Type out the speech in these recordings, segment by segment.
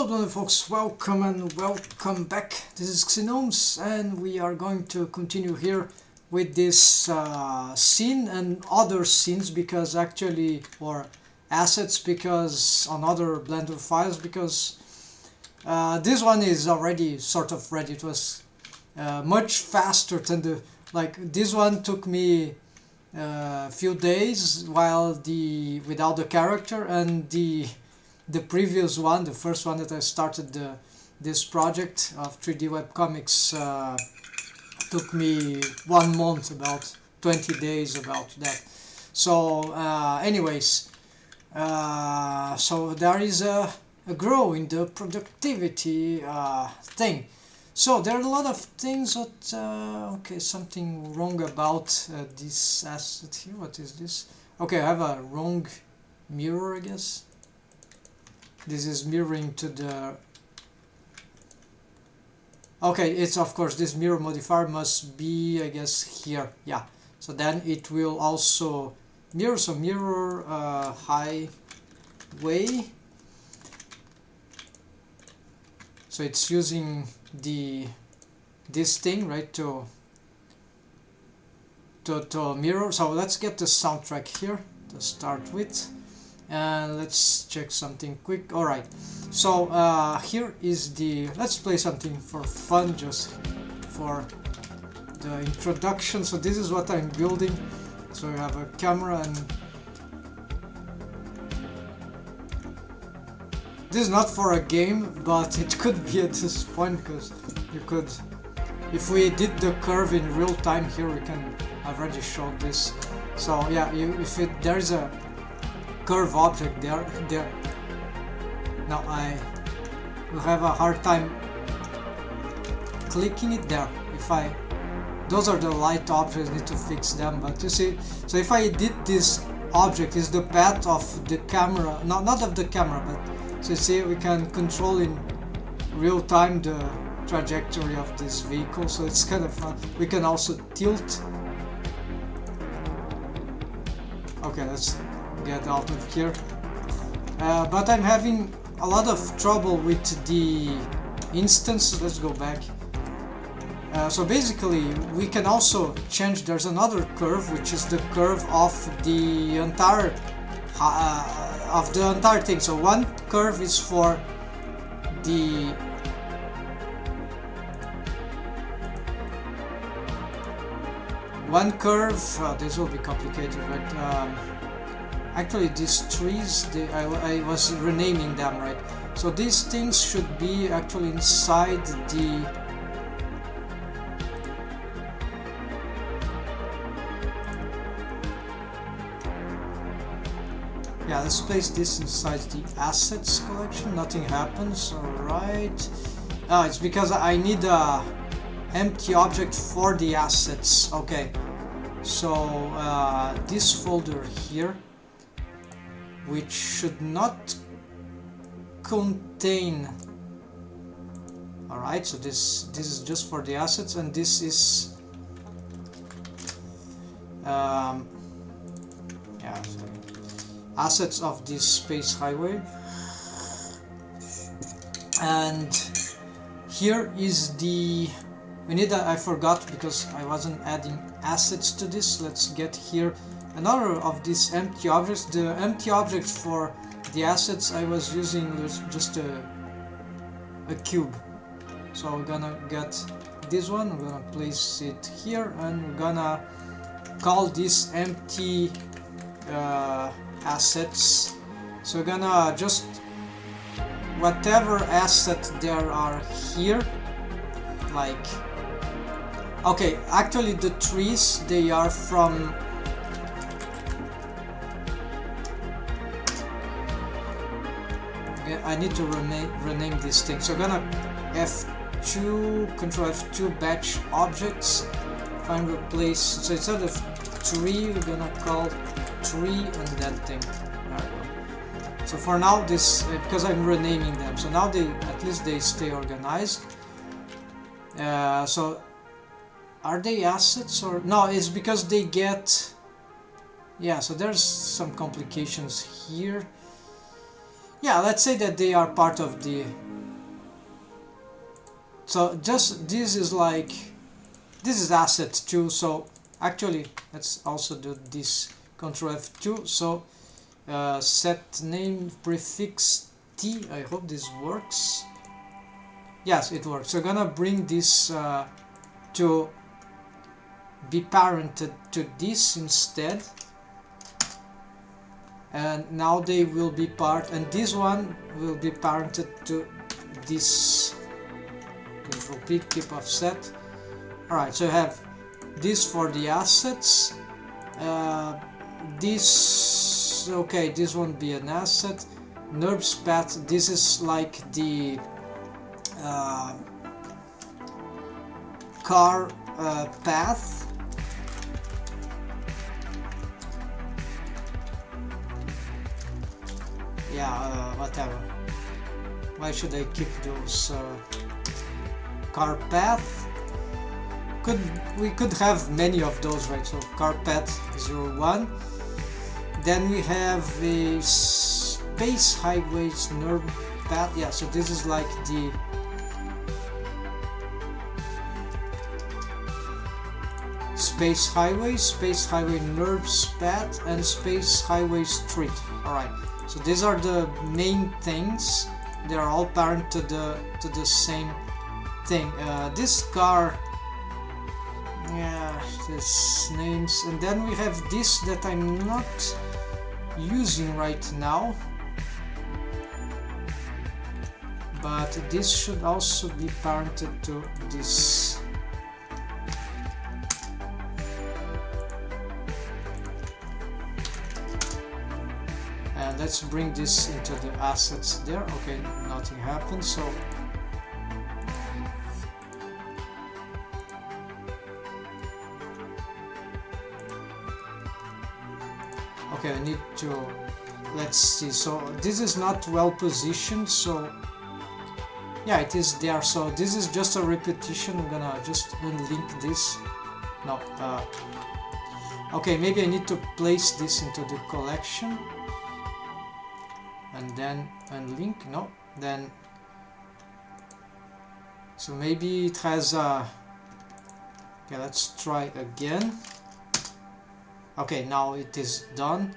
Hello blonde folks, welcome and welcome back. This is Pxy-VERSE and we are going to continue here with this scene and other scenes because actually, or assets, because on other Blender files, because this one is already sort of ready. It was much faster than the, this one took me a few days while without the character, and the previous one, the first one that I started this project of 3D webcomics, took me 1 month, about 20 days about that. So anyways, so there is a grow in the productivity thing. So there are a lot of things that, okay, something wrong about this asset here. What is this? Okay, I have a wrong mirror, I guess. This is mirroring to the... Okay, it's of course this mirror modifier must be, I guess, here. Yeah, so then it will also mirror, so mirror highway. So it's using this thing, right, to mirror. So let's get the soundtrack here to start with. And let's check something quick. Alright, so here is let's play something for fun, just for the introduction. So this is what I'm building. So you have a camera, and this is not for a game, but it could be at this point, because you could, if we did the curve in real time here, we can, I've already showed this. So yeah, there's a curve object there. Now I will have a hard time clicking it there. Those are the light objects, need to fix them, but you see, so if I did this object is the path of the camera, not of the camera, but so you see we can control in real time the trajectory of this vehicle, so it's kind of fun. We can also tilt. Okay, let's get out of here. But I'm having a lot of trouble with the instance. Let's go back. So basically we can also change, there's another curve, which is the curve of the entire thing. So one curve is for the one curve, this will be complicated, right? Actually these trees, I was renaming them, right? So these things should be actually inside the... Yeah, let's place this inside the assets collection. Nothing happens, alright. It's because I need a empty object for the assets. Okay, so this folder here, which should not contain... Alright, so this is just for the assets, and this is yeah, sorry, assets of this space highway. And here is the... we need I forgot, because I wasn't adding assets to this. Let's get here another of these empty objects. The empty object for the assets I was using was just a cube. So we're gonna get this one, we're gonna place it here, and we're gonna call this empty assets. So we're gonna just, whatever asset there are here, like, okay, actually the trees, they are from... I need to rename this thing. So I'm gonna F2, Control F2, batch objects, find replace. So instead of tree, we're gonna call tree and that thing. There we go. So for now, this, because I'm renaming them, so now at least they stay organized. So are they assets or no? It's because they get... yeah, so there's some complications here. Yeah, let's say that they are part of the So just this is like, this is asset 2, so actually let's also do this, Control F2, so set name prefix T, I hope this works. Yes, it works. So I'm gonna bring this to be parented to this instead, and now they will be part, and this one will be parented to this. Control P, keep offset. Alright, so I have this for the assets, this, okay, this won't be an asset. NURBS path, this is like the car path. Yeah, whatever. Why should I keep those car path? We could have many of those, right? So car path 01. Then we have a space highways NURB path. Yeah, so this is like the space highway NURBS path, and space highway street. Alright, so these are the main things. They are all parent to the same thing. This car, yeah, this names, and then we have this that I'm not using right now, but this should also be parented to this. And let's bring this into the assets there. Okay, nothing happened, so okay, I need to, let's see, so this is not well positioned, so yeah, it is there, so this is just a repetition. I'm gonna just unlink this. No, okay, maybe I need to place this into the collection and then unlink. No, then, so maybe it has a, okay, let's try again. Okay, now it is done.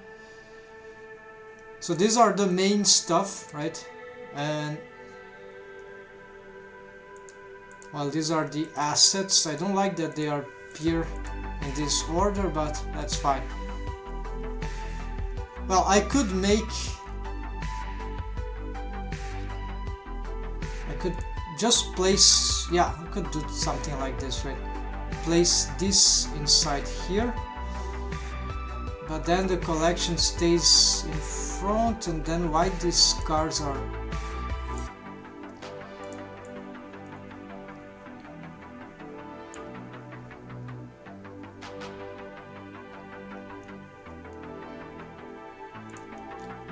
So these are the main stuff, right? And well, these are the assets. I don't like that they appear in this order, but that's fine. Well, I could just place, yeah, I could do something like this, right? Place this inside here, but then the collection stays in front, and then why these cards are,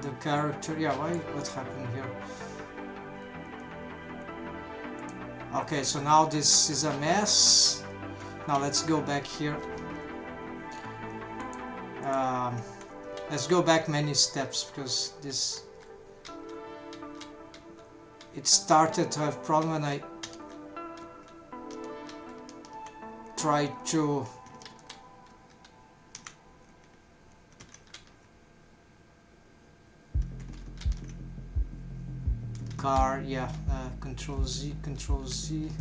the character, yeah, why, what happened here? Okay, so now this is a mess. Now let's go back here. Let's go back many steps, because this, it started to have problem when I tried to car, yeah, Control Z, Control Z.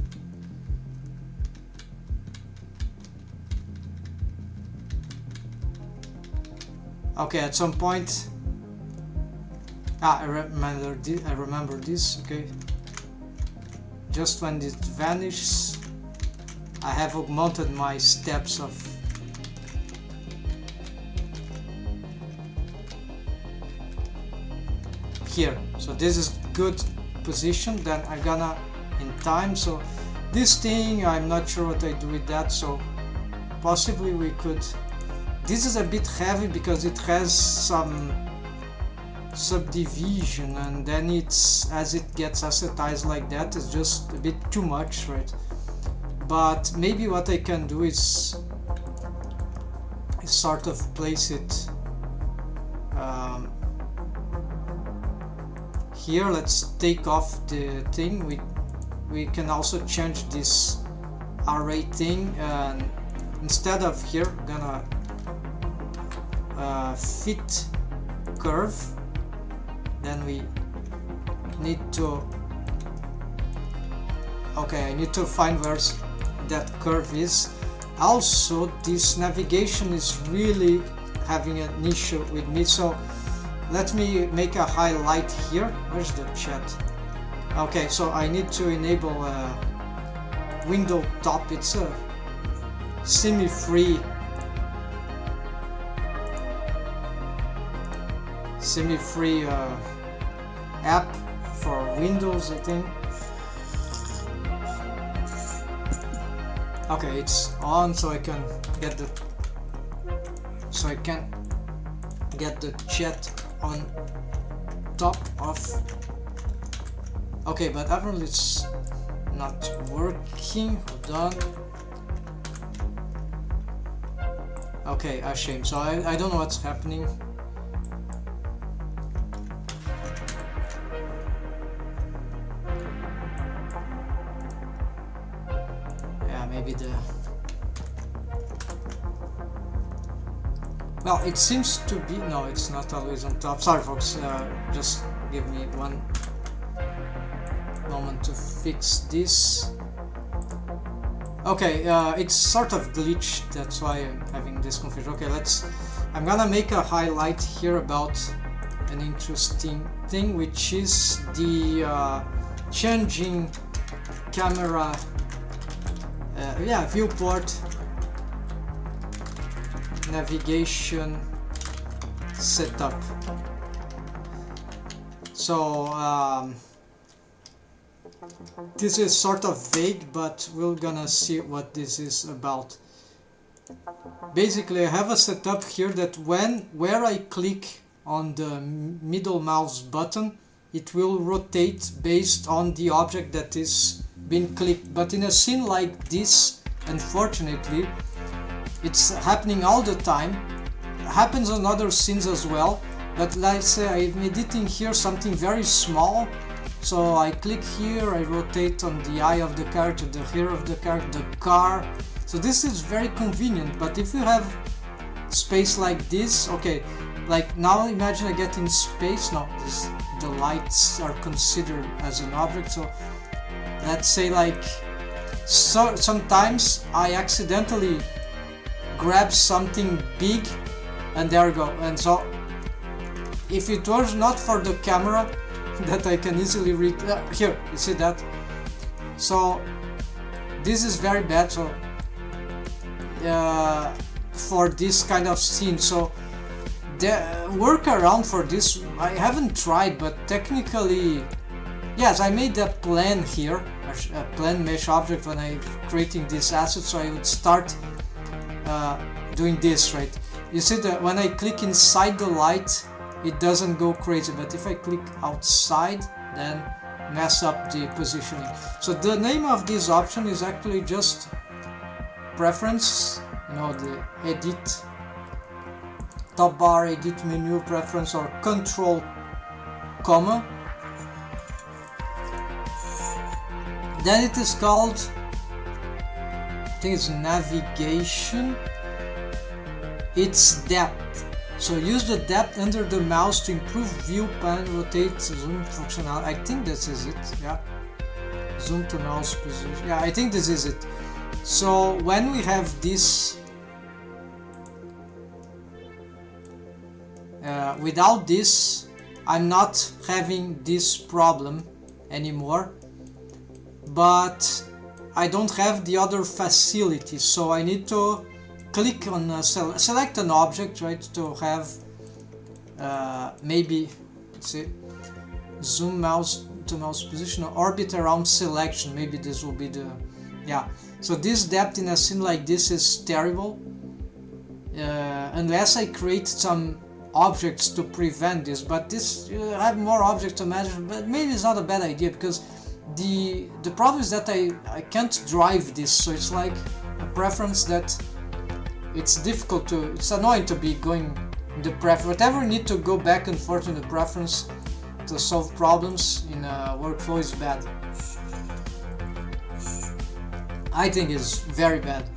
Okay, at some point, I remember this. Okay, just when it vanishes, I have augmented my steps of here. So this is good position. Then I'm gonna in time. So this thing, I'm not sure what I do with that. So possibly we could. This is a bit heavy because it has some subdivision, and then it's, as it gets assetized like that, it's just a bit too much, right? But maybe what I can do is sort of place it here. Let's take off the thing. we can also change this array thing, and instead of here gonna fit curve. Then we need to, okay, I need to find where that curve is. Also, this navigation is really having an issue with me, so let me make a highlight here. Where's the chat? Okay, so I need to enable window top. It's a semi-free app for Windows, I think. Okay, it's on, so I can get the chat on top of. Okay, but apparently it's not working. Hold on. Okay, a shame. So I don't know what's happening. Maybe the, well, it seems to be, no, it's not always on top. Sorry folks, just give me one moment to fix this. Okay, it's sort of glitched, that's why I'm having this confusion. Okay, I'm gonna make a highlight here about an interesting thing, which is the changing camera viewport navigation setup. So this is sort of vague, but we're gonna see what this is about. Basically, I have a setup here that where I click on the middle mouse button, it will rotate based on the object that is being clicked. But in a scene like this, unfortunately, it's happening all the time. It happens on other scenes as well, but let's say I'm editing here something very small, so I click here, I rotate on the eye of the character, the hair of the character, the car. So this is very convenient. But if you have space like this, okay, like now imagine I get in space. No, the lights are considered as an object, so let's say like, so sometimes I accidentally grab something big, and there we go. And so if it was not for the camera that I can easily read, here, you see that? So this is very bad. So for this kind of scene, so the workaround for this I haven't tried, but technically, yes, I made a plan here, a plan mesh object when I creating this asset. So I would start doing this, right? You see that when I click inside the light, it doesn't go crazy, but if I click outside, then mess up the positioning. So the name of this option is actually just preference, you know, the edit top bar, edit menu preference, or control comma. Then it is called, I think it's navigation. It's depth. So use the depth under the mouse to improve view, pan, rotate, zoom functionality. I think this is it. Yeah. Zoom to mouse position. Yeah, I think this is it. So when we have this, without this, I'm not having this problem anymore. But I don't have the other facilities, so I need to click on select an object, right, to have maybe, let's see, zoom mouse to mouse position, or orbit around selection. Maybe this will be the, yeah. So this depth in a scene like this is terrible, unless I create some objects to prevent this. But this, you have more objects to manage, but maybe it's not a bad idea, because the problem is that I can't drive this, so it's like a preference that it's difficult to, it's annoying to be going in the preference. Whatever you need to go back and forth in the preference to solve problems in a workflow is bad. I think is very bad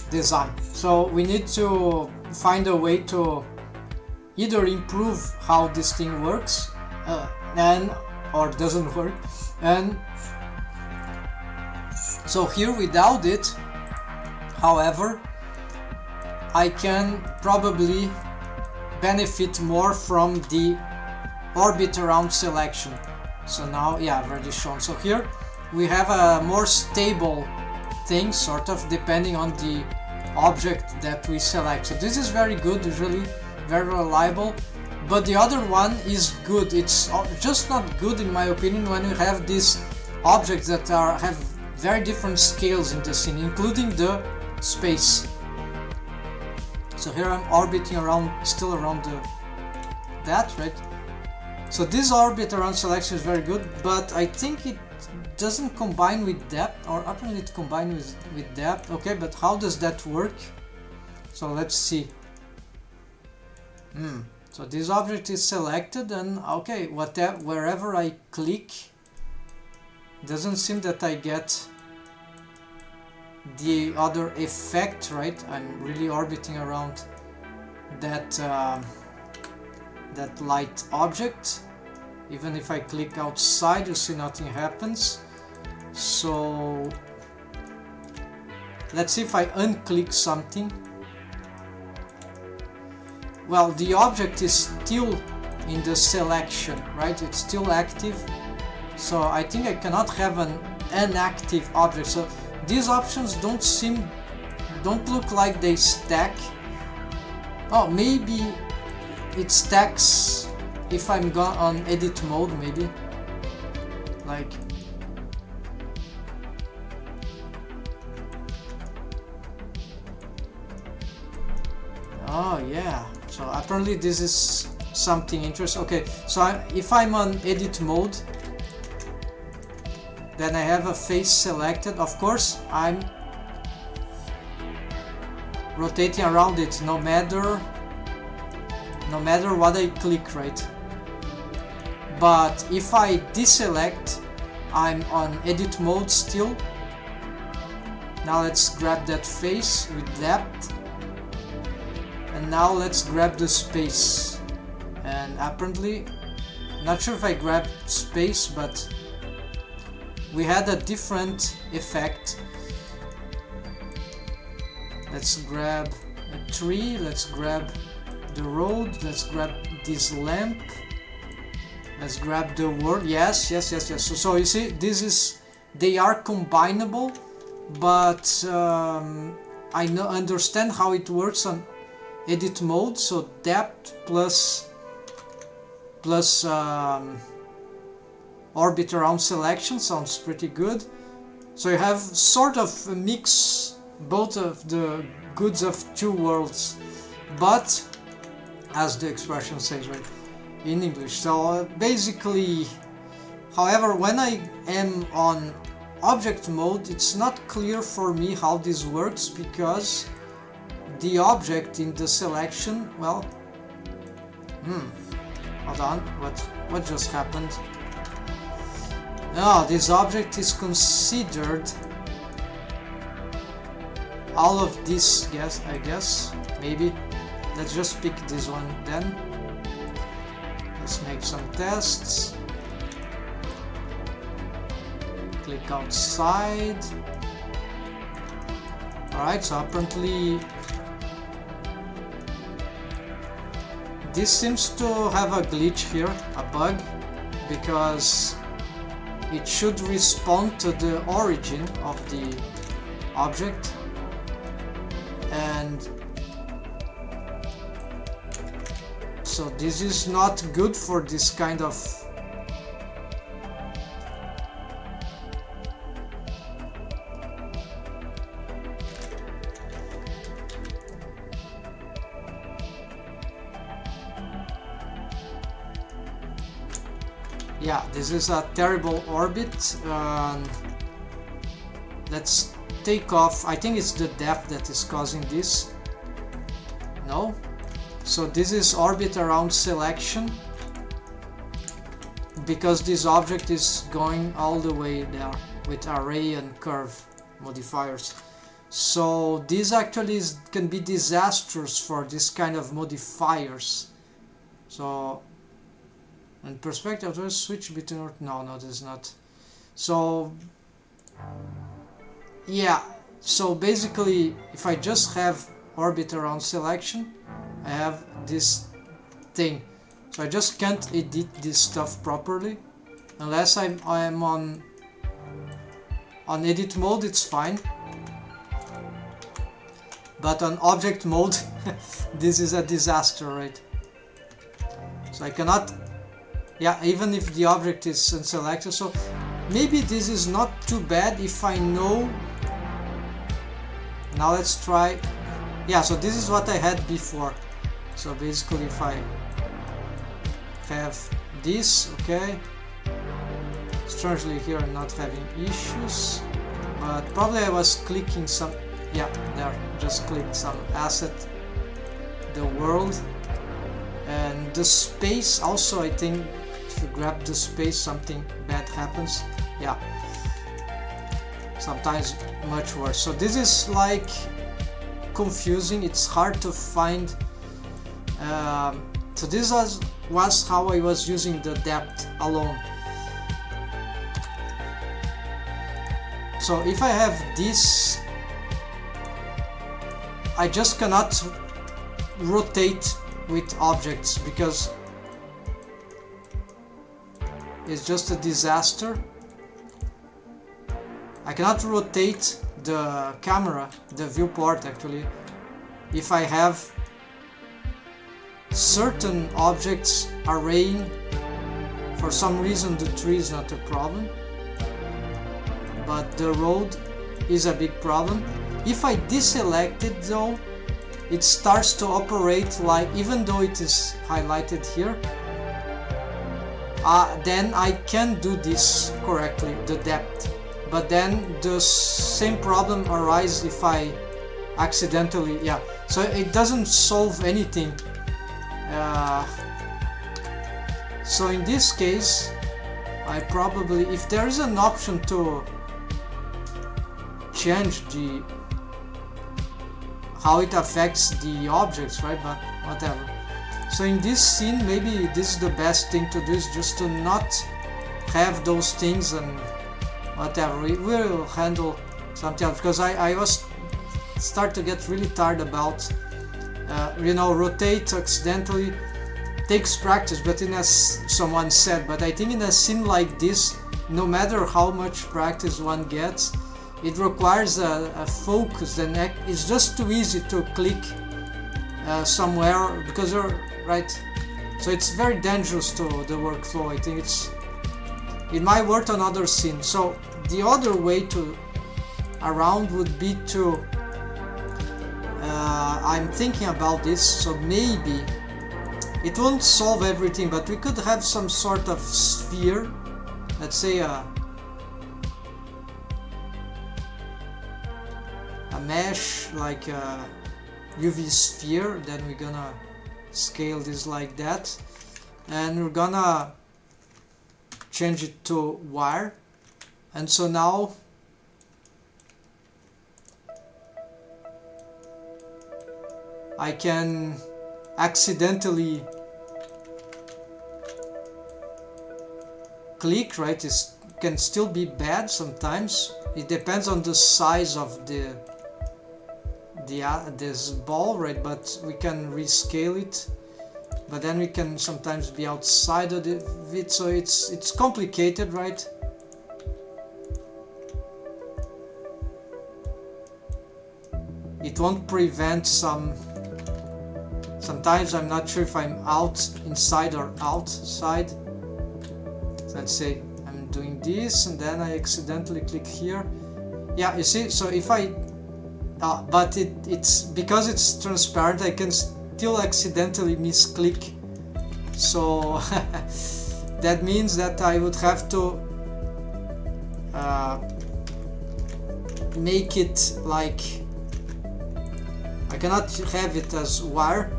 design. So we need to find a way to either improve how this thing works or doesn't work. And so here without it, however, I can probably benefit more from the orbit around selection. So now, yeah, I've already shown. So here we have a more stable thing, sort of, depending on the object that we select. So this is very good, usually very reliable, but the other one is good. It's just not good in my opinion when you have these objects that have very different scales in the scene, including the space. So here I'm orbiting around, still around that, right? So this orbit around selection is very good, but I think it doesn't combine with depth, or apparently it combines with depth. Okay, but how does that work? So let's see. So this object is selected, and okay, wherever I click, doesn't seem that I get the other effect, right? I'm really orbiting around that that light object. Even if I click outside, you see nothing happens. So let's see if I unclick something. Well, the object is still in the selection, right? It's still active. So I think I cannot have an inactive object. So these options don't look like they stack. Oh, maybe it stacks if I'm on edit mode, maybe. Like, oh yeah. So apparently this is something interesting. Okay, so if I'm on edit mode, then I have a face selected. Of course, I'm rotating around it no matter what I click, right? But if I deselect, I'm on edit mode still. Now let's grab that face with depth. And now let's grab the space. And apparently, not sure if I grabbed space, but we had a different effect. Let's grab a tree, let's grab the road, let's grab this lamp, let's grab the word. Yes. So you see, they are combinable, but I understand how it works on edit mode. So depth plus orbit around selection sounds pretty good. So you have sort of a mix, both of the goods of two worlds, but as the expression says, right, in English. So basically, however, when I am on object mode, it's not clear for me how this works, because the object in the selection, well, hold on, what just happened? No, this object is considered all of this, yes, I guess, maybe. Let's just pick this one then. Let's make some tests. Click outside. Alright, so apparently this seems to have a glitch here, a bug, because it should respond to the origin of the object, and so this is not good for this kind of yeah, this is a terrible orbit. Let's take off. I think it's the depth that is causing this. No? So this is orbit around selection, because this object is going all the way there with array and curve. modifiers. So this actually can be disastrous for this kind of modifiers. So in perspective, do I switch between, no, this is not. So yeah, so basically if I just have orbit around selection, I have this thing. So I just can't edit this stuff properly unless I'm on edit mode. It's fine, but on object mode this is a disaster, right? So I cannot, yeah, even if the object is unselected. So maybe this is not too bad if I know. Now let's try, yeah, so this is what I had before. So basically if I have this, okay, strangely here I'm not having issues, but probably I was clicking some, yeah, there, just clicked some asset, the world, and the space also. I think if you grab the space something bad happens, yeah, sometimes much worse. So this is like confusing, it's hard to find. So this was how I was using the depth alone. So if I have this, I just cannot rotate with objects because it's just a disaster. I cannot rotate the camera, the viewport actually, if I have certain objects arraying. For some reason the tree is not a problem, but the road is a big problem. If I deselect it though, it starts to operate like, even though it is highlighted here, then I can do this correctly, the depth. But then the same problem arises if I accidentally, yeah, so it doesn't solve anything. So in this case, I probably, if there is an option to change the how it affects the objects, right, but whatever. So in this scene, maybe this is the best thing to do, is just to not have those things and whatever. We will handle something else, because I was start to get really tired about you know, rotate accidentally takes practice, but in as someone said, but I think in a scene like this, no matter how much practice one gets, it requires a focus, and it's just too easy to click somewhere because you're right. So it's very dangerous to the workflow. I think it might work on other scenes. So the other way to around would be to I'm thinking about this, so maybe it won't solve everything, but we could have some sort of sphere, let's say a mesh, like a UV sphere. Then we're gonna scale this like that, and we're gonna change it to wire. And so now I can accidentally click, right? It can still be bad sometimes. It depends on the size of this ball, right? But we can rescale it, but then we can sometimes be outside of it, so it's complicated, right? It won't prevent sometimes I'm not sure if I'm inside or outside. So let's say I'm doing this and then I accidentally click here. Yeah, you see, so if I but it's because it's transparent, I can still accidentally misclick. So that means that I would have to make it like, I cannot have it as wire,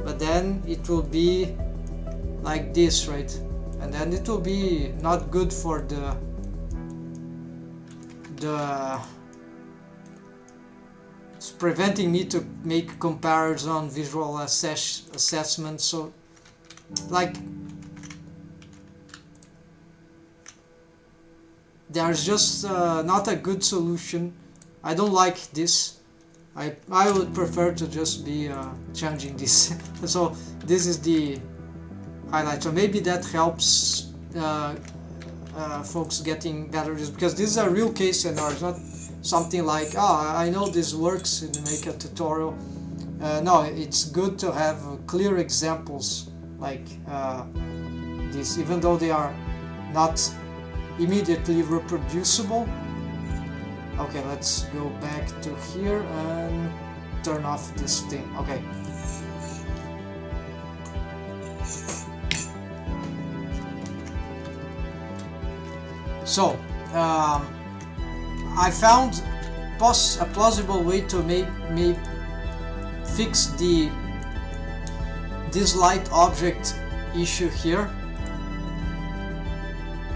but then it will be like this, right? And then it will be not good for the it's preventing me to make comparison, visual assessment. So like there's just not a good solution. I don't like this. I would prefer to just be changing this. So this is the highlight. So maybe that helps folks getting better, because this is a real case scenario. It's not something like, oh, I know this works and make a tutorial. No, it's good to have clear examples like this, even though they are not immediately reproducible. Okay, let's go back to here and turn off this thing. Okay. So, I found a plausible way to fix this light object issue here,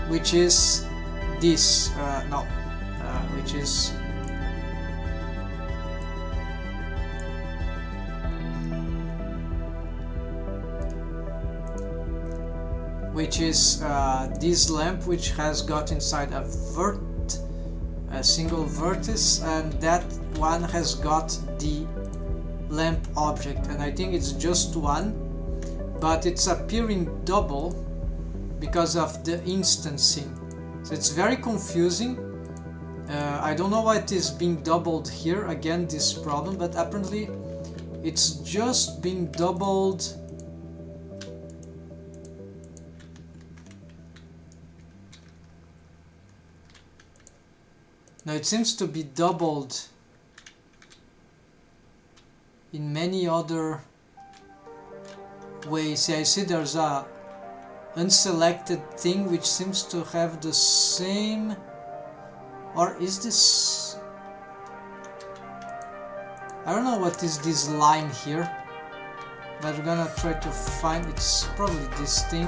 which is this. Which is this lamp, which has got inside a single vertex, and that one has got the lamp object, and I think it's just one, but it's appearing double because of the instancing. So it's very confusing. I don't know why it is being doubled here, again this problem, but apparently it's just being doubled. Now it seems to be doubled in many other ways. Yeah, I see there's a unselected thing which seems to have the same. Or is this... I don't know what is this line here, but we're gonna try to find. It's probably this thing.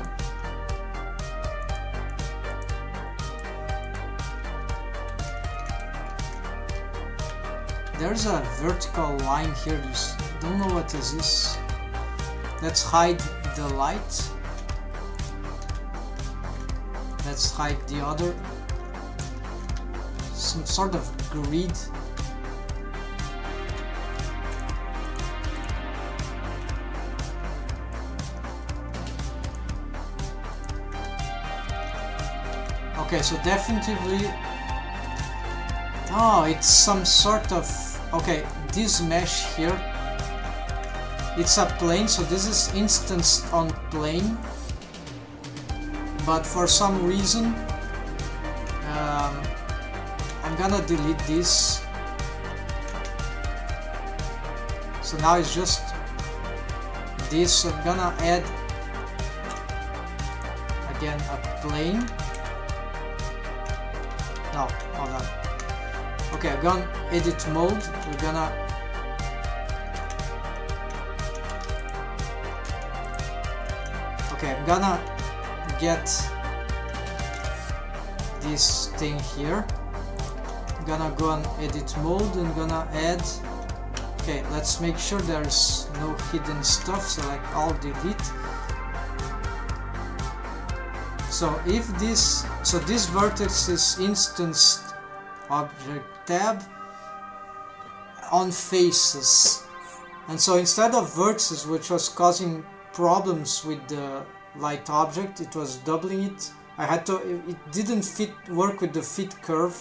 There's a vertical line here. Don't know what is this. Let's hide the light. Let's hide the other. Some sort of grid. Okay, so definitively, oh, it's some sort of, okay, this mesh here, it's a plane, so this is instanced on plane, but for some reason I'm gonna delete this. So now it's just this. So I'm gonna add again a plane. No, hold on. Okay, I'm gonna edit mode. We're gonna I'm gonna get this thing here. I'm gonna go on edit mode and gonna add. Okay, let's make sure there's no hidden stuff. Select all, delete. So if this, so this vertex is instanced object tab on faces, and so instead of vertices, which was causing problems with the light object, it was doubling it. I had to, it didn't work with the fit curve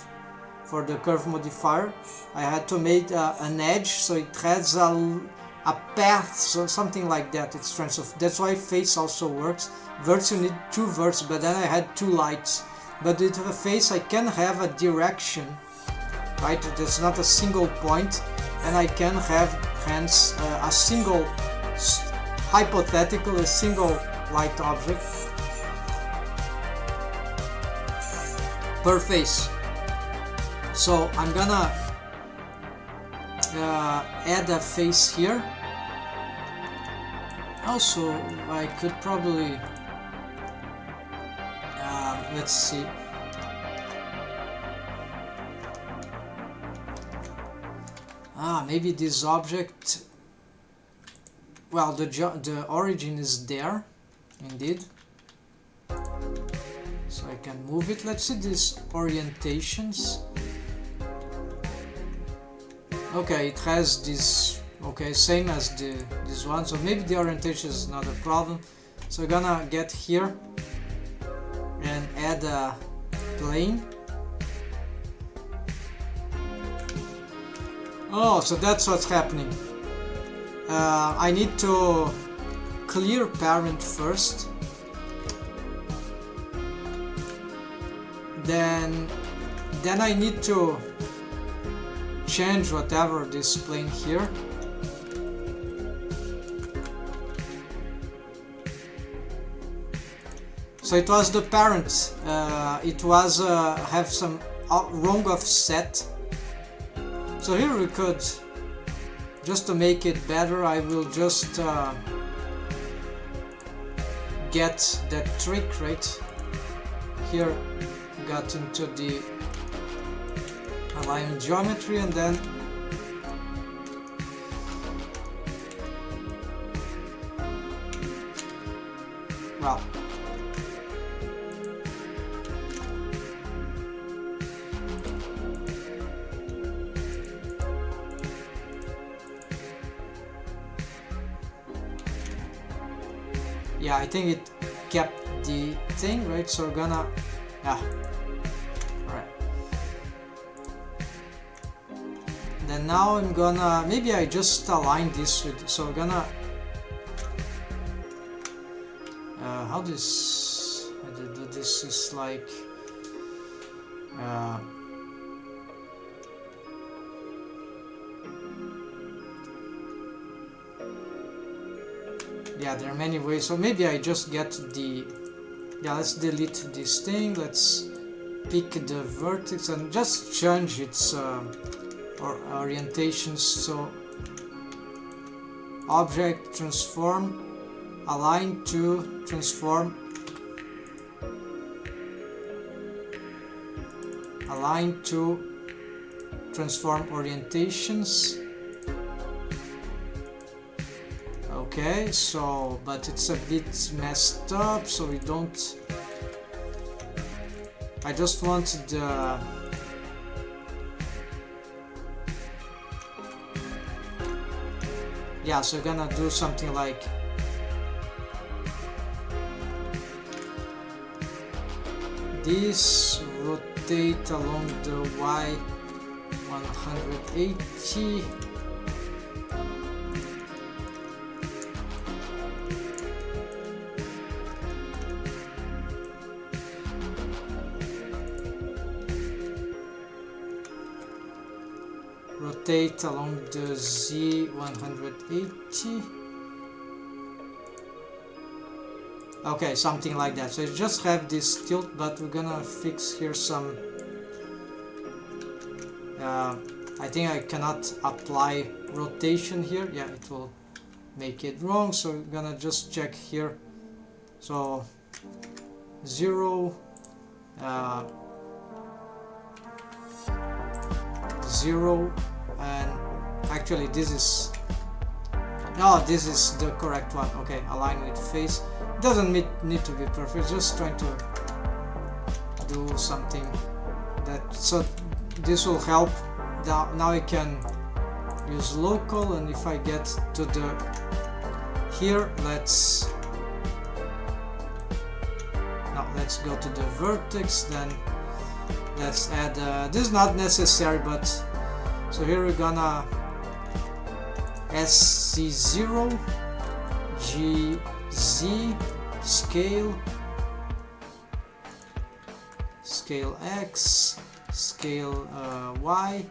for the curve modifier. I had to make an edge, so it has a path, so something like that. It's strange. So that's why face also works. Verts, you need two verts, but then I had two lights. But with a face I can have a direction, right? There's not a single point, and I can have hence a single, hypothetical, a single light object per face. So I'm gonna add a face here. Also, I could probably let's see. maybe this object, well, the origin is there indeed, so I can move it. Let's see these orientations. Okay, it has this, okay, same as this one, so maybe the orientation is not a problem. So we're gonna get here and add a plane. Oh, so that's what's happening. I need to clear parent first, then I need to change whatever this plane here. So it was the parent, it was have some wrong offset. So here we could, just to make it better, I will just get that trick right here, got into the alignment geometry, and then well, yeah, I think it kept the thing, right? So we're gonna, yeah, alright. Then now I'm gonna, maybe I just align this with, so we're gonna, how this, I do this is like, yeah, there are many ways, so maybe I just get the, yeah, let's delete this thing, let's pick the vertex and just change its orientations. So object, transform, align to, transform, align to, transform orientations. Okay, so, but it's a bit messed up, so we don't, I just want the, yeah, so we're gonna do something like this, rotate along the Y 180. Rotate along the Z 180. Okay, something like that. So you just have this tilt, but we're gonna fix here some. I think I cannot apply rotation here. Yeah, it will make it wrong. So we're gonna just check here. So 0. 0, and actually this is, no, this is the correct one. Okay, align with face. It doesn't need to be perfect, just trying to do something that, so this will help. Now I can use local, and if I get to the here, let's go to the vertex, then let's add, this is not necessary, but so here we're gonna SC0 GZ scale X, scale Y,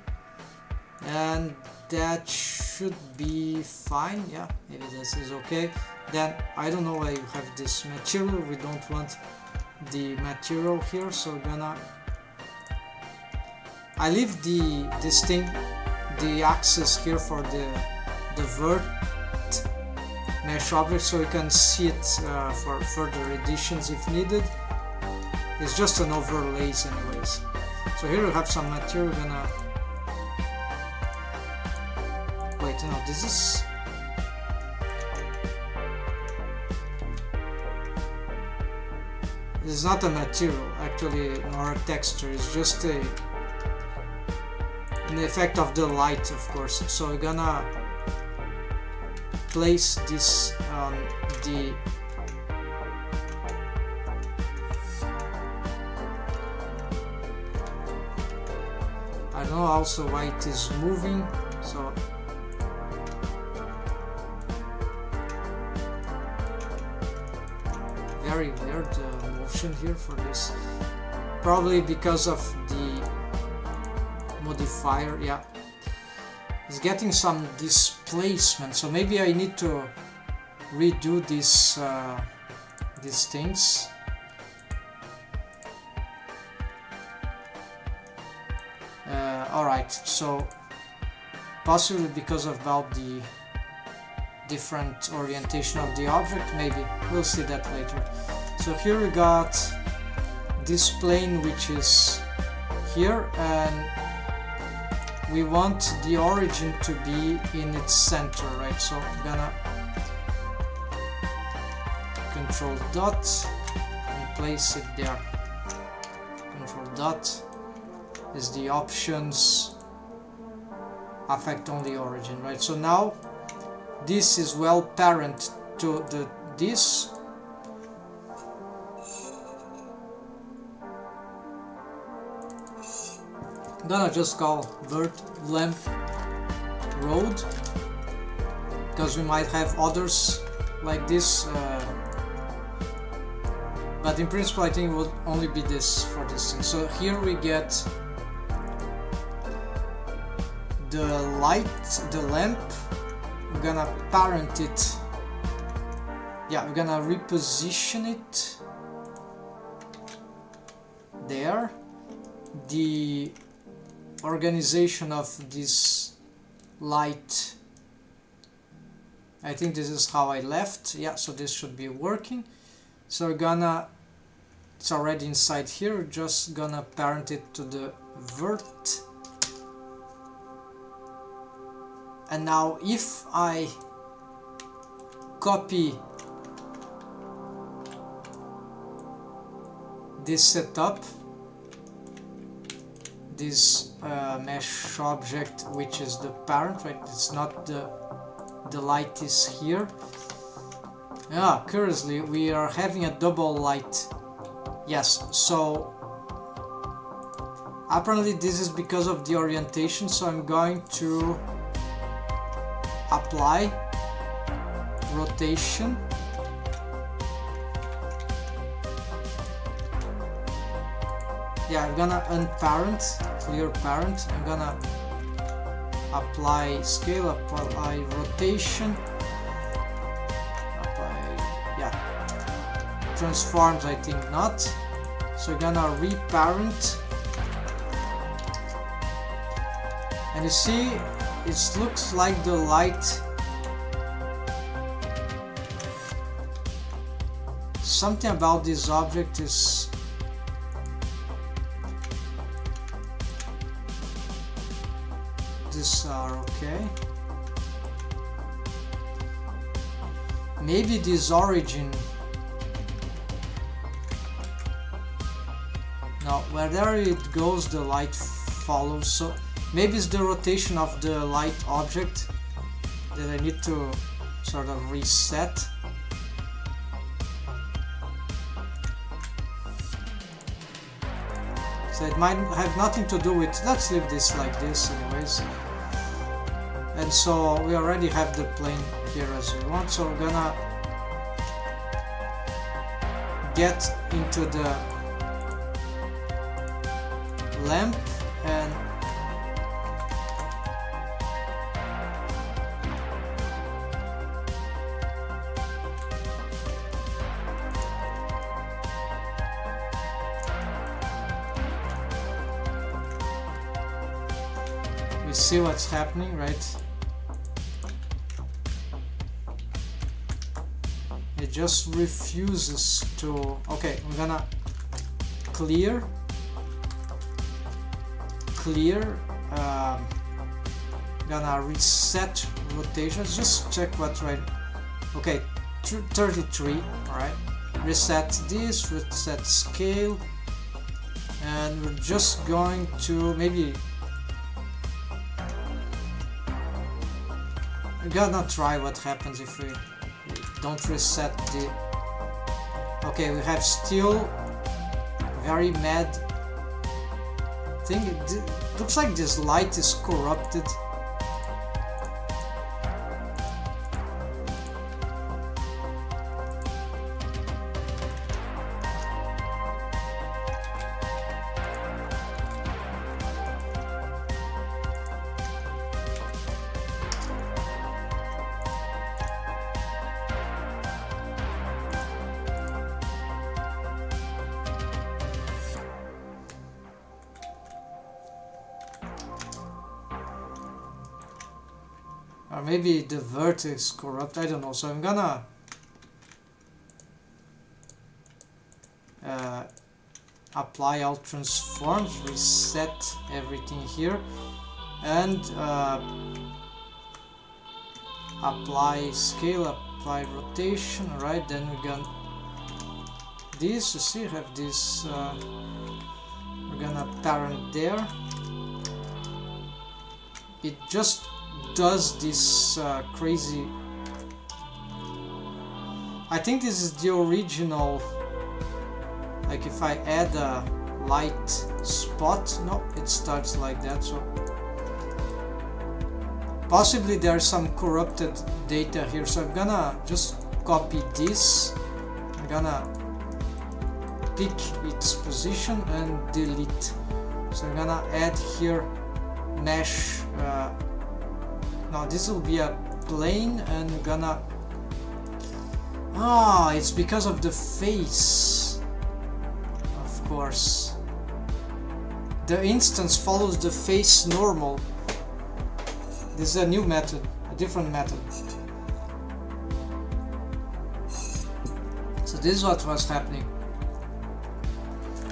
and that should be fine. Yeah, maybe this is okay. Then I don't know why you have this material, we don't want the material here, so we're gonna, I leave this thing, the axis here for the vert mesh object, so you can see it for further editions if needed. It's just an overlays anyways. So here we have some material, we're gonna wait, no, this is... It's not a material, actually, nor a texture, it's just an effect of the light, of course. So we're gonna place this on the I don't know also why it is moving, so very weird motion here for this, probably because of the modifier. Yeah, it's getting some displacement, so maybe I need to redo this these things. Alright, so possibly because of about the different orientation of the object, maybe we'll see that later. So here we got this plane which is here, and we want the origin to be in its center, right? So I'm gonna control dot and place it there. Control dot is the options affect only origin, right? So now this is well parent to this. I'm gonna just call vert lamp road because we might have others like this, but in principle I think it will only be this for this thing. So here we get the light, the lamp. We're gonna parent it. Yeah, we're gonna reposition it there. The organization of this light, I think this is how I left. Yeah, so this should be working. So we're gonna, it's already inside here, we're just gonna parent it to the vert. And now if I copy this setup, this mesh object, which is the parent, right? It's not the light is here. Yeah, curiously we are having a double light. Yes, so apparently this is because of the orientation. So I'm going to apply rotation. Yeah, I'm gonna unparent, clear parent. I'm gonna apply scale, apply rotation, apply, yeah, transforms I think not. So we're gonna reparent, and you see it looks like the light, something about this object is these are okay. Maybe this origin, now wherever it goes the light follows, so maybe it's the rotation of the light object that I need to sort of reset. So it might have nothing to do with, let's leave this like this anyways. And so we already have the plane here as we want, so we're gonna get into the lamp and we see what's happening, right? It just refuses to. Okay, I'm gonna clear. I'm gonna reset rotation. Just check what's right. Okay, 33. All right. Reset this. Reset scale. And we're just going to maybe. I'm gonna try what happens if we don't reset the. Okay, we have still very mad thing. It looks like this light is corrupted. Or maybe the vertex is corrupt, I don't know. So I'm gonna apply all transforms, reset everything here, and apply scale, apply rotation. Alright, then we're gonna this, you see, have this, we're gonna parent there. It just does this crazy. I think this is the original. Like if I add a light spot, no, it starts like that. So possibly there's some corrupted data here. So I'm gonna just copy this. I'm gonna pick its position and delete. So I'm gonna add here mesh. Now this will be a plane, and I'm gonna. Ah, it's because of the face. Of course. The instance follows the face normal. This is a new method, a different method. So this is what was happening.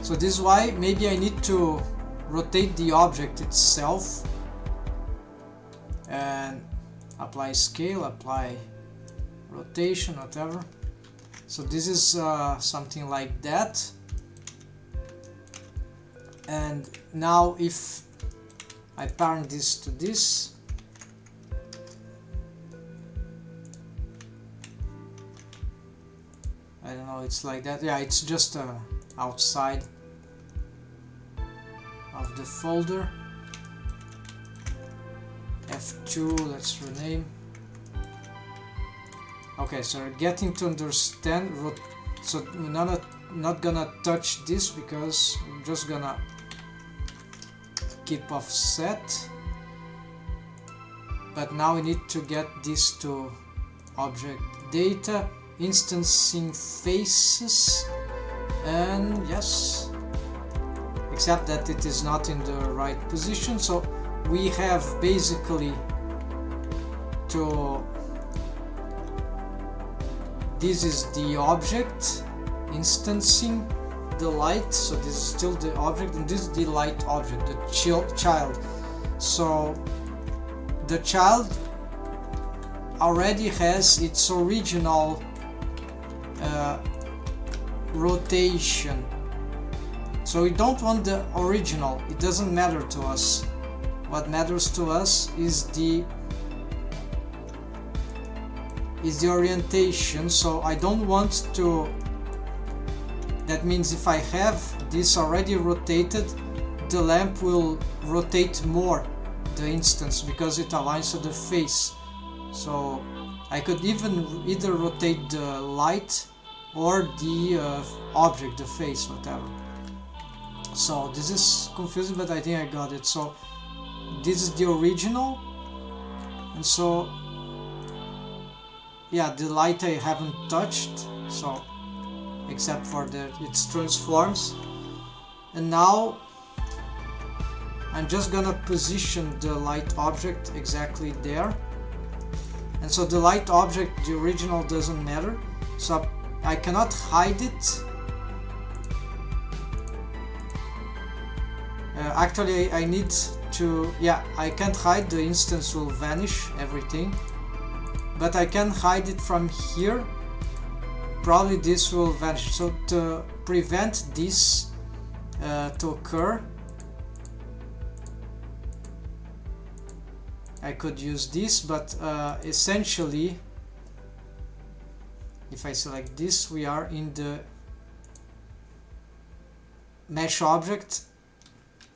So this is why maybe I need to rotate the object itself and apply scale, apply rotation, whatever. So this is something like that. And now if I parent this to this, I don't know, it's like that. Yeah, it's just outside of the folder. F2, let's rename. Okay, so we're getting to understand. So we're not gonna touch this because we're just gonna keep offset. But now we need to get this to object data, instancing faces, and yes, except that it is not in the right position. So we have basically to, this is the object instancing the light, so this is still the object, and this is the light object, the child. So the child already has its original rotation, so we don't want the original. It doesn't matter to us. What matters to us is the orientation. So I don't want to. That means if I have this already rotated, the lamp will rotate more the instance because it aligns to the face. So I could even either rotate the light or the object, the face, whatever. So this is confusing, but I think I got it. So this is the original, and so yeah, the light I haven't touched, so except for its transforms. And now I'm just gonna position the light object exactly there. And so the light object, the original, doesn't matter, so I cannot hide it. Actually I need to, yeah, I can't hide, the instance will vanish, everything, but I can hide it from here. Probably this will vanish. So to prevent this to occur, I could use this, but essentially if I select this, we are in the mesh object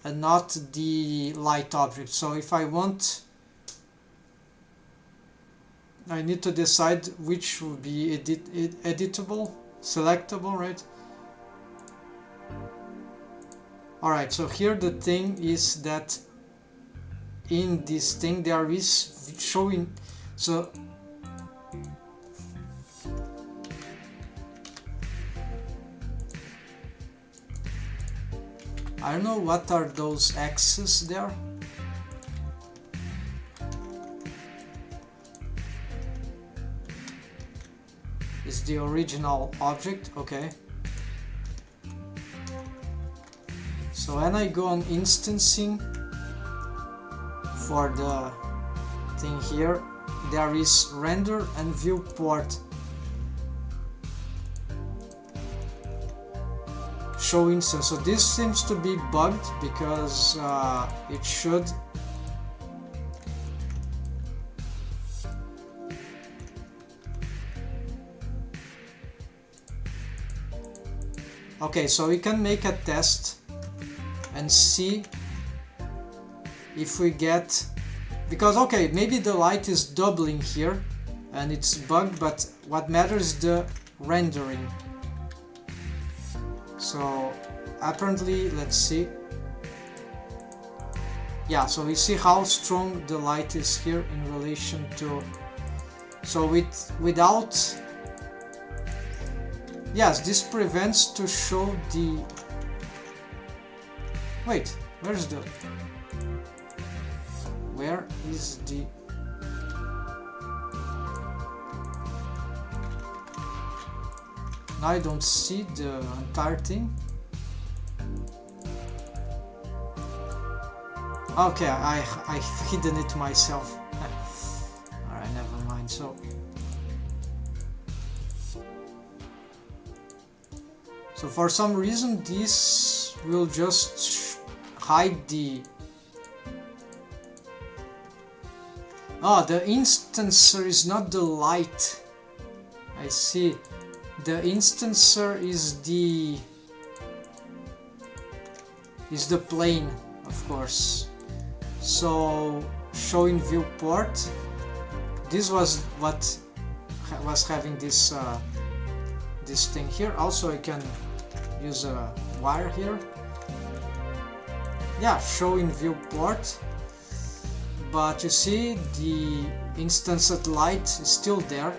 and not the light object. So if I want, I need to decide which will be editable, selectable, right? Alright, so here the thing is that in this thing there is showing, so I don't know what are those X's there. Is the original object, okay. So when I go on instancing for the thing here, there is render and viewport show instance. So this seems to be bugged because it should okay, so we can make a test and see if we get, because okay, maybe the light is doubling here and it's bugged, but what matters is the rendering. So apparently, let's see. Yeah, so we see how strong the light is here in relation to, so without, yes, this prevents to show the, wait, where is the now I don't see the entire thing. Okay, I've hidden it myself. Alright, never mind. So for some reason this will just hide the, the instancer is not the light. I see. The instancer is the plane, of course. So showing viewport, this was what was having this this thing here. Also I can use a wire here. Yeah, showing viewport, but you see the instanced light is still there,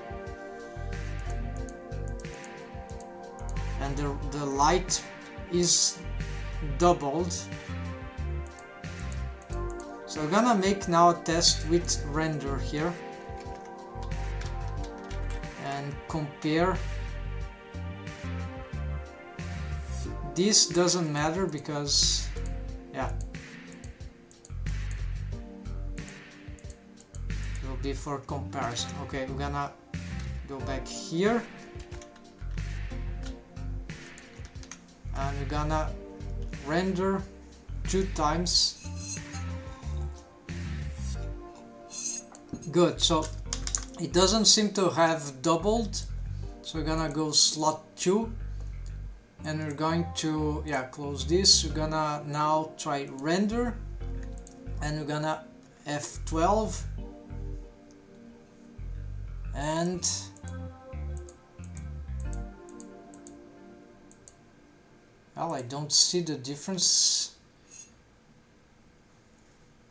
and the light is doubled. So I'm gonna make now a test with render here and compare. This doesn't matter because, yeah, it will be for comparison. Okay, we're gonna go back here and we're gonna render 2 times. Good, so it doesn't seem to have doubled, so we're gonna go slot 2 and we're going to, yeah, close this. We're gonna now try render and we're gonna F12 and well, I don't see the difference.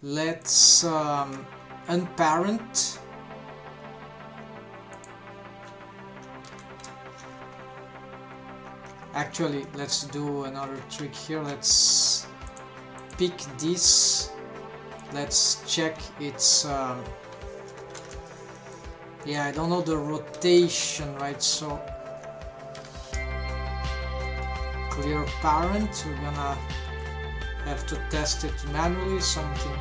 Let's unparent. Actually, let's do another trick here. Let's pick this. Let's check its yeah, I don't know the rotation, right? So clear parent, we're gonna have to test it manually, something.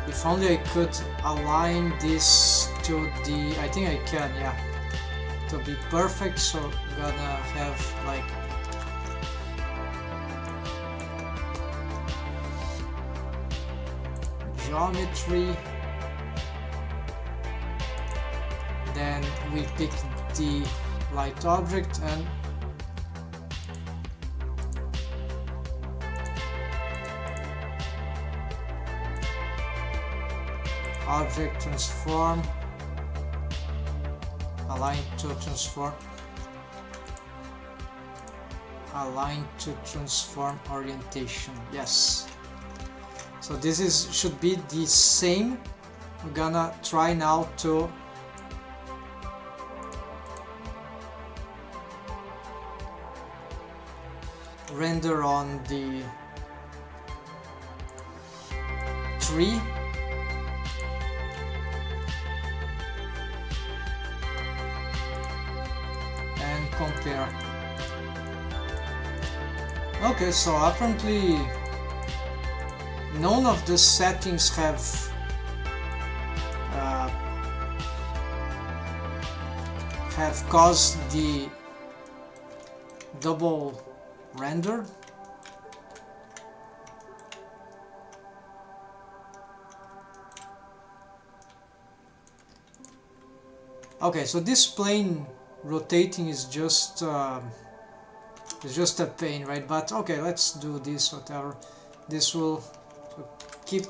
If only I could align this to the, I think I can, yeah, to be perfect. So I'm gonna have like geometry, then we pick the light object and object transform, align to transform, align to transform orientation. Yes. So this is should be the same. We're gonna try now to render on the tree. And compare. Okay, so apparently none of the settings have caused the double render. Okay, so this plane rotating is just a pain, right? But okay, let's do this, whatever. This will keep.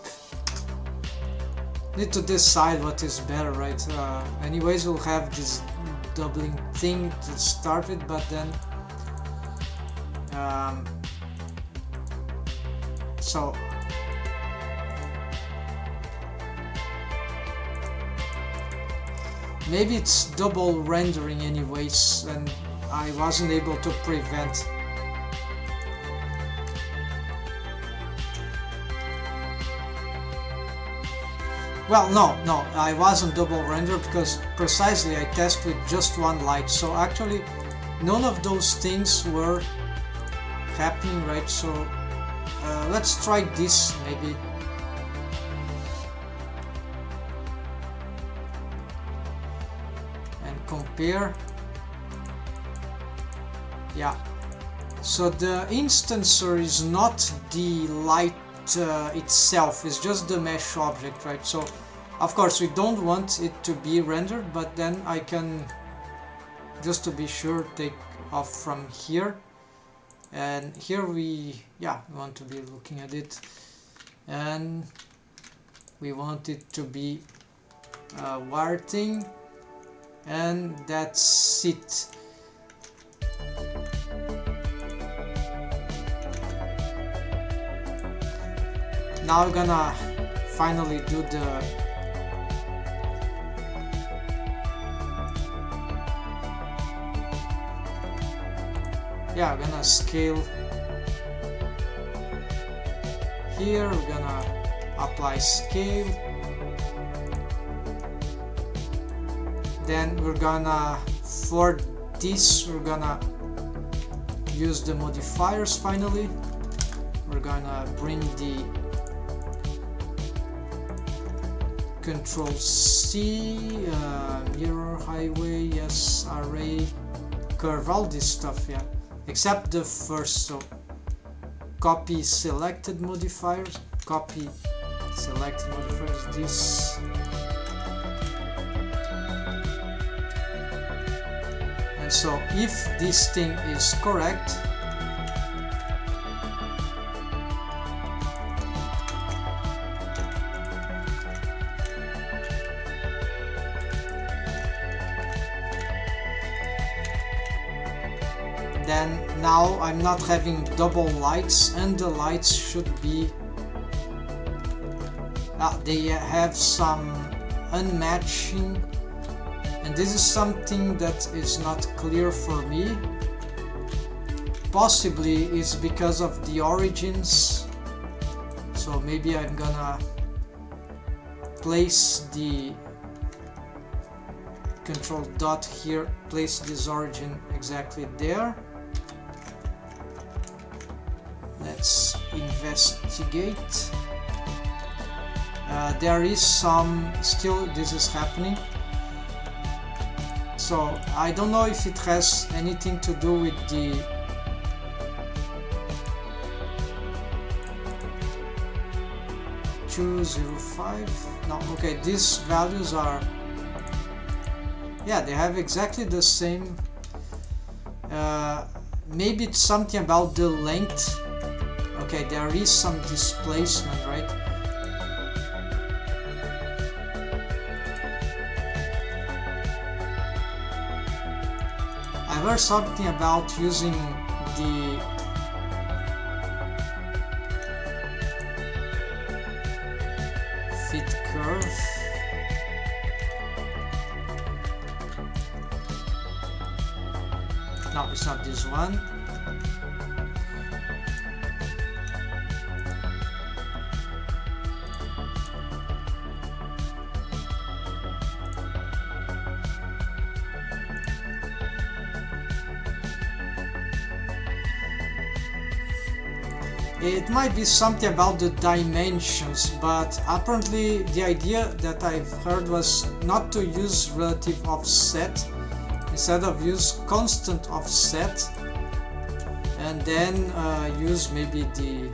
Need to decide what is better, right? Anyways, we'll have this doubling thing to start with, but then so maybe it's double rendering anyways, and I wasn't able to prevent. Well, no, I wasn't double render because precisely I test with just one light. So actually, none of those things were happening, right? So let's try this maybe. And compare. Yeah. So the instancer is not the light itself, is just the mesh object, right? So of course we don't want it to be rendered, but then I can, just to be sure, take off from here, and here we want to be looking at it, and we want it to be wire thing, and that's it. Now I'm gonna finally do the I'm gonna scale here, we're gonna apply scale, then we're gonna, for this we're gonna use the modifiers finally. We're gonna bring the Control C, mirror, highway, yes, array, curve, all this stuff, yeah, except the first. So copy selected modifiers, copy selected modifiers, this, and so if this thing is correct, then now I'm not having double lights, and the lights should be, they have some unmatching, and this is something that is not clear for me. Possibly is because of the origins, so maybe I'm gonna place the control dot here, place this origin exactly there. investigate. There is some, still this is happening. So I don't know if it has anything to do with the .205. No, okay, these values are, yeah, they have exactly the same. Maybe it's something about the length. Okay, there is some displacement, right? I heard something about using the fit curve. No, it's not this one. It might be something about the dimensions, but apparently the idea that I've heard was not to use relative offset, instead of use constant offset, and then use maybe the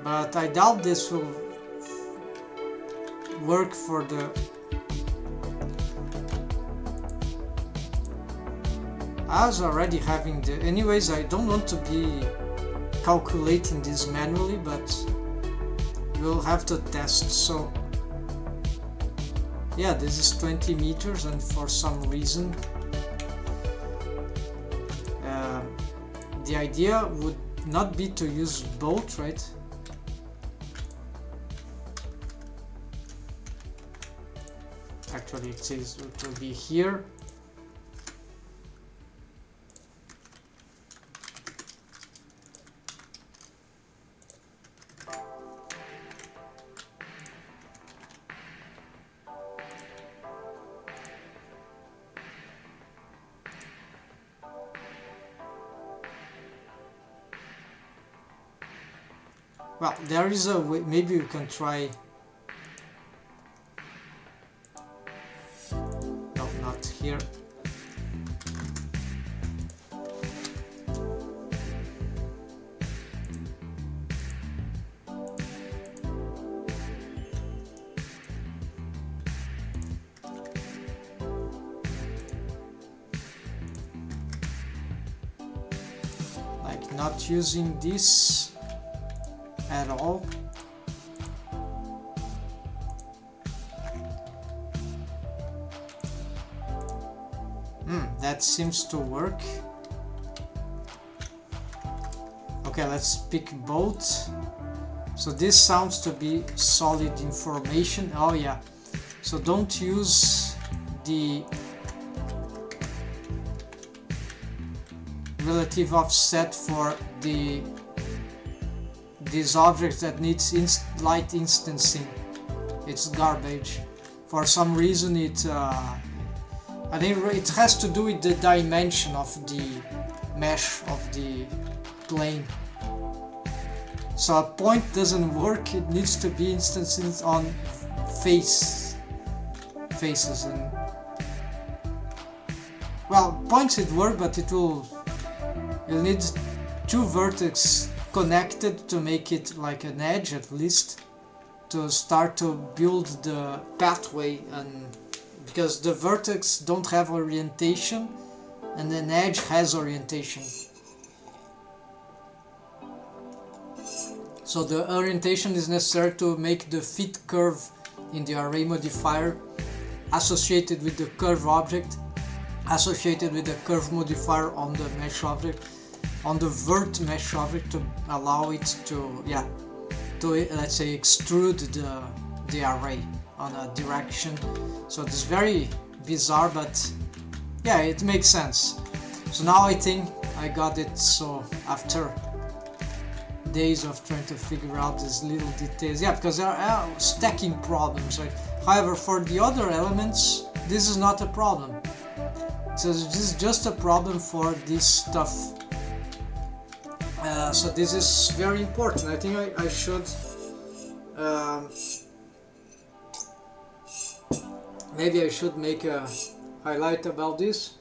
but I doubt this will work for the I was already having the anyways. I don't want to be calculating this manually, but we'll have to test. So yeah, this is 20 meters, and for some reason the idea would not be to use both, right? Actually, it says it will be here. Well, there is a way, maybe you can try. No, not here. Like not using this at all. That seems to work. Okay, let's pick both. So this sounds to be solid information. Oh yeah, so don't use the relative offset for these objects that needs light instancing. It's garbage. For some reason I think it has to do with the dimension of the mesh of the plane. So a point doesn't work, it needs to be instanced on faces, and well, points it work, but you'll need two vertices connected to make it like an edge at least, to start to build the pathway, and because the vertex don't have orientation and an edge has orientation. So the orientation is necessary to make the fit curve in the array modifier associated with the curve object, associated with the curve modifier on the mesh object, on the vert mesh object, to allow it to, yeah, to let's say extrude the array on a direction. So it's very bizarre, but yeah, it makes sense. So now I think I got it. So after days of trying to figure out these little details, yeah, because there are stacking problems, right? However, for the other elements, this is not a problem. So this is just a problem for this stuff. So this is very important. I think I should maybe I should make a highlight about this.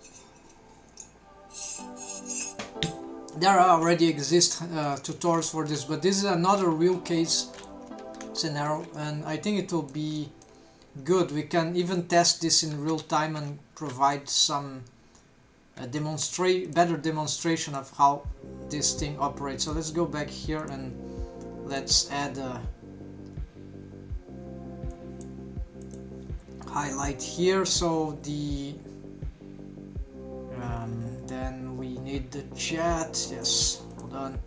There already exist tutorials for this, but this is another real case scenario, and I think it will be good. We can even test this in real time and provide some better demonstration of how this thing operates. So let's go back here and let's add a highlight here. So the then we need the chat. Yes, hold on.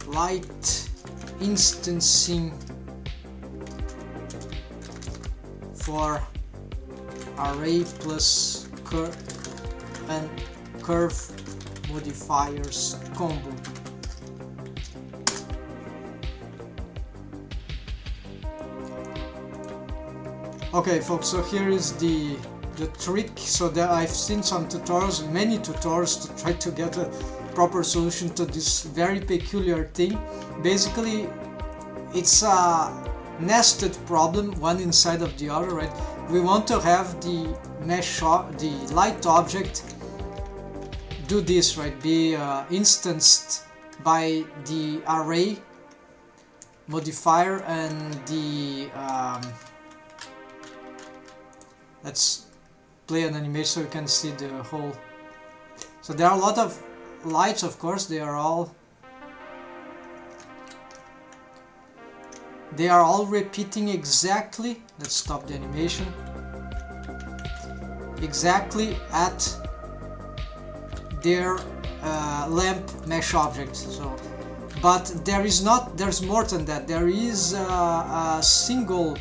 Light instancing for array plus curve and curve modifiers combo. Okay folks, so here is the trick. So there I've seen some tutorials, many tutorials, to try to get a proper solution to this very peculiar thing. Basically it's a nested problem, one inside of the other, right? We want to have the the light object do this, right? Be instanced by the array modifier and the let's play an animation so you can see the whole. So there are a lot of lights, of course. They are all repeating exactly. Let's stop the animation. Exactly at their lamp mesh object. So, but there's more than that. There is a single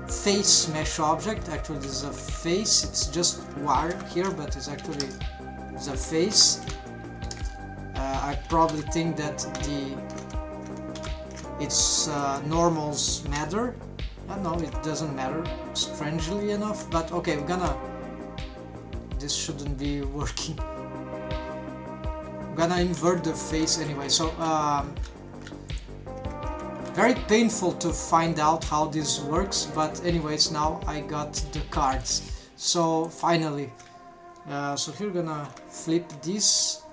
face mesh object. Actually, this is a face. It's just wire here, but it's actually a face. I probably think that its normals matter. No, it doesn't matter, strangely enough. But okay, this shouldn't be working. I'm gonna invert the face anyway. So very painful to find out how this works, but anyways, now I got the cards. So finally, so here we're gonna flip this,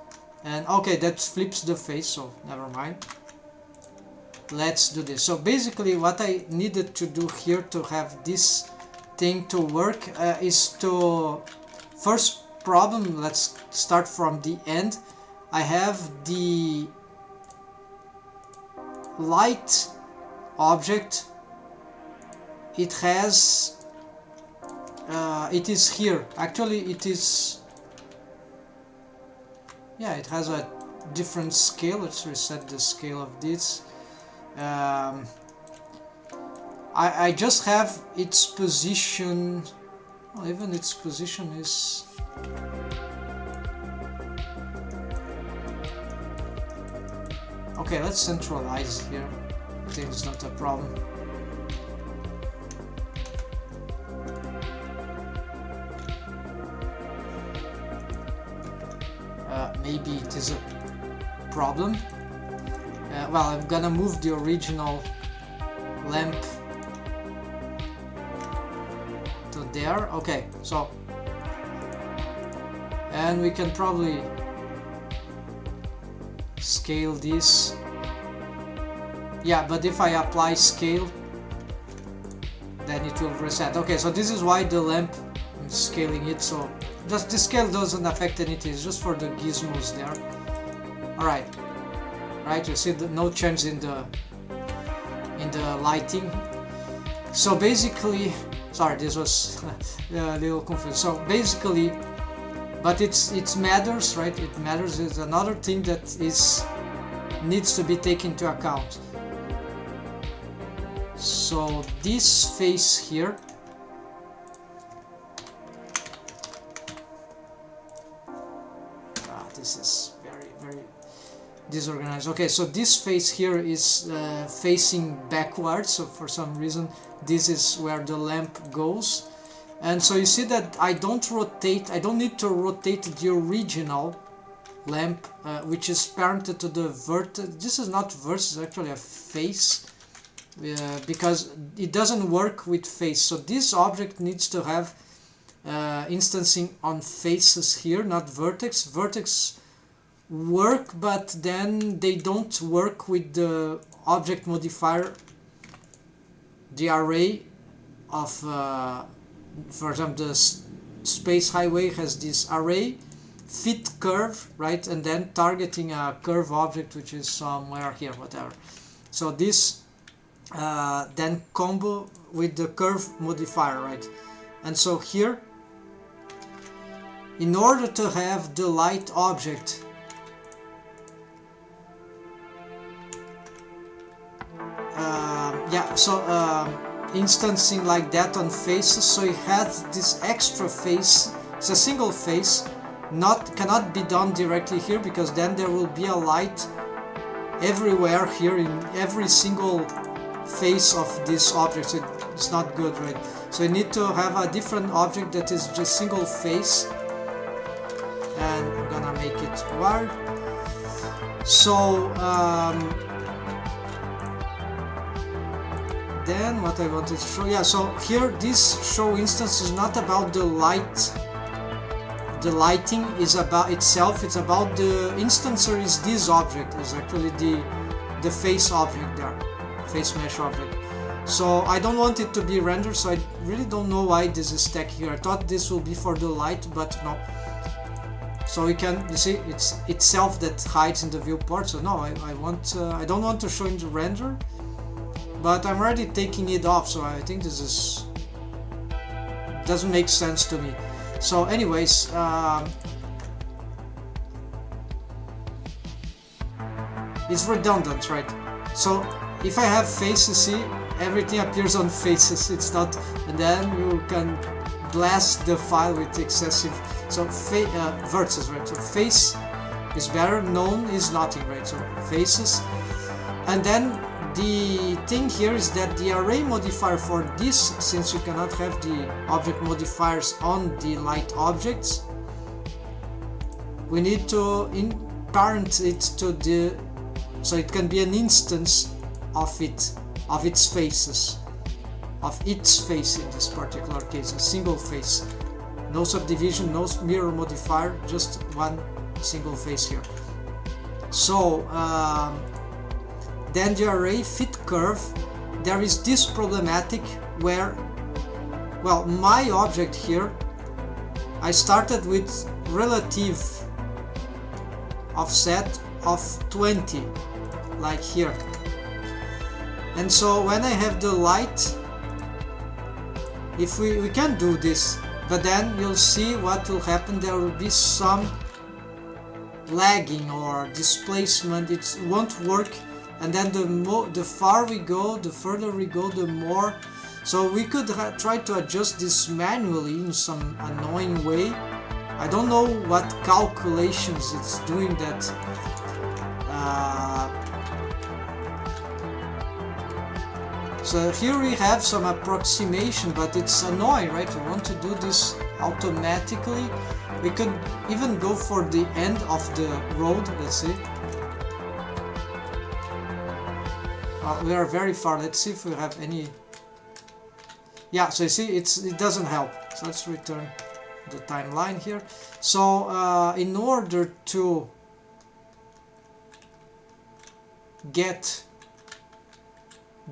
and okay, that flips the face, so never mind. Let's do this. So basically what I needed to do here to have this thing to work is to, first problem, let's start from the end. I have the light object. It has it is here. Actually it is, yeah, it has a different scale. Let's reset the scale of this. I just have its position. Well, even its position is okay. Let's centralize here. I think it's not a problem. Maybe it is a problem. Well, I'm gonna move the original lamp to there. Okay, so, and we can probably scale this. Yeah, but if I apply scale, then it will reset. Okay, so this is why the lamp, I'm scaling it, so just the scale doesn't affect anything, it's just for the gizmos there. Alright. Right, you see no change in the lighting. So basically, sorry, this was a little confused. So basically, but it matters, right? It matters. Is another thing that needs to be taken into account. So this face here, this is very disorganized. Okay, so this face here is facing backwards, so for some reason this is where the lamp goes. And so you see that I don't need to rotate the original lamp, which is parented to the vertex. This is not verse, it's actually a face, because it doesn't work with face. So this object needs to have instancing on faces here, not vertex. Vertex work, but then they don't work with the object modifier, the array of, for example, the space highway has this array fit curve, right, and then targeting a curve object which is somewhere here, whatever. So this then combo with the curve modifier, right? And so here, in order to have the light object instancing like that on faces, so it has this extra face. It's a single face, cannot be done directly here, because then there will be a light everywhere here in every single face of this object. So it's not good, right? So you need to have a different object that is just single face, and I'm gonna make it wide. So then what I wanted to show, yeah, so here this show instance is not about the light. The lighting is about itself, it's about the instancer is this object, is actually the face object there, face mesh object. So I don't want it to be rendered, so I really don't know why this is stacked here. I thought this will be for the light, but no. So you see, it's itself that hides in the viewport. So no, I don't want to show in the render, but I'm already taking it off, so I think this doesn't make sense to me. So anyways, it's redundant, right? So if I have faces, see, everything appears on faces, it's not, and then you can blast the file with excessive, so vertices, right? So face is better, known is nothing, right? So faces, and then the thing here is that the array modifier for this, since you cannot have the object modifiers on the light objects, we need to parent it to the, so it can be an instance of its faces, of its face in this particular case, a single face, no subdivision, no mirror modifier, just one single face here. So then the array fit curve, there is this problematic where, well, my object here, I started with relative offset of 20, like here. And so when I have the light, if we can do this, but then you'll see what will happen. There will be some lagging or displacement, it won't work. And then the far we go, the further we go, the more. So we could try to adjust this manually in some annoying way. I don't know what calculations it's doing that. So here we have some approximation, but it's annoying, right? We want to do this automatically. We could even go for the end of the road, let's see. We are very far. Let's see if we have any. Yeah, so you see, it doesn't help. So let's return the timeline here. So in order to get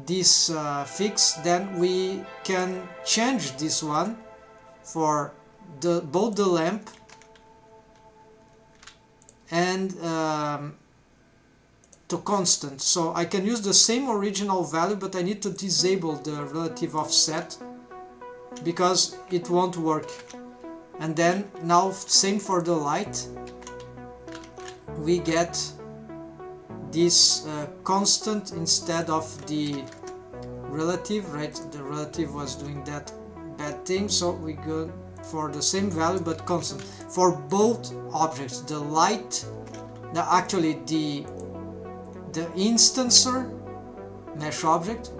this fixed, then we can change this one for both the lamp and to constant. So I can use the same original value, but I need to disable the relative offset because it won't work. And then now same for the light, we get this constant instead of the relative, right? The relative was doing that bad thing, so we go for the same value but constant for both objects. The light, actually the the instancer mesh object,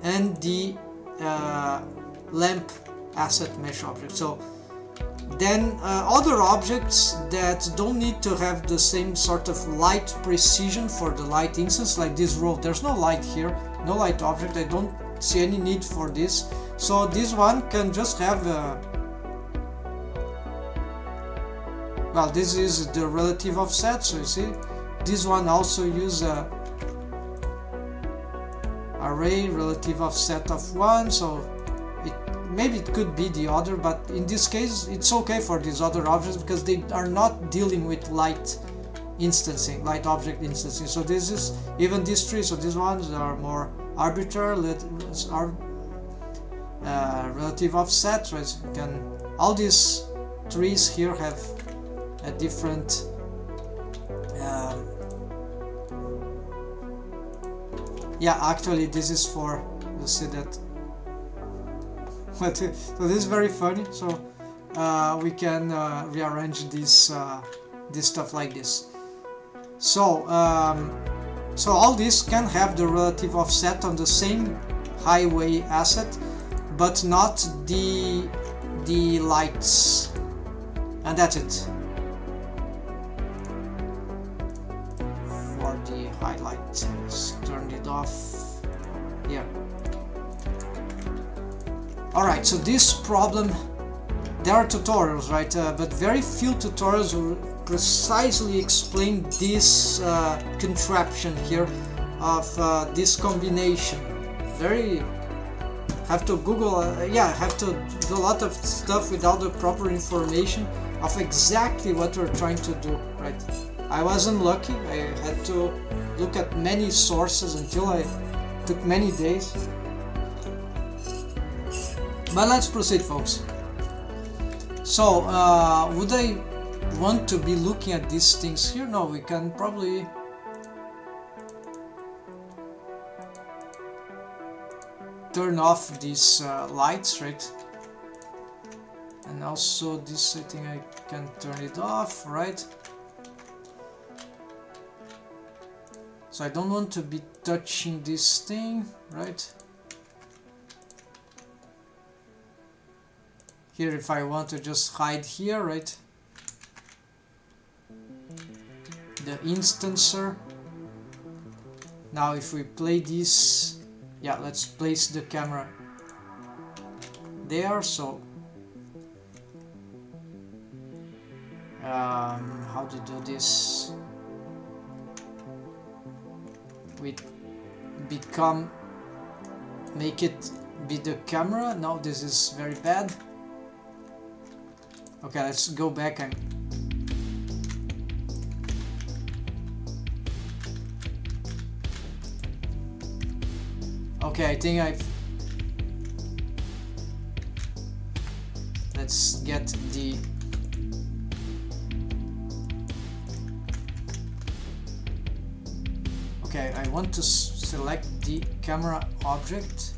and the lamp asset mesh object. So then other objects that don't need to have the same sort of light precision for the light instance, like this row, there's no light here, no light object, I don't see any need for this. So this one can just have well, this is the relative offset, so you see this one also use a array relative offset of 1, so maybe it could be the other, but in this case it's okay for these other objects because they are not dealing with light instancing, light object instancing. So this is even these three, so these ones are more arbitrary, relative offset, right? You can, all these trees here have a different yeah, actually this is for, you'll see that. So this is very funny. So we can rearrange this stuff like this. So so all this can have the relative offset on the same highway asset, but not the lights, and that's it for the highlight. Let's turn it off here. Alright, so this problem, there are tutorials, right, but very few tutorials will precisely explain this contraption here of this combination. Have to Google, yeah, have to do a lot of stuff without the proper information of exactly what we're trying to do, right? I wasn't lucky, I had to look at many sources until I took many days. But let's proceed, folks. So, would I want to be looking at these things here? No, we can probably turn off these lights, right? And also this, I think I can turn it off, right? So I don't want to be touching this thing, right? Here, if I want to just hide here, right? The instancer. Now if we play this, yeah, let's place the camera there. So how to do this? We make it be the camera. No, this is very bad. Okay, let's go back and okay, I think let's get the okay, I want to select the camera object.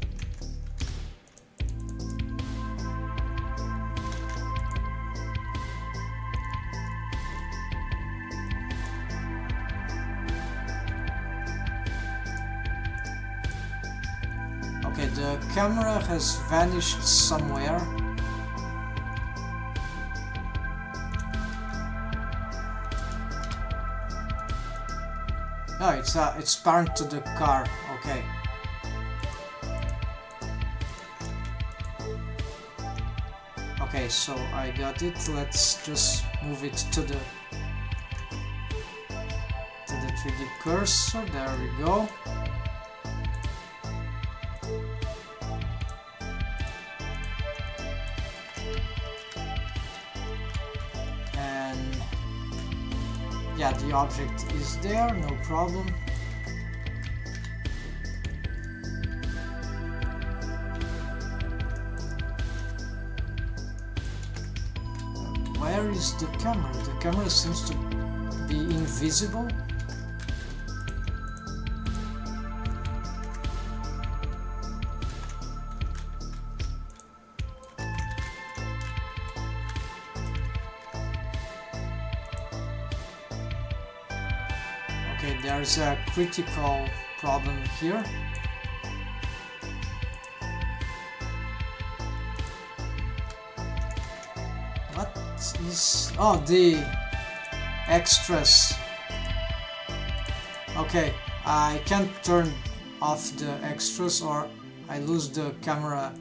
Okay, the camera has vanished somewhere. No, it's parent to the car. Okay. Okay, so I got it. Let's just move it to the 3D cursor. There we go. Yeah, the object is there, no problem. Where is the camera? The camera seems to be invisible. Okay, there's a critical problem here. What is... oh, the extras. Okay, I can't turn off the extras or I lose the camera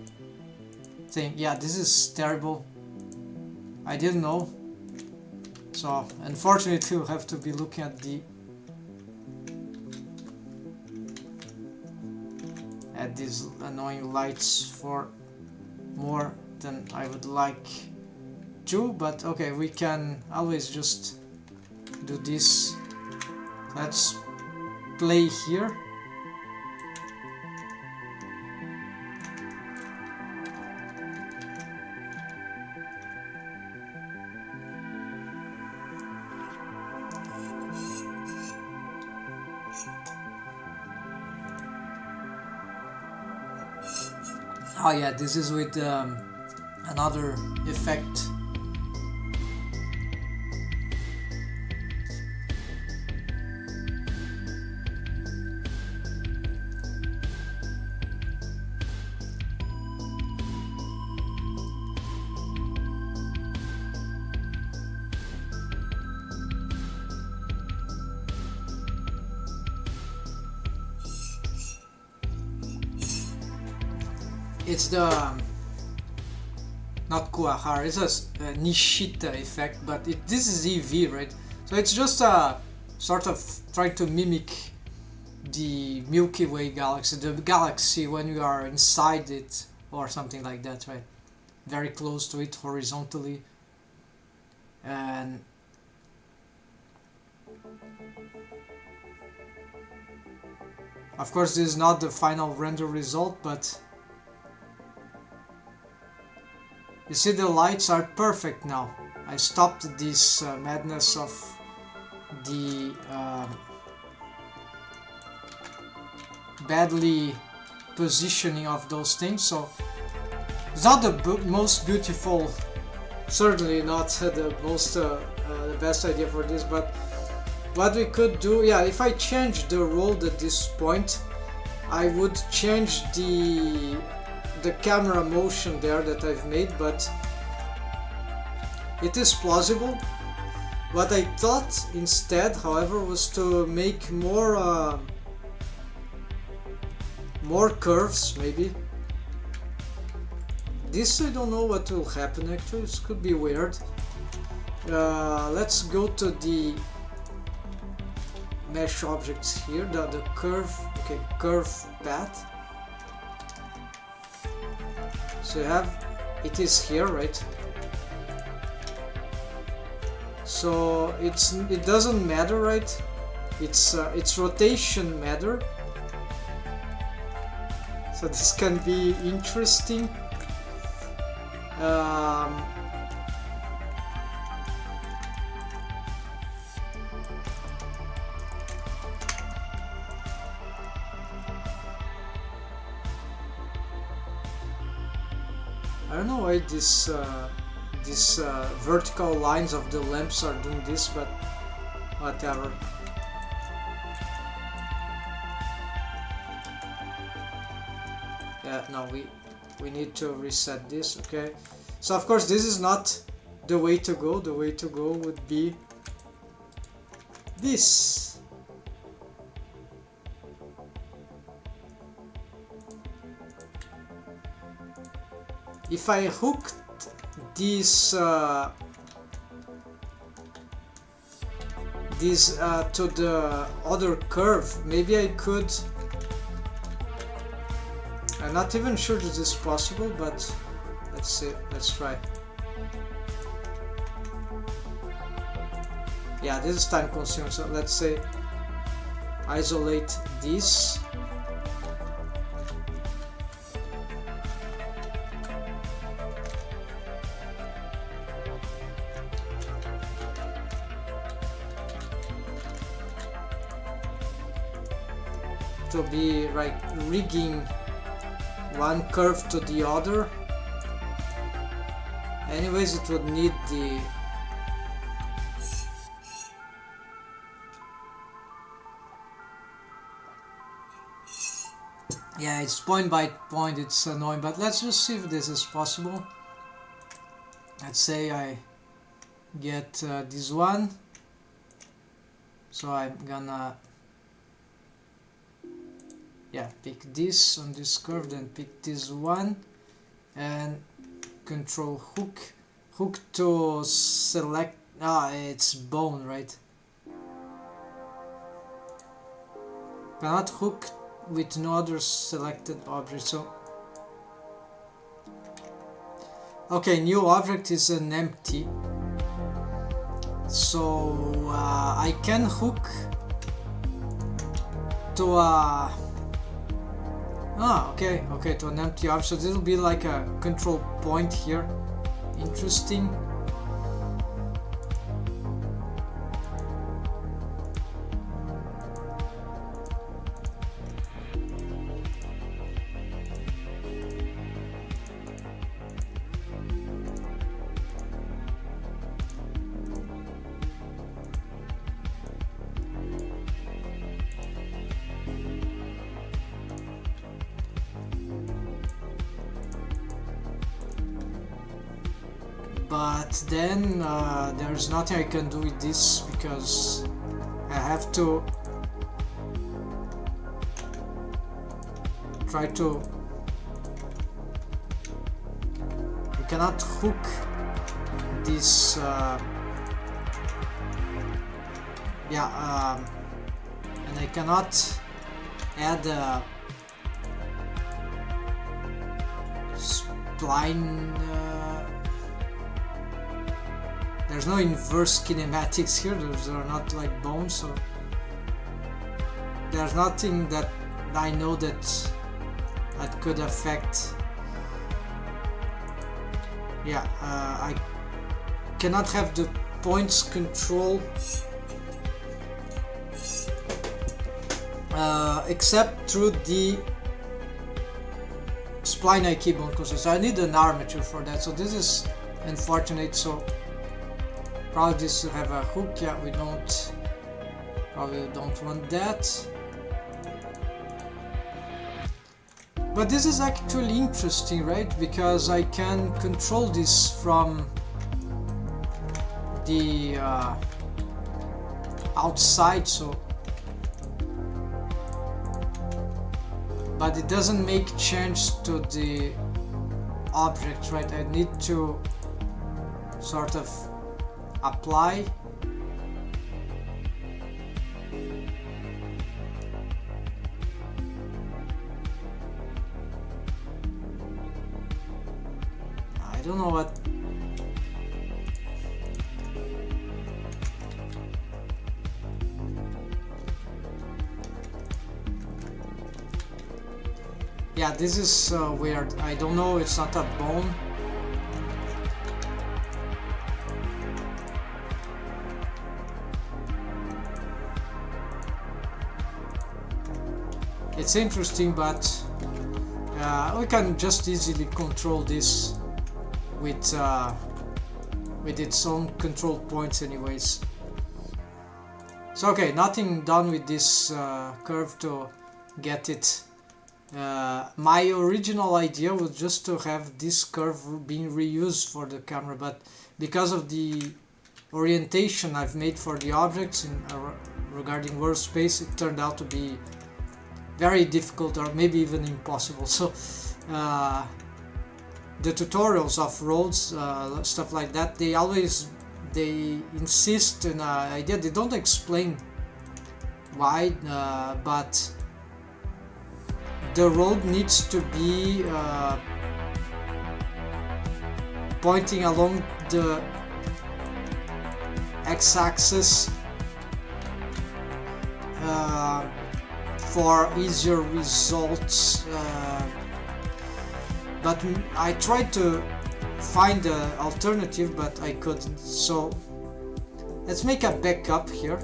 thing. Yeah, this is terrible. I didn't know. So, unfortunately, we'll have to be looking at these annoying lights for more than I would like to, but okay, we can always just do this. Let's play here. Oh yeah, this is with another effect. It's the not Kuahara, it's a Nishita effect, but this is EV, right? So it's just a sort of trying to mimic the Milky Way galaxy, the galaxy when you are inside it or something like that, right? Very close to it horizontally. And of course this is not the final render result, but you see the lights are perfect now. I stopped this madness of the badly positioning of those things, so it's not the most beautiful, certainly not the most the best idea for this, but what we could do, yeah, if I change the road at this point, I would change the camera motion there that I've made, but it is plausible. What I thought instead, however, was to make more curves, maybe. This I don't know what will happen actually, this could be weird. Let's go to the mesh objects here, the curve, okay, curve path. So you have, it is here, right? So it doesn't matter, right? It's rotation matter. So this can be interesting. I don't know why these vertical lines of the lamps are doing this, but whatever. Yeah, no, we need to reset this, okay? So of course this is not the way to go. The way to go would be this. If I hooked this to the other curve, maybe I could. I'm not even sure this is possible, but let's see. Let's try. Yeah, this is time consuming. So let's say isolate this. To be like rigging one curve to the other. Anyways, it would need the Yeah, it's point by point, it's annoying, but let's just see if this is possible. Let's say I get this one, so I'm gonna pick this on this curve, then pick this one and control hook to select. It's bone, right? Cannot hook with no other selected object. So okay, new object is an empty, so I can hook to a okay, to an empty object. So this will be like a control point here. Interesting. But then there's nothing I can do with this because I have to try to. You cannot hook this. And I cannot add a spline. There's no inverse kinematics here, those are not like bones, so there's nothing that I know that could affect. I cannot have the points control except through the spline I keep on control. So I need an armature for that, so this is unfortunate. So probably this will have a hook. Yeah, we probably don't want that. But this is actually interesting, right? Because I can control this from the outside, so but it doesn't make change to the object, right? I need to sort of apply. I don't know what. Yeah, this is weird. I don't know, it's not a bone. It's interesting, but we can just easily control this with its own control points anyways. So okay, nothing done with this curve to get it. My original idea was just to have this curve being reused for the camera, but because of the orientation I've made for the objects regarding world space, it turned out to be very difficult, or maybe even impossible. So the tutorials of roads, stuff like that, they insist on an idea. They don't explain why, but the road needs to be pointing along the x-axis for easier results, but I tried to find an alternative, but I couldn't. So let's make a backup here.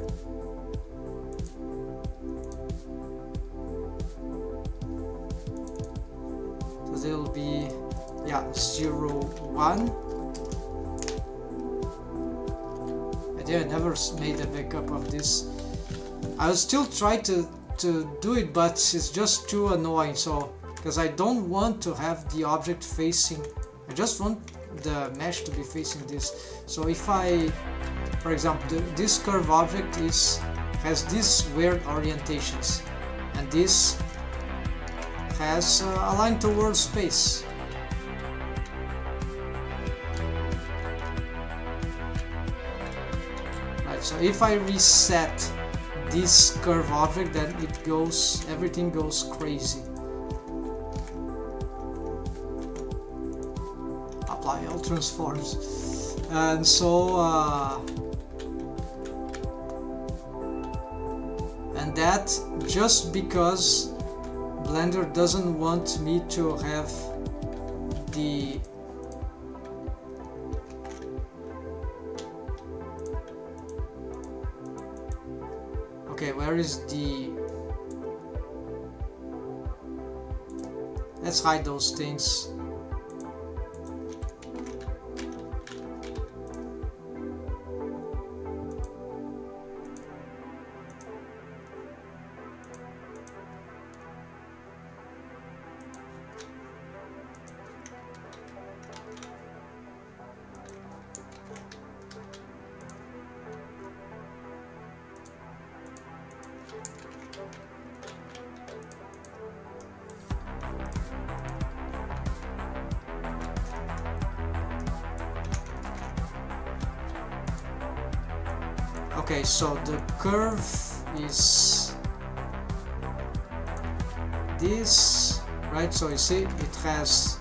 So there'll be 0, 1. I never made a backup of this. I will still try to to do it, but it's just too annoying. So because I don't want to have the object facing, I just want the mesh to be facing this. So if I, for example, this curve object has these weird orientations, and this has aligned towards space. Right, so if I reset this curve object, then everything goes crazy. Apply all transforms, and so and that just because Blender doesn't want me to have the okay, where is the, let's hide those things. Okay, so the curve is this, right? So you see it has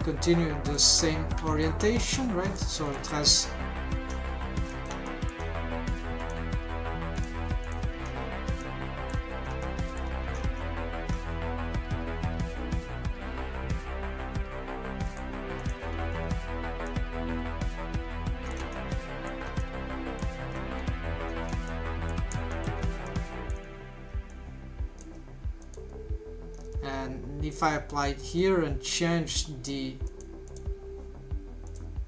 continued the same orientation, right? So it has if I apply it here and change the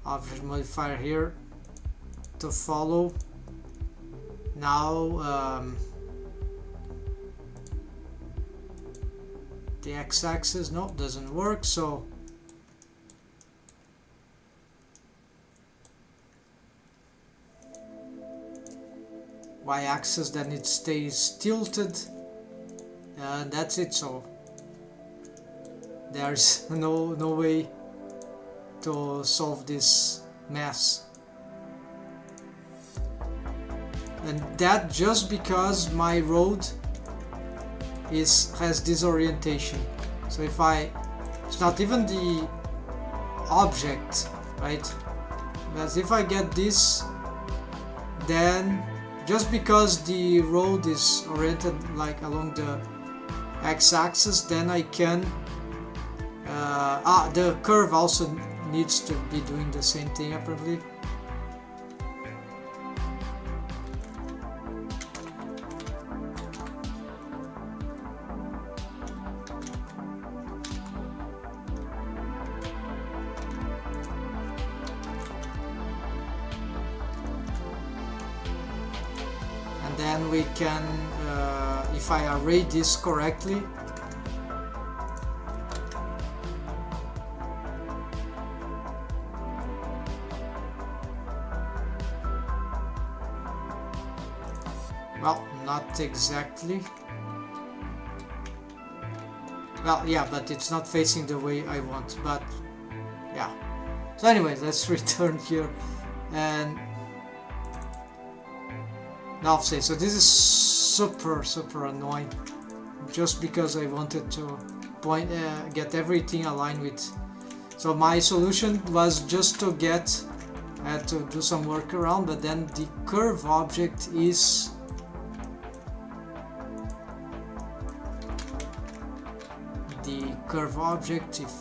object modifier here to follow, now the x-axis, no, doesn't work. So y-axis, then it stays tilted, and that's it. So there's no way to solve this mess, and that just because my road has this orientation. So if it's not even the object, right? But if I get this, then just because the road is oriented like along the x-axis, then I can the curve also needs to be doing the same thing apparently. And then we can, if I array this correctly, well, not exactly. Well, yeah, but it's not facing the way I want, but yeah. So anyway, let's return here and now offset. So this is super annoying, just because I wanted to get everything aligned with. So my solution was just to I had to do some workaround, but then the curve object is if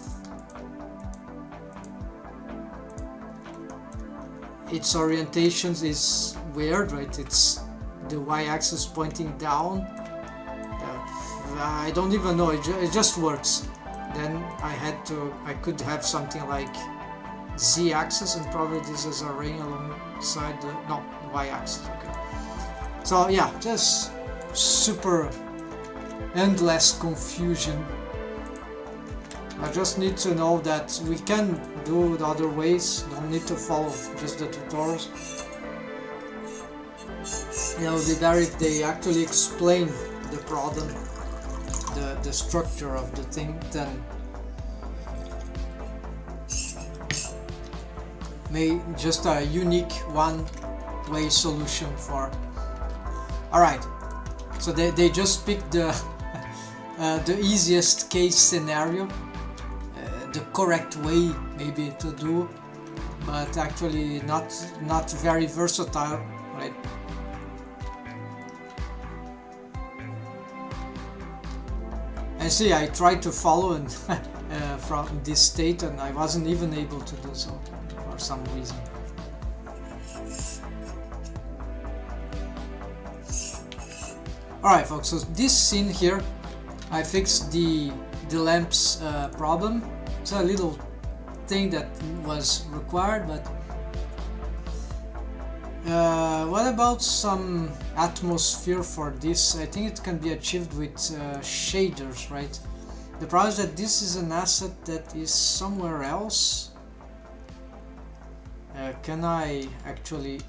its orientations is weird, right? It's the y-axis pointing down. I don't even know, it just works. Then I could have something like z-axis, and probably this is a ring alongside the y-axis. Okay. So yeah, just super endless confusion. I just need to know that we can do it other ways, don't need to follow just the tutorials. It would be better if they actually explain the problem, the structure of the thing, then just a unique one-way solution for. Alright, so they just picked the the easiest case scenario, the correct way maybe to do, but actually not very versatile, right? And see, I tried to follow and from this state, and I wasn't even able to do so for some reason. Alright folks, so this scene here, I fixed the lamps problem. It's a little thing that was required, but what about some atmosphere for this? I think it can be achieved with shaders, right? The problem is that this is an asset that is somewhere else. Can I actually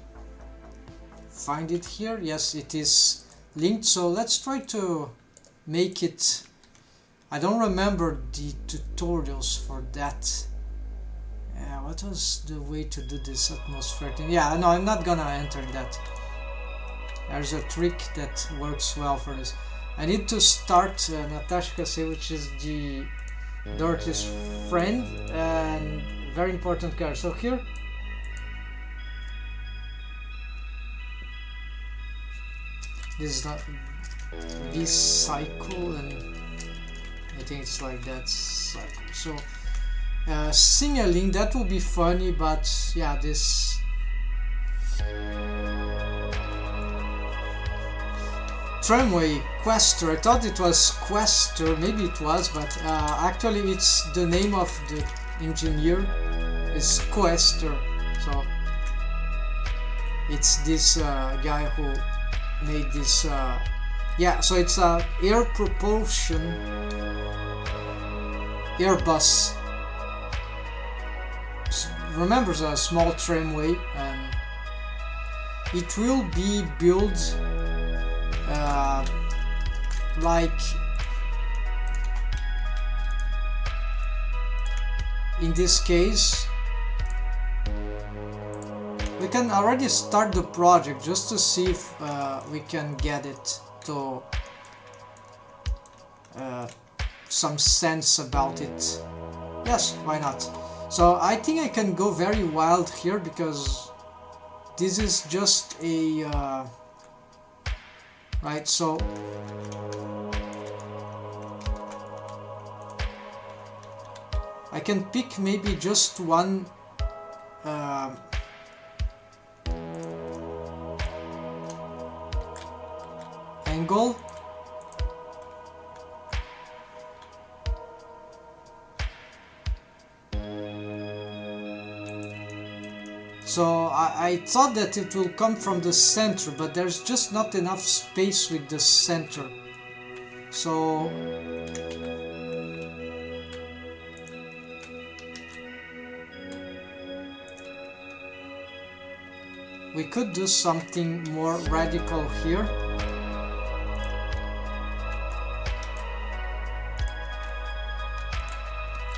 find it here? Yes, it is linked, so let's try to make it. I don't remember the tutorials for that. What was the way to do this atmosphere thing? Yeah, no, I'm not gonna enter that. There's a trick that works well for this. I need to start Natasha Kase, which is the Dorothy's friend and very important character. So here, this is not this cycle, and I think it's like that cycle. So signaling, that will be funny, but yeah, this tramway quester, I thought it was quester, maybe it was, but actually it's the name of the engineer is quester, so it's this guy who made this yeah, so it's a air propulsion Airbus. Remember, a small tramway, and it will be built like in this case. We can already start the project just to see if we can get it to some sense about it. Yes, why not? So I think I can go very wild here, because this is just a right, so I can pick maybe just one angle. So I thought that it will come from the center, but there's just not enough space with the center. So we could do something more radical here.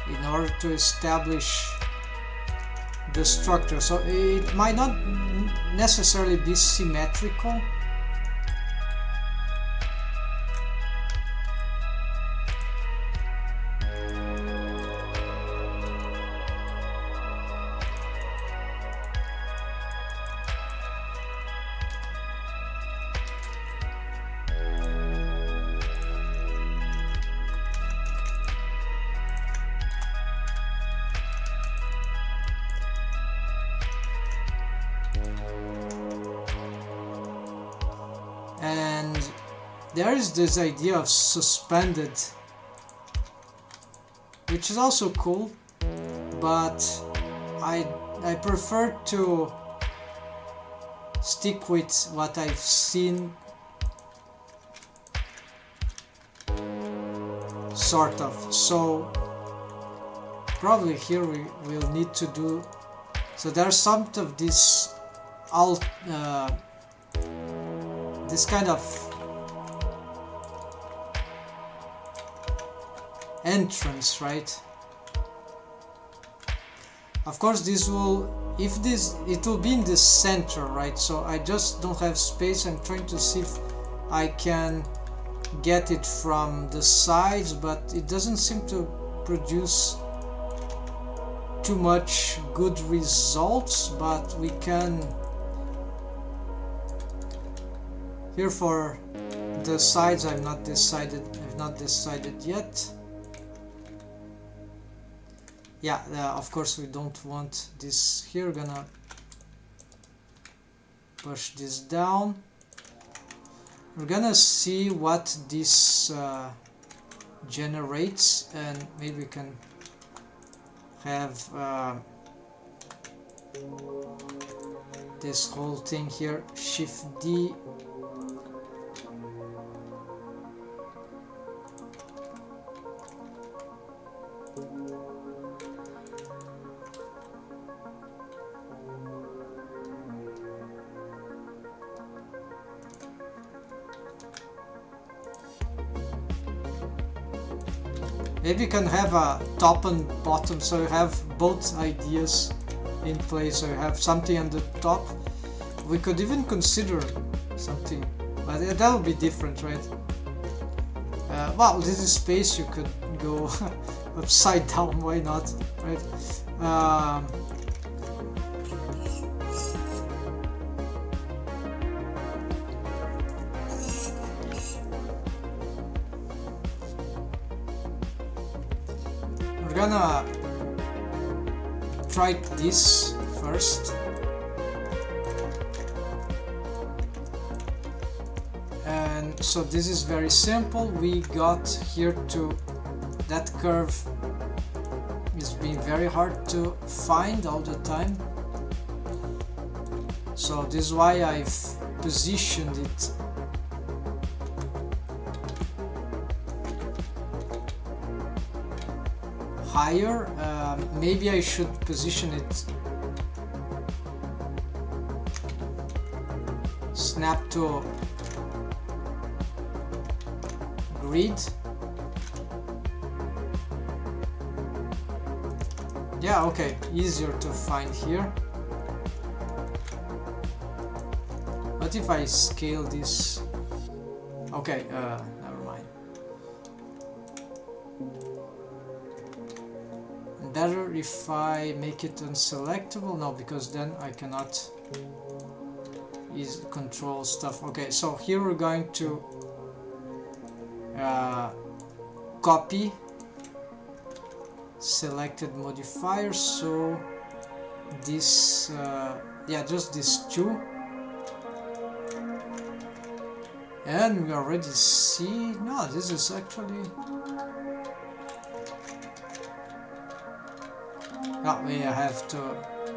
In order to establish the structure, so it might not necessarily be symmetrical. And there is this idea of suspended, which is also cool, but I prefer to stick with what I've seen sort of. So probably here we will need to do, so there's some of this this kind of entrance, right? Of course this will, if this, it will be in the center, right? So I just don't have space. I'm trying to see if I can get it from the sides, but it doesn't seem to produce too much good results. But we can, here for the sides, I've not decided yet. Yeah, of course we don't want this here. We're gonna push this down. We're gonna see what this generates, and maybe we can have this whole thing here, Shift D. Maybe you can have a top and bottom, so you have both ideas in place. So you have something on the top. We could even consider something, but that would be different, right? Well, this is space. You could go upside down. Why not, right? We're gonna try this first, and so this is very simple. We got here to that curve is being very hard to find all the time, so this is why I've positioned it higher. Maybe I should position it snap to grid. Yeah, okay, easier to find here. What if I scale this? Okay, never mind. Better if I make it unselectable? No, because then I cannot control stuff. Okay, so here we're going to copy selected modifiers. So this, yeah, just these two, and we already see. No, this is actually. Oh, we have to.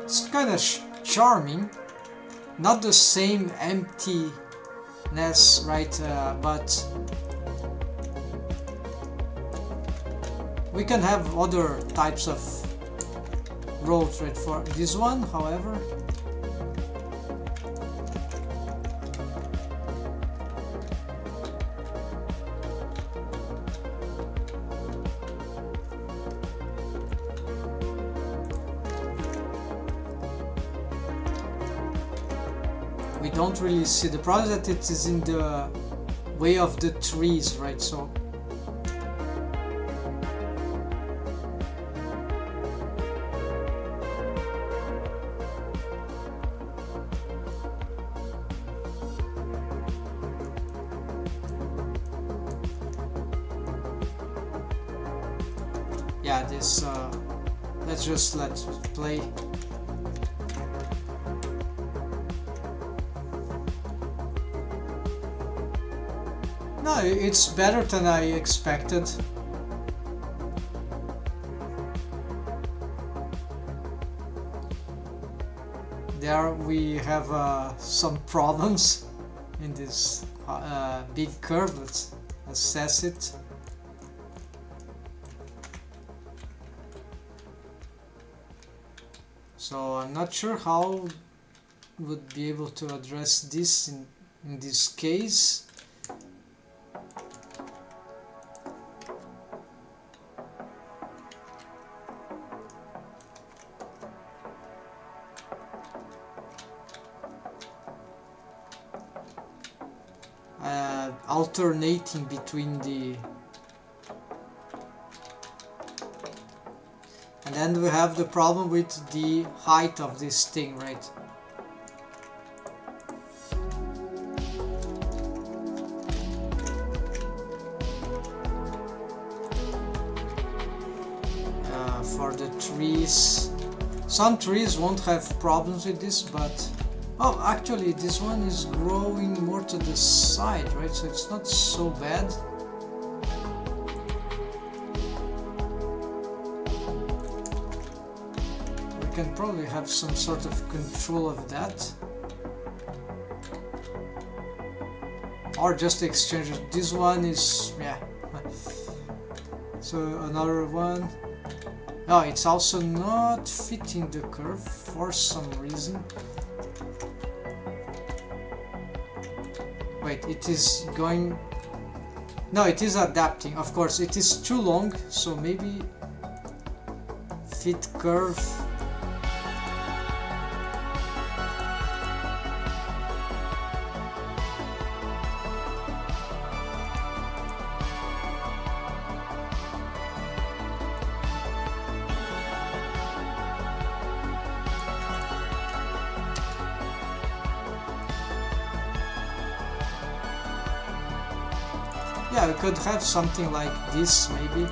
It's kind of charming. Not the same emptiness, right? But we can have other types of roads, right? For this one, however. We don't really see. The problem is that it is in the way of the trees, right? So yeah, this let's just let play. No, it's better than I expected. There we have some problems in this big curve. Let's assess it. So I'm not sure how would be able to address this in this case. Alternating between the, and then we have the problem with the height of this thing, right? For the trees, some trees won't have problems with this, but oh, actually this one is growing more to the side, right? So it's not so bad. We can probably have some sort of control of that. Or just exchange it. This one is, yeah. So another one. No, it's also not fitting the curve for some reason. Wait, it is going... No, it is adapting. Of course, it is too long, so maybe fit curve. Yeah, we could have something like this, maybe.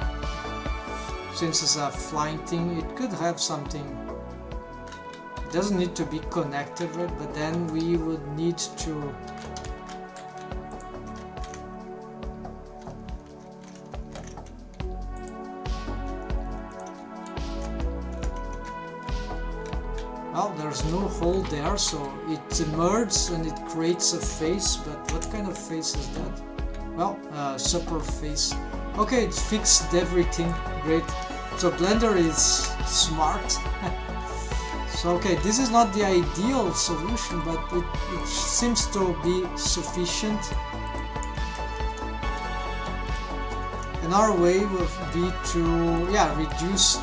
Since it's a flying thing, it could have something. It doesn't need to be connected, right? But then we would need to... Well, there's no hole there, so it emerges and it creates a face, but what kind of face is that? Well, super face. Okay, it fixed everything. Great. So Blender is smart. So okay, this is not the ideal solution, but it seems to be sufficient. And our way would be to, yeah, reduce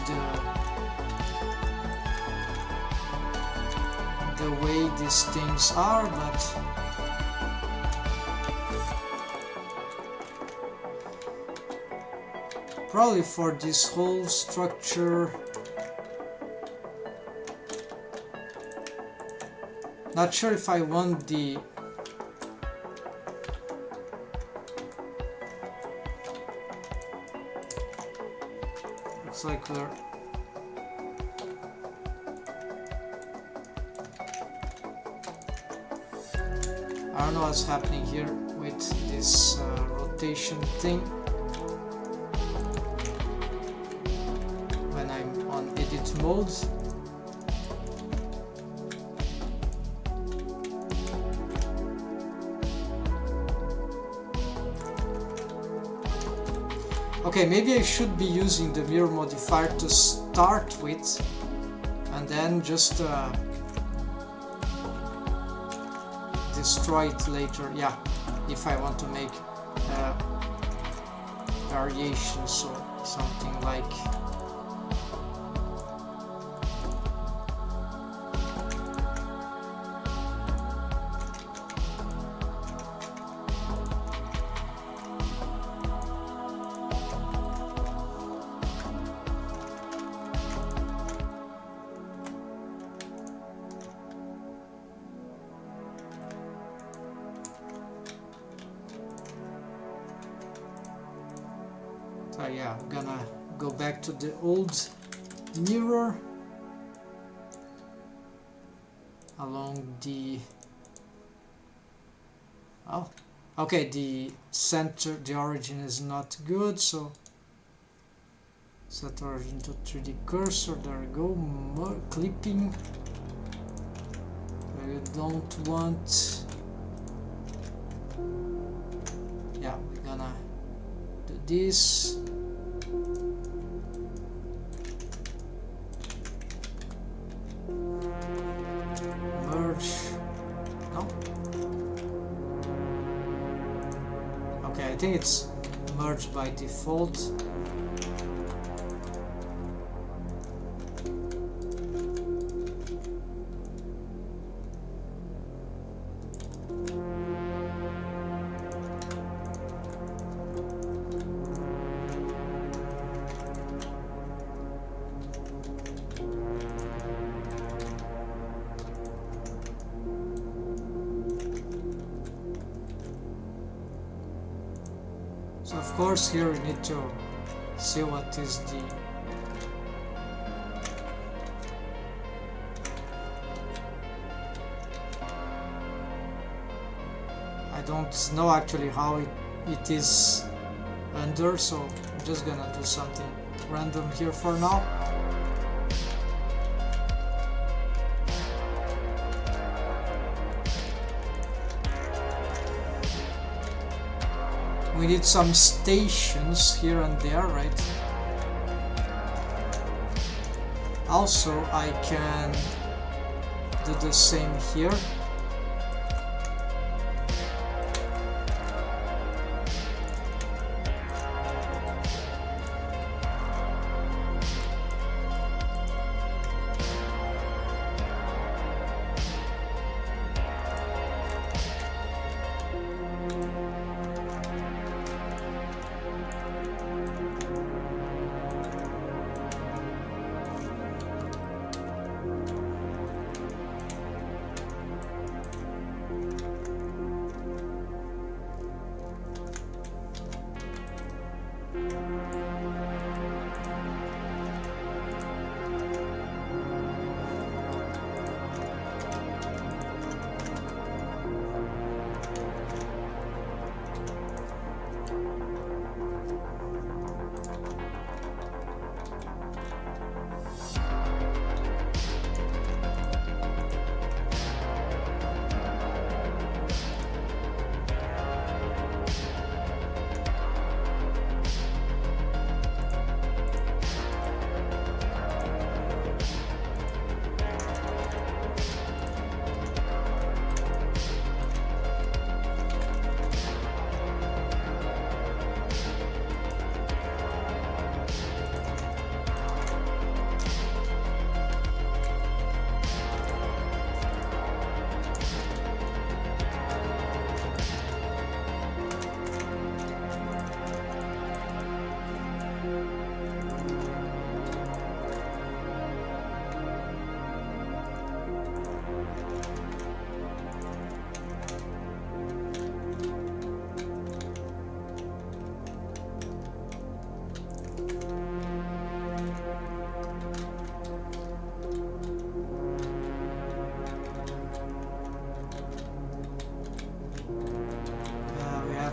the way these things are, but probably for this whole structure, not sure if I want the looks like we're I don't know what's happening here with this rotation thing. Edit mode. Okay, maybe I should be using the mirror modifier to start with, and then just destroy it later. Yeah, if I want to make variations or something like. Yeah, I'm gonna go back to the old mirror along the okay, the center, the origin is not good, so set origin to 3D cursor. There we go. More clipping. We don't want, yeah, we're gonna do this. think it's merged by default. So of course here we need to see what is the I don't know actually how it is under, so I'm just gonna do something random here for now. We need some stations here and there, right? Also, I can do the same here.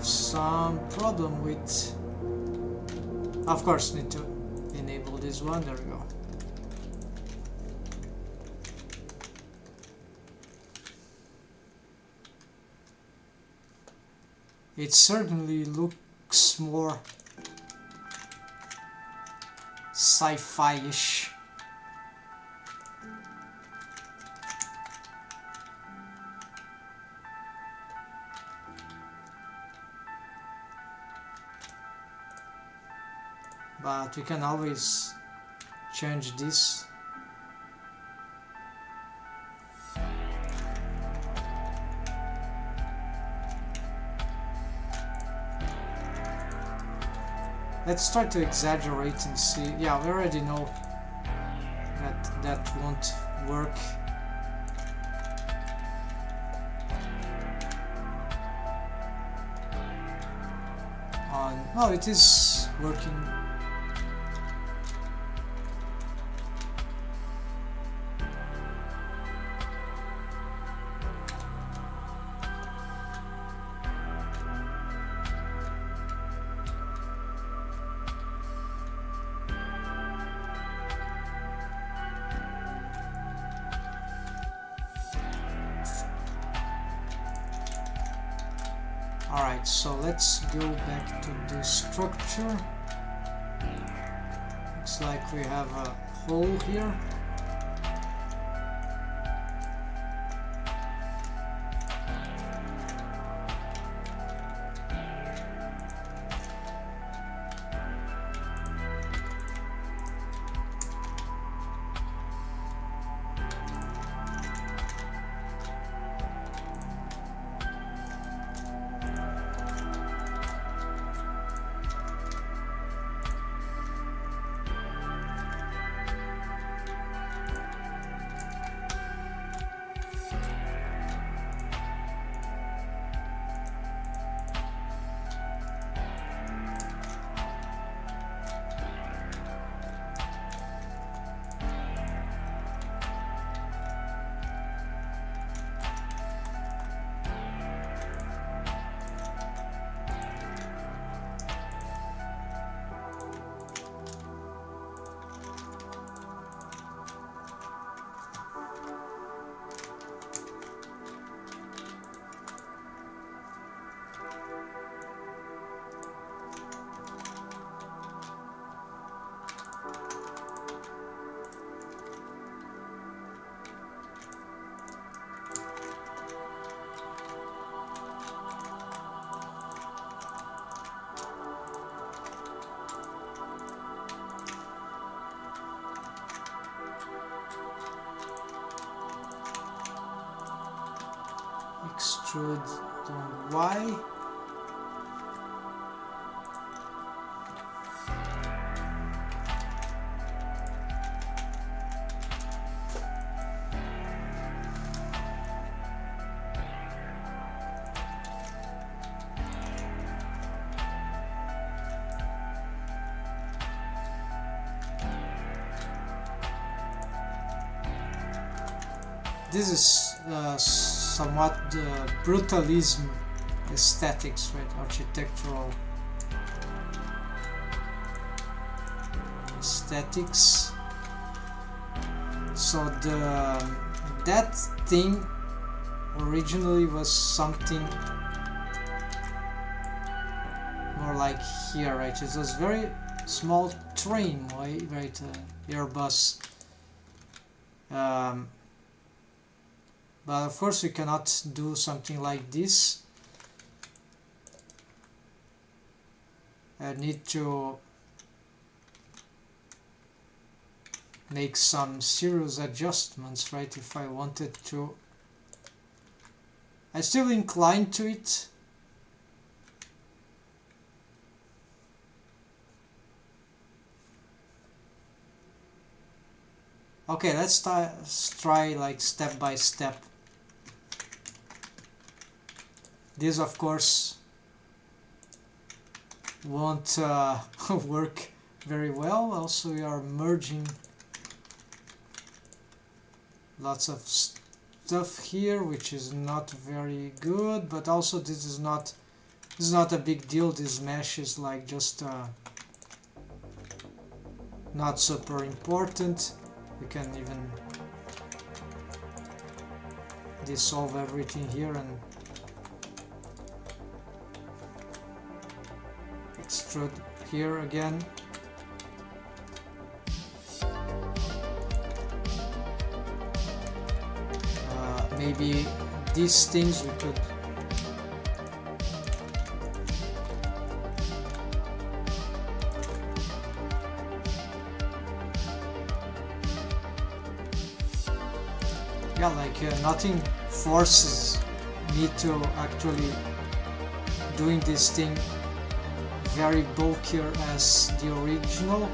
Some problem with, of course, need to enable this one. There we go. It certainly looks more sci-fi-ish. But we can always change this. Let's try to exaggerate and see. Yeah, we already know that that won't work. No, it is working. Alright, so let's go back to the structure. Looks like we have a hole here. extrude on Y. This is somewhat brutalism aesthetics, right? Architectural aesthetics. So that thing originally was something more like here, right? It was very small train, right? Airbus. But of course we cannot do something like this. I need to make some serious adjustments, right? If I wanted to. I'm still inclined to it. Okay, let's try like step by step. This of course won't work very well. Also we are merging lots of stuff here, which is not very good, but also this is not a big deal. This mesh is like just not super important. We can even dissolve everything here and extrude here again. Maybe these things we could nothing forces me to actually doing this thing very bulkier as the original.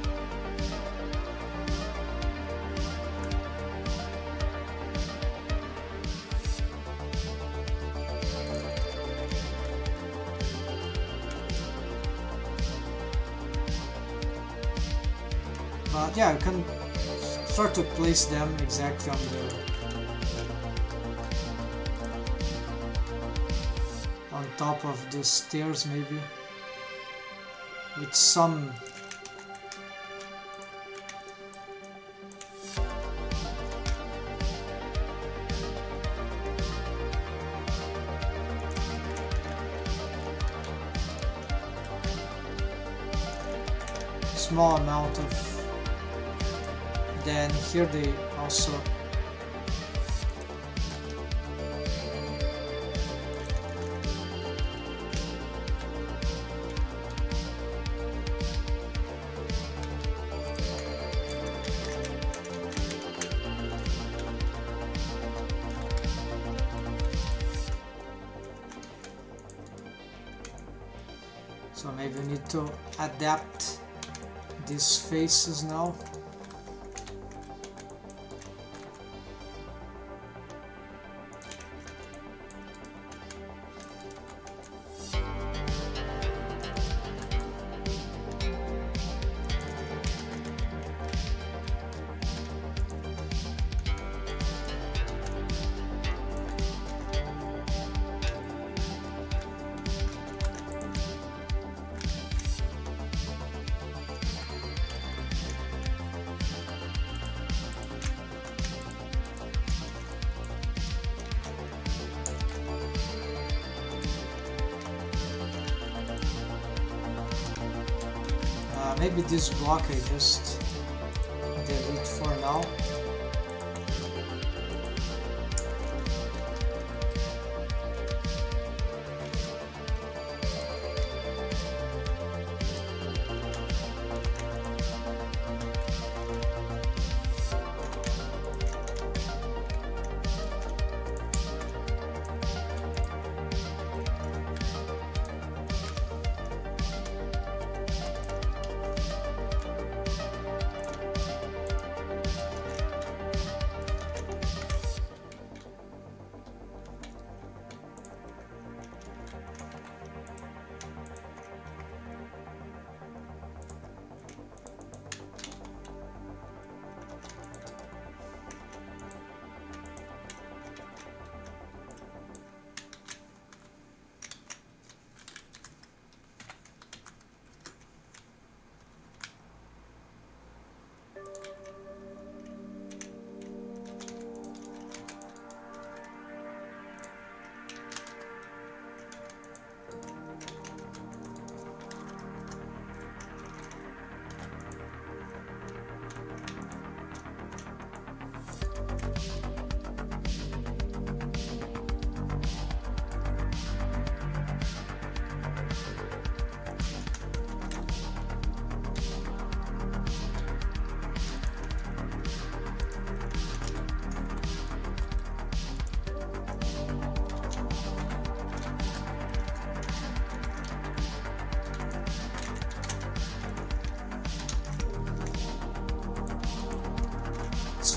But yeah, you can start to place them exactly on top of the stairs, maybe with some small amount of. Then here they also so maybe we need to adapt these faces now. Maybe this block I just delete for now.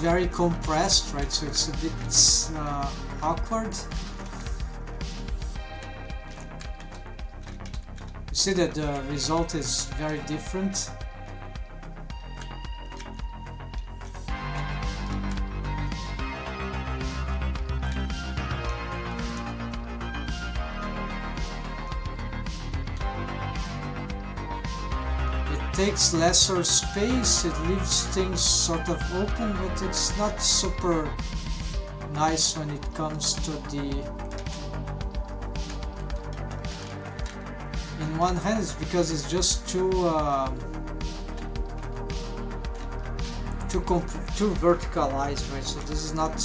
very compressed, right? So it's a bit awkward. You see that the result is very different. Takes lesser space, it leaves things sort of open, but it's not super nice when it comes to the... In one hand it's because it's just too verticalized, right? So this is not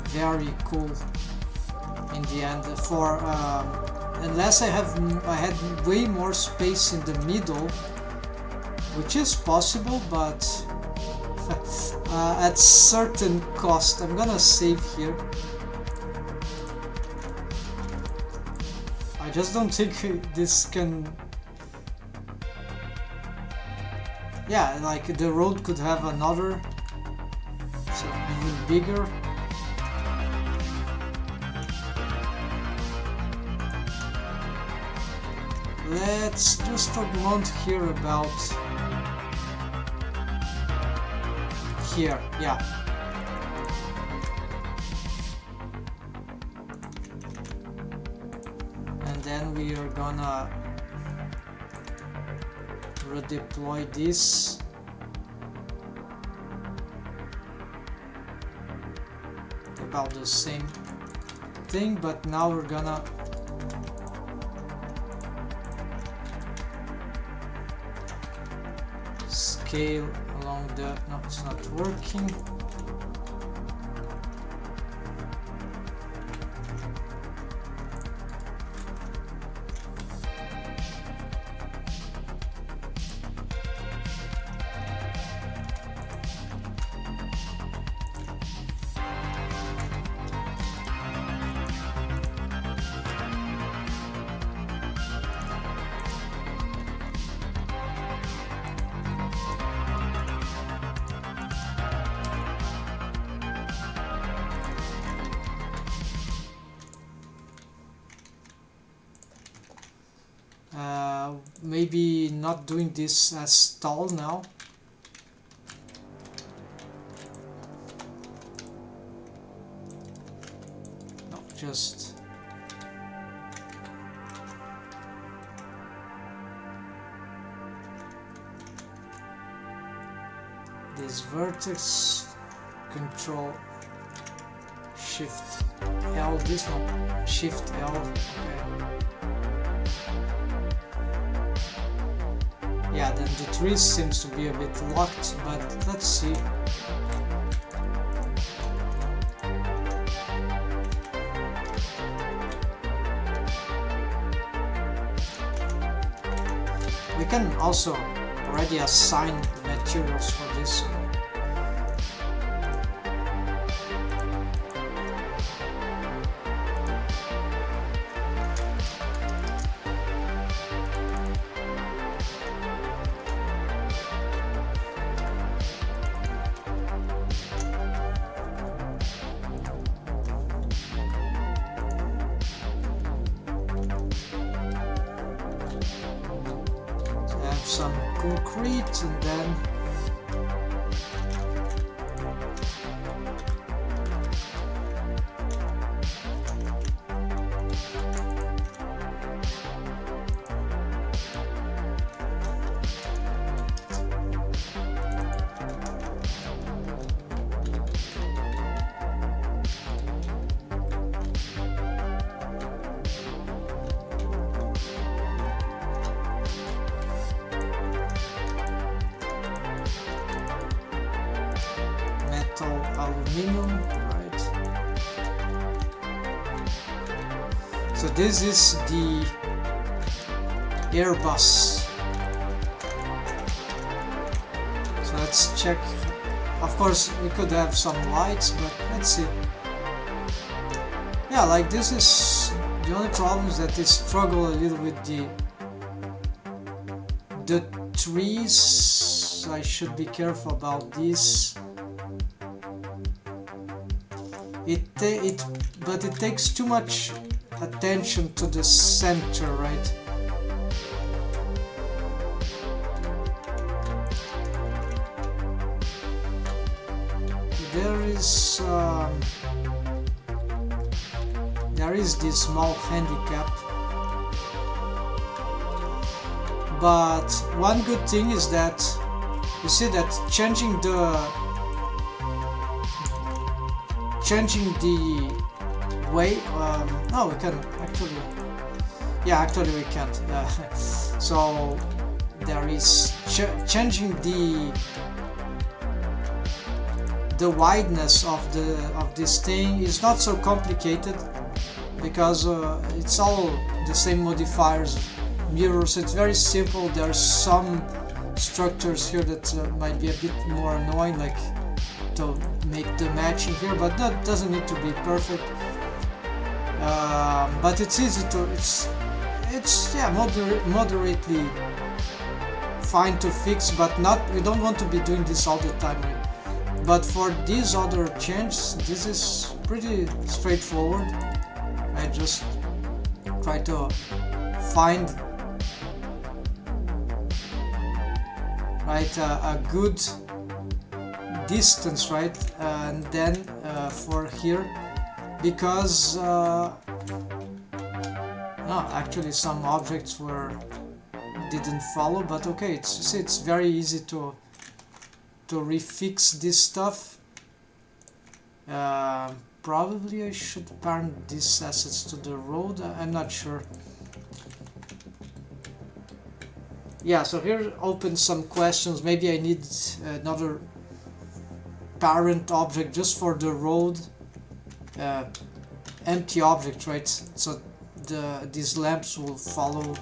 very cool in the end. For unless I had way more space in the middle, which is possible, but at certain cost. I'm gonna save here. I just don't think this can... Yeah, like the road could have another, so even bigger. Let's just augment here about here, yeah. And then we are gonna redeploy this. About the same thing, but now we're gonna scale along the... No, it's not working. Maybe not doing this as tall now. No, just this vertex, Control Shift L, this one, Shift L, okay. Yeah, then the tree seems to be a bit locked, but let's see. We can also already assign materials for this. Some concrete, and then aluminum, right? So this is the Airbus. So let's check. Of course we could have some lights, but let's see. Yeah, like this is the only problem is that they struggle a little with the trees. I should be careful about this. but it takes too much attention to the center, right? There is this small handicap, but one good thing is that you see that changing the way. No, we can actually. Yeah, actually we can't. So there is changing the wideness of this thing is not so complicated, because it's all the same modifiers, mirrors. It's very simple. There's some structures here that might be a bit more annoying, like to make the matching here, but that doesn't need to be perfect. But it's easy to it's yeah, moderately fine to fix, but not, we don't want to be doing this all the time, right? But for these other changes, this is pretty straightforward. I just try to find a good distance, right? And then for here, because no, actually some objects didn't follow, but okay, it's very easy to refix this stuff. Probably I should parent these assets to the road. I'm not sure. Yeah, so here opens some questions. Maybe I need another parent object just for the road empty object, right? So these lamps will follow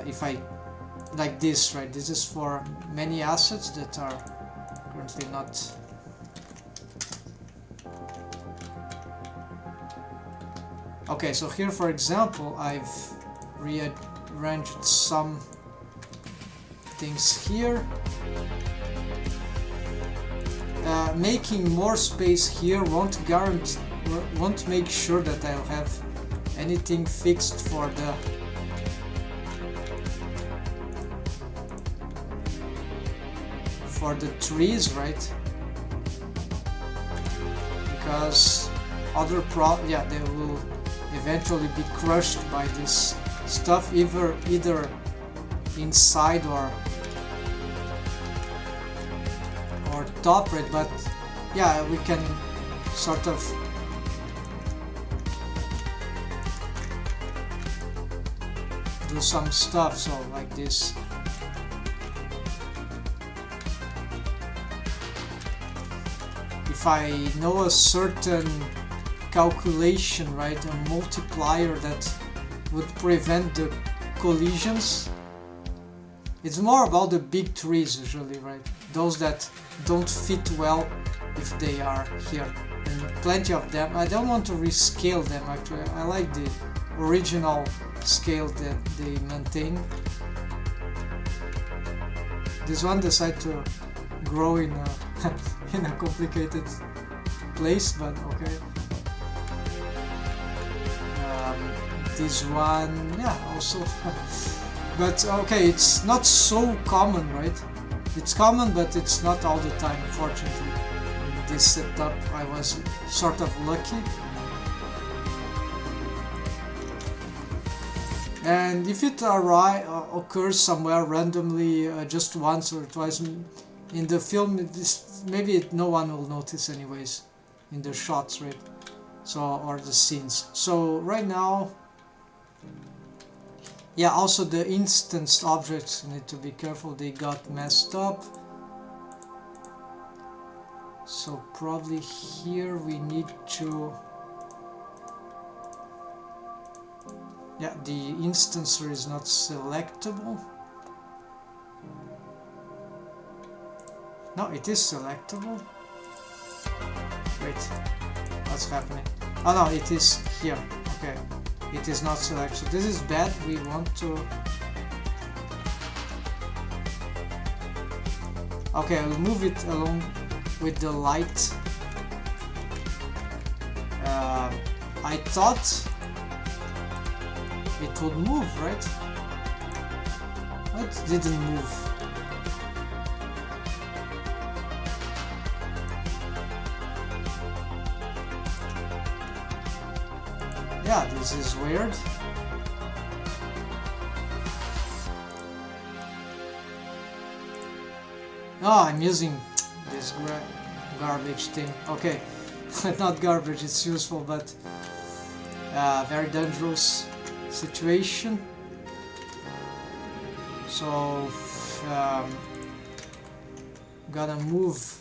if I like this, right? This is for many assets that are currently not. Okay, so here for example I've rearranged some things here. Making more space here won't make sure that I'll have anything fixed for the trees, right? Because other they will eventually be crushed by this stuff, either inside or top, right? But yeah, we can sort of do some stuff, so like this. If I know a certain calculation, right, a multiplier that would prevent the collisions. It's more about the big trees usually, right? Those that don't fit well if they are here. And plenty of them. I don't want to rescale them actually. I like the original scale that they maintain. This one decided to grow in a in a complicated place, but okay. This one, yeah, also. But okay, it's not so common, right? It's common, but it's not all the time, fortunately. In this setup, I was sort of lucky. And if it occurs somewhere randomly, just once or twice in the film, maybe no one will notice anyways in the shots, right? So, or the scenes. So right now, yeah, also the instanced objects need to be careful, they got messed up. So probably here we need to, yeah, the instancer is not selectable. No, it is selectable. Wait, what's happening? Oh no, it is here. Okay, it is not selected. So this is bad. We want to. Okay, I'll move it along with the light. I thought it would move, right? It didn't move. Yeah, this is weird. Oh, I'm using this garbage thing. Okay, not garbage, it's useful, but very dangerous situation. So, gonna move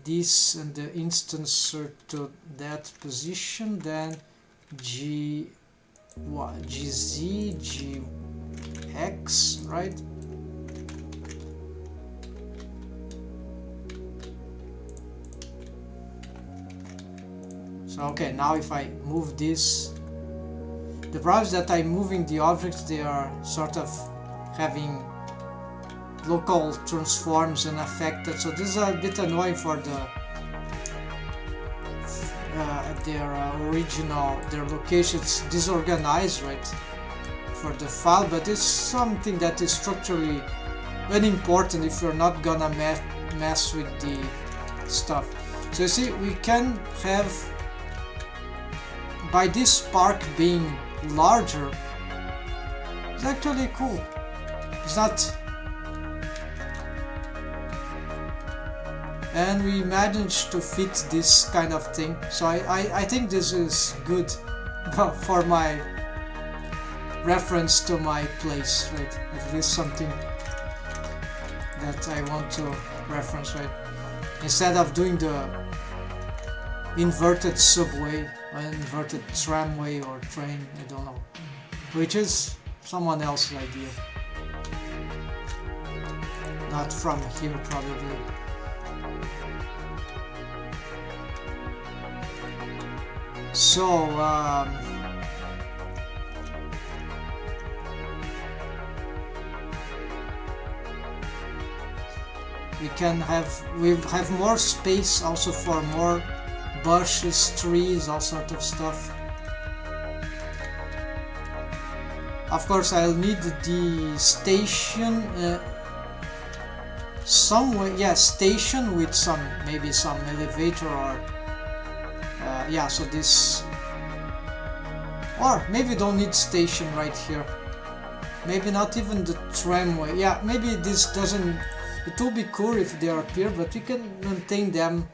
this and the instancer to that position, then GZ, GX, right? So okay, now if I move this, the problem is that I'm moving the objects, they are sort of having local transforms and affected, so this is a bit annoying for the their locations disorganized, right, for the file, but it's something that is structurally unimportant if you're not gonna mess with the stuff. So you see, we can have, by this spark being larger, it's actually cool. It's not, and we managed to fit this kind of thing. So I think this is good for my reference to my place, right? At least something that I want to reference, right? Instead of doing the inverted subway, or inverted tramway or train, I don't know, which is someone else's idea, not from here probably. So we have more space also for more bushes, trees, all sort of stuff. Of course, I'll need the station somewhere. Yeah, station with some, maybe some elevator or yeah. So this, or maybe don't need station right here. Maybe not even the tramway. Yeah, maybe this doesn't. It will be cool if they appear, but we can maintain them.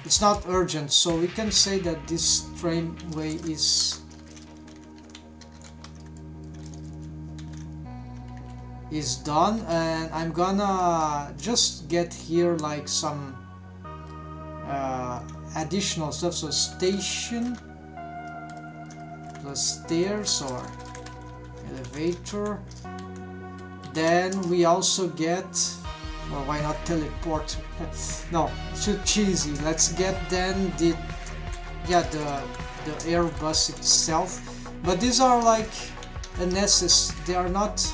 It's not urgent, so we can say that this tramway is done, and I'm gonna just get here like some additional stuff. So station plus stairs or elevator. Then we also get, or why not teleport? No, it's too cheesy. Let's get then the Airbus itself. But these are like a necessary. They are not.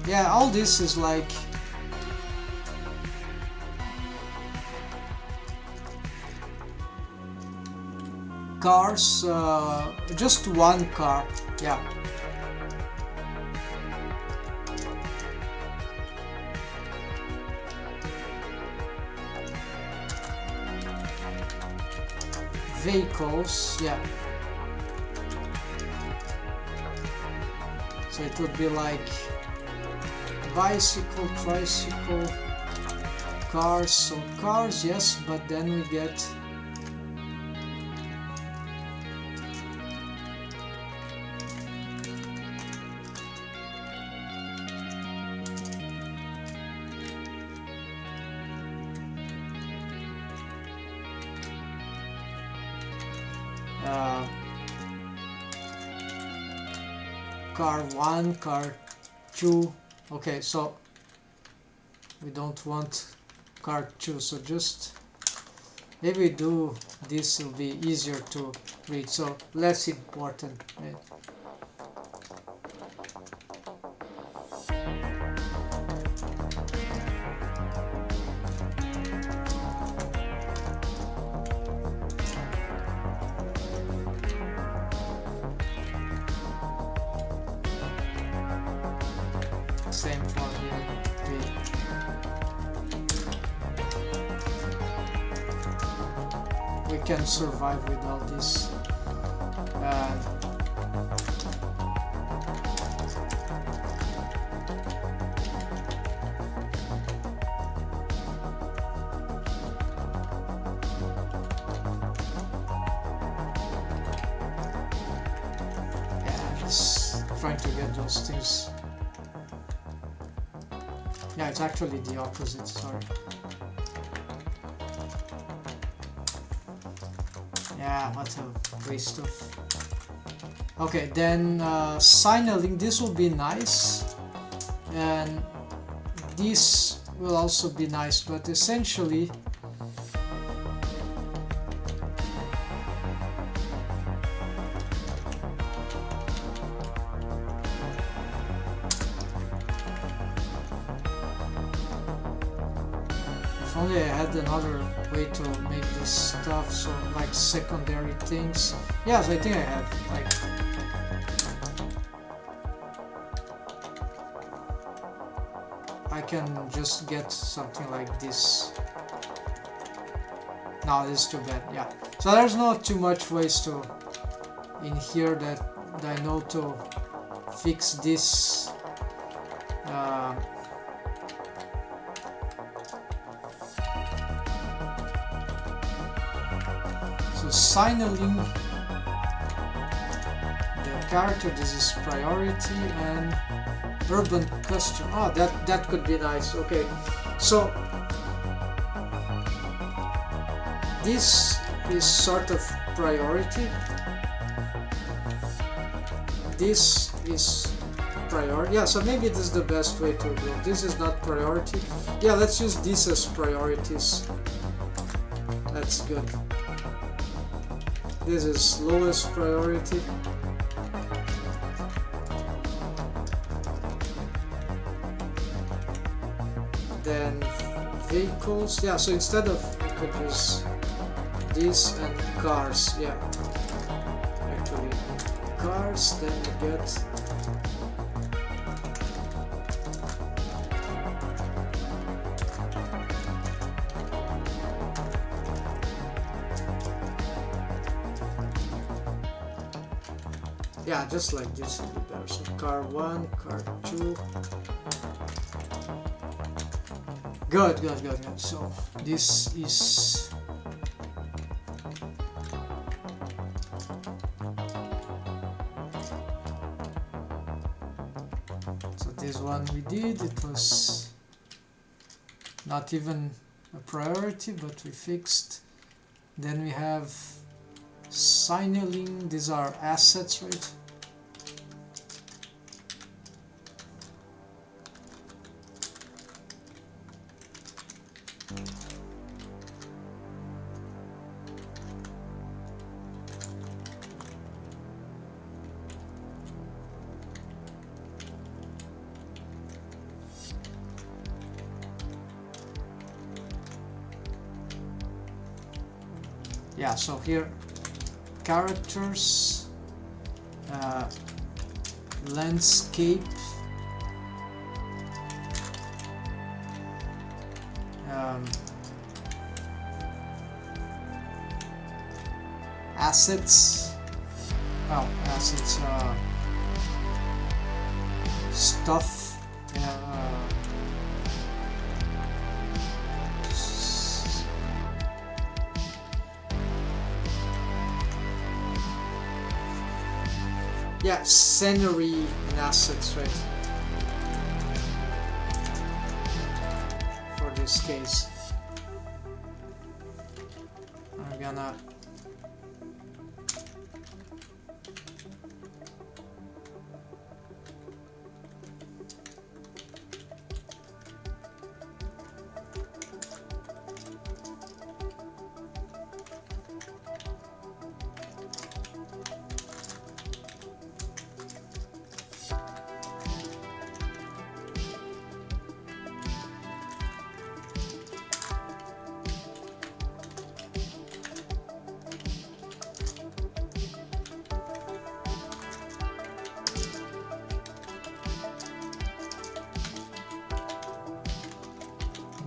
Yeah, all this is like cars. Just one car. Yeah. Vehicles, yeah. So it would be like bicycle, tricycle, cars. So cars, yes, but then we get car 1, car 2. Okay, so we don't want car 2, so just maybe we do this, will be easier to read, so less important, right? same for here. We can survive without this. Trying to get those things. Yeah, it's actually the opposite, sorry. Yeah, what a waste of... Okay, then signaling, this will be nice. And this will also be nice, but essentially only I had another way to make this stuff, so like secondary things. Yes, I think I have. Like, I can just get something like this. No, this is too bad. Yeah. So there's not too much ways to in here that I know to fix this. So signaling the character, this is priority, and urban custom. Oh, that could be nice. Okay, so this is sort of priority. This is priority. Yeah, so maybe this is the best way to go. This is not priority. Yeah, let's use this as priorities. That's good. This is lowest priority. Then vehicles. Yeah, so instead of, we could use this and cars. Yeah, actually cars. Then you get just like this would be better. So car 1, car 2. Good. So this is so this one we did. It was not even a priority, but we fixed. Then we have signaling. These are assets, right? Yeah, so here characters, landscape, assets, well, assets, stuff, yeah, scenery and assets, right? For this case, I'm gonna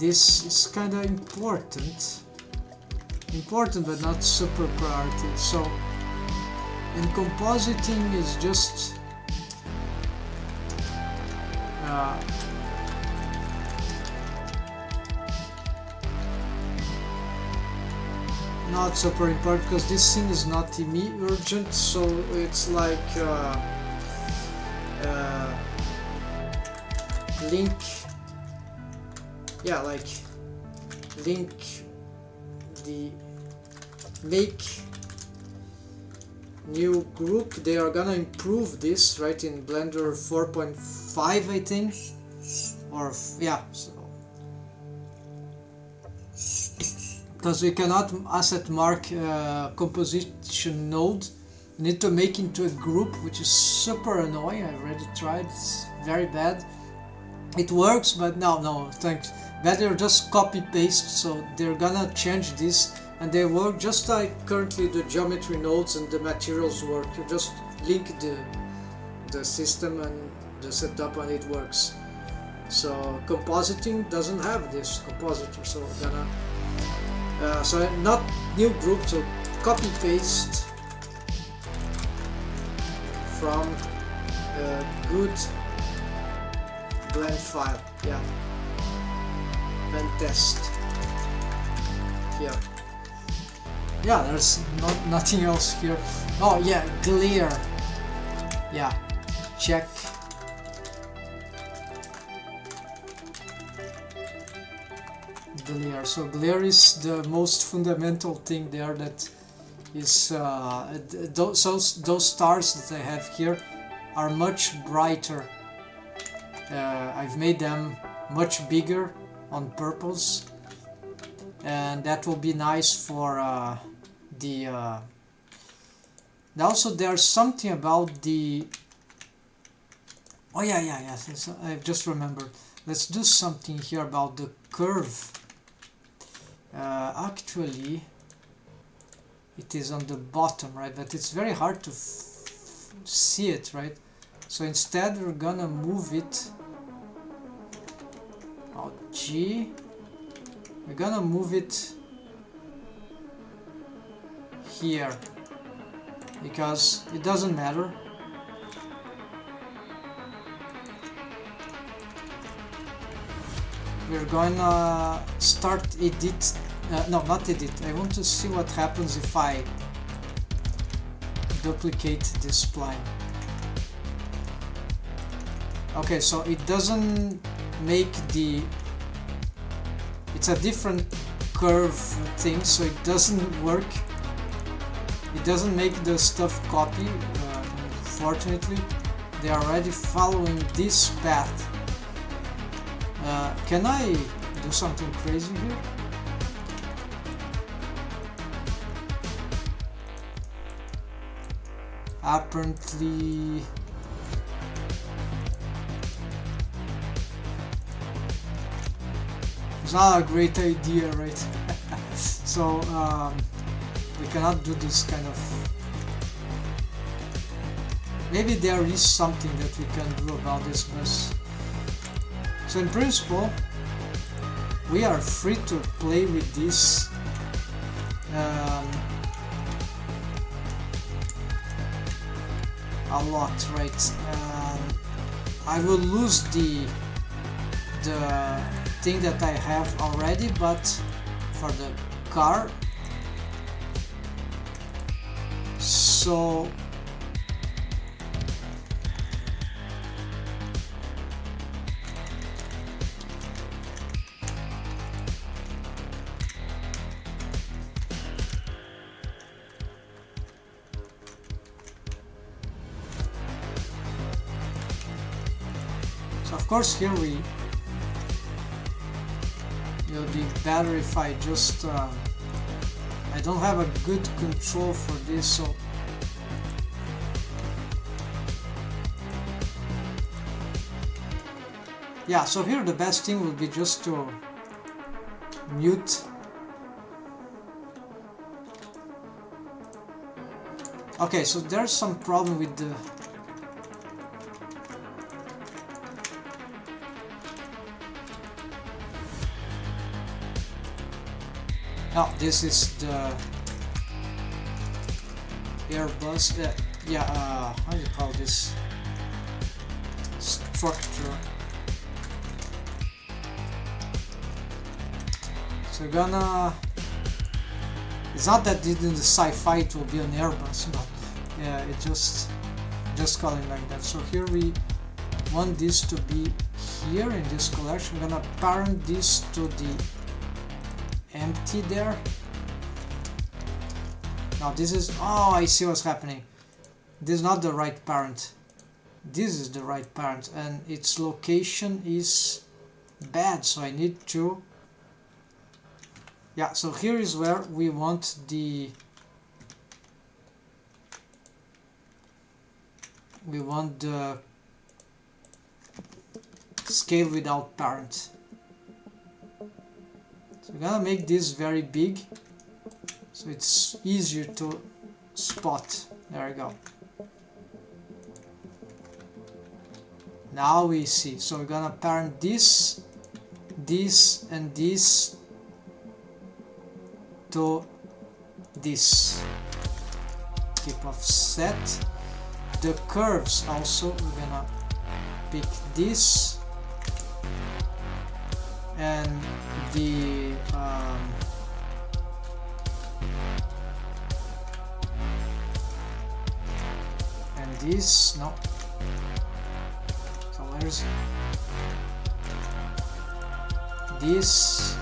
this is kind of important but not super priority. So, and compositing is just not super important because this scene is not urgent, so it's like link, yeah, like link the make new group. They are gonna improve this, right, in Blender 4.5 I think, or yeah, so because we cannot asset mark composition node, we need to make into a group, which is super annoying. I already tried, it's very bad. It works, but no thanks. Better just copy paste. So they're gonna change this, and they work just like currently the geometry nodes and the materials work. You just link the system and the setup and it works. So compositing doesn't have this compositor, so we're gonna so not new group, so copy paste from a good blend file, yeah, and test here. Yeah, there's nothing else here. Oh yeah, glare, yeah, check. Glare. So glare is the most fundamental thing there. That is those stars that I have here are much brighter. I've made them much bigger on purpose, and that will be nice for also there's something about the so I've just remembered. Let's do something here about the curve. Actually it is on the bottom, right, but it's very hard to see it, right? So instead we're gonna move it, we're gonna move it here because it doesn't matter. We're gonna start edit, no, not edit. I want to see what happens if I duplicate this spline. Okay, so it doesn't make it's a different curve thing, so it doesn't work. It doesn't make the stuff copy, unfortunately. They are already following this path. Can I do something crazy here? Apparently it's not a great idea, right? So we cannot do this kind of. Maybe there is something that we can do about this mess. So in principle, we are free to play with this a lot, right? I will lose the thing that I have already, but for the car, so of course here it will be better if I just I don't have a good control for this, so yeah, so here the best thing will be just to mute. Okay, so there's some problem with the Now this is the Airbus. How do you call this structure? So we're gonna. It's not that in the sci-fi it will be an Airbus, but yeah, it just call it like that. So here we want this to be here in this collection. We're gonna parent this to the empty there. Now this is, oh, I see what's happening. This is not the right parent. This is the right parent, and its location is bad, so I need to, yeah, so here is where we want the scale without parent. So we're gonna make this very big so it's easier to spot. There we go. Now we see. So we're gonna parent this, this, and this to this. Keep offset. The curves also, we're gonna pick this and the and this, no, so where's this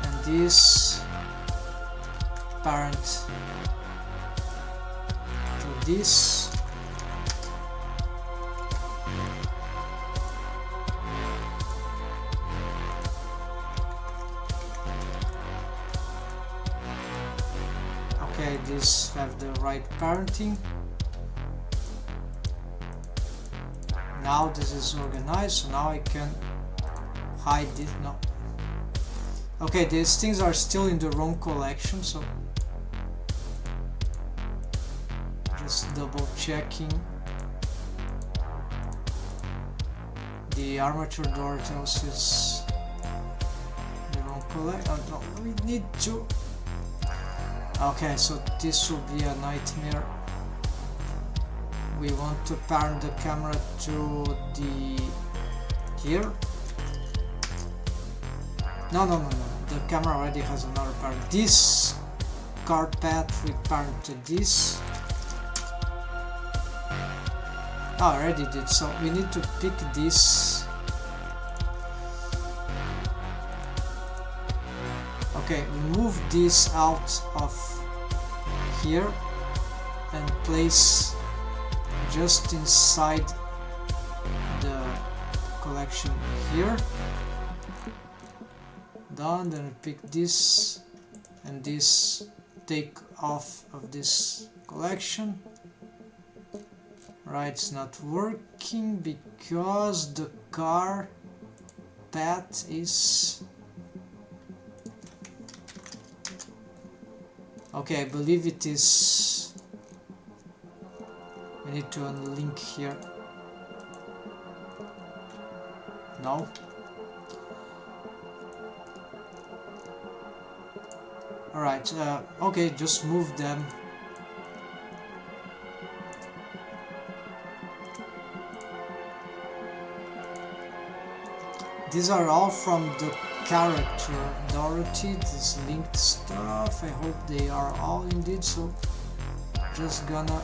and this parent to this. Okay, these have the right parenting. Now this is organized, so now I can hide it. No. Okay, these things are still in the wrong collection, so just double checking. The armature dovetails is the wrong collection. No, we need to. Okay, so this will be a nightmare. We want to parent the camera to the here. No. The camera already has another parent. This card path we parent to this. I already did, so we need to pick this. Okay, move this out of here and place just inside the collection here. Done. Then pick this and this, take off of this collection. Right, it's not working because the car path is. Okay, I believe it is. We need to unlink here. No. Alright, okay, just move them. These are all from the character Dorothy, this linked stuff. I hope they are all indeed, so just gonna.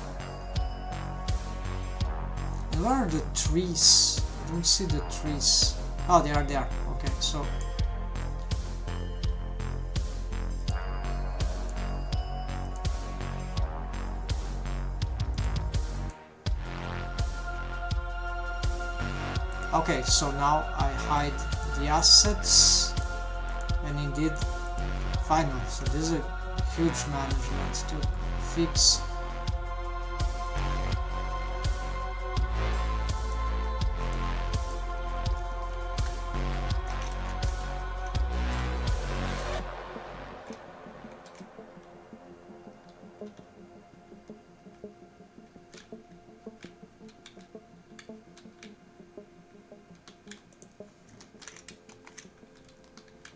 And where are the trees? I don't see the trees. Oh, they are there. Okay, so okay, so now I hide the assets, and indeed, finally, so this is a huge management to fix.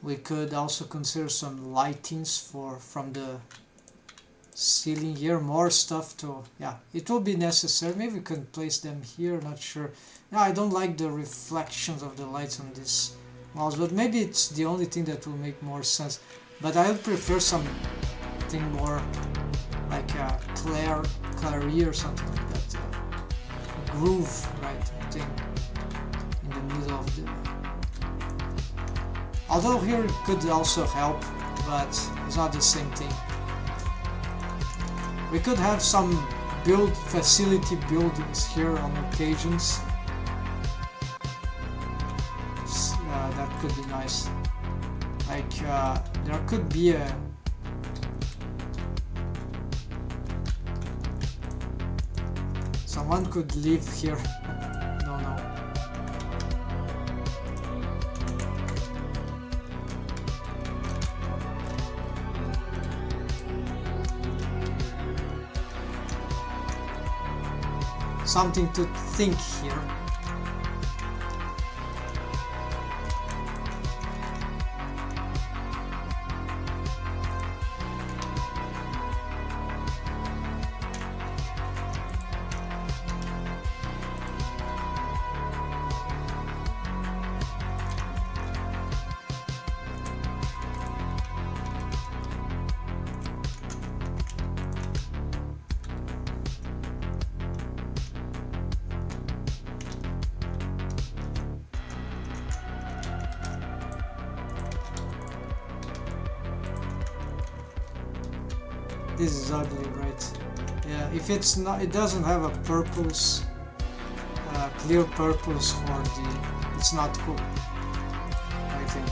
We could also consider some lightings from the ceiling here, more stuff to, yeah, it will be necessary. Maybe we can place them here, not sure. No, I don't like the reflections of the lights on this mouse, but maybe it's the only thing that will make more sense. But I would prefer something more like a clarier or something like that, groove, right, thing in the middle of the... Although here it could also help, but it's not the same thing. We could have some facility buildings here on occasions. That could be nice. Like there could be a someone could live here. No. Something to think here. This is ugly, right? Yeah, if it's not, it doesn't have a purpose, clear purpose for the, it's not cool, I think.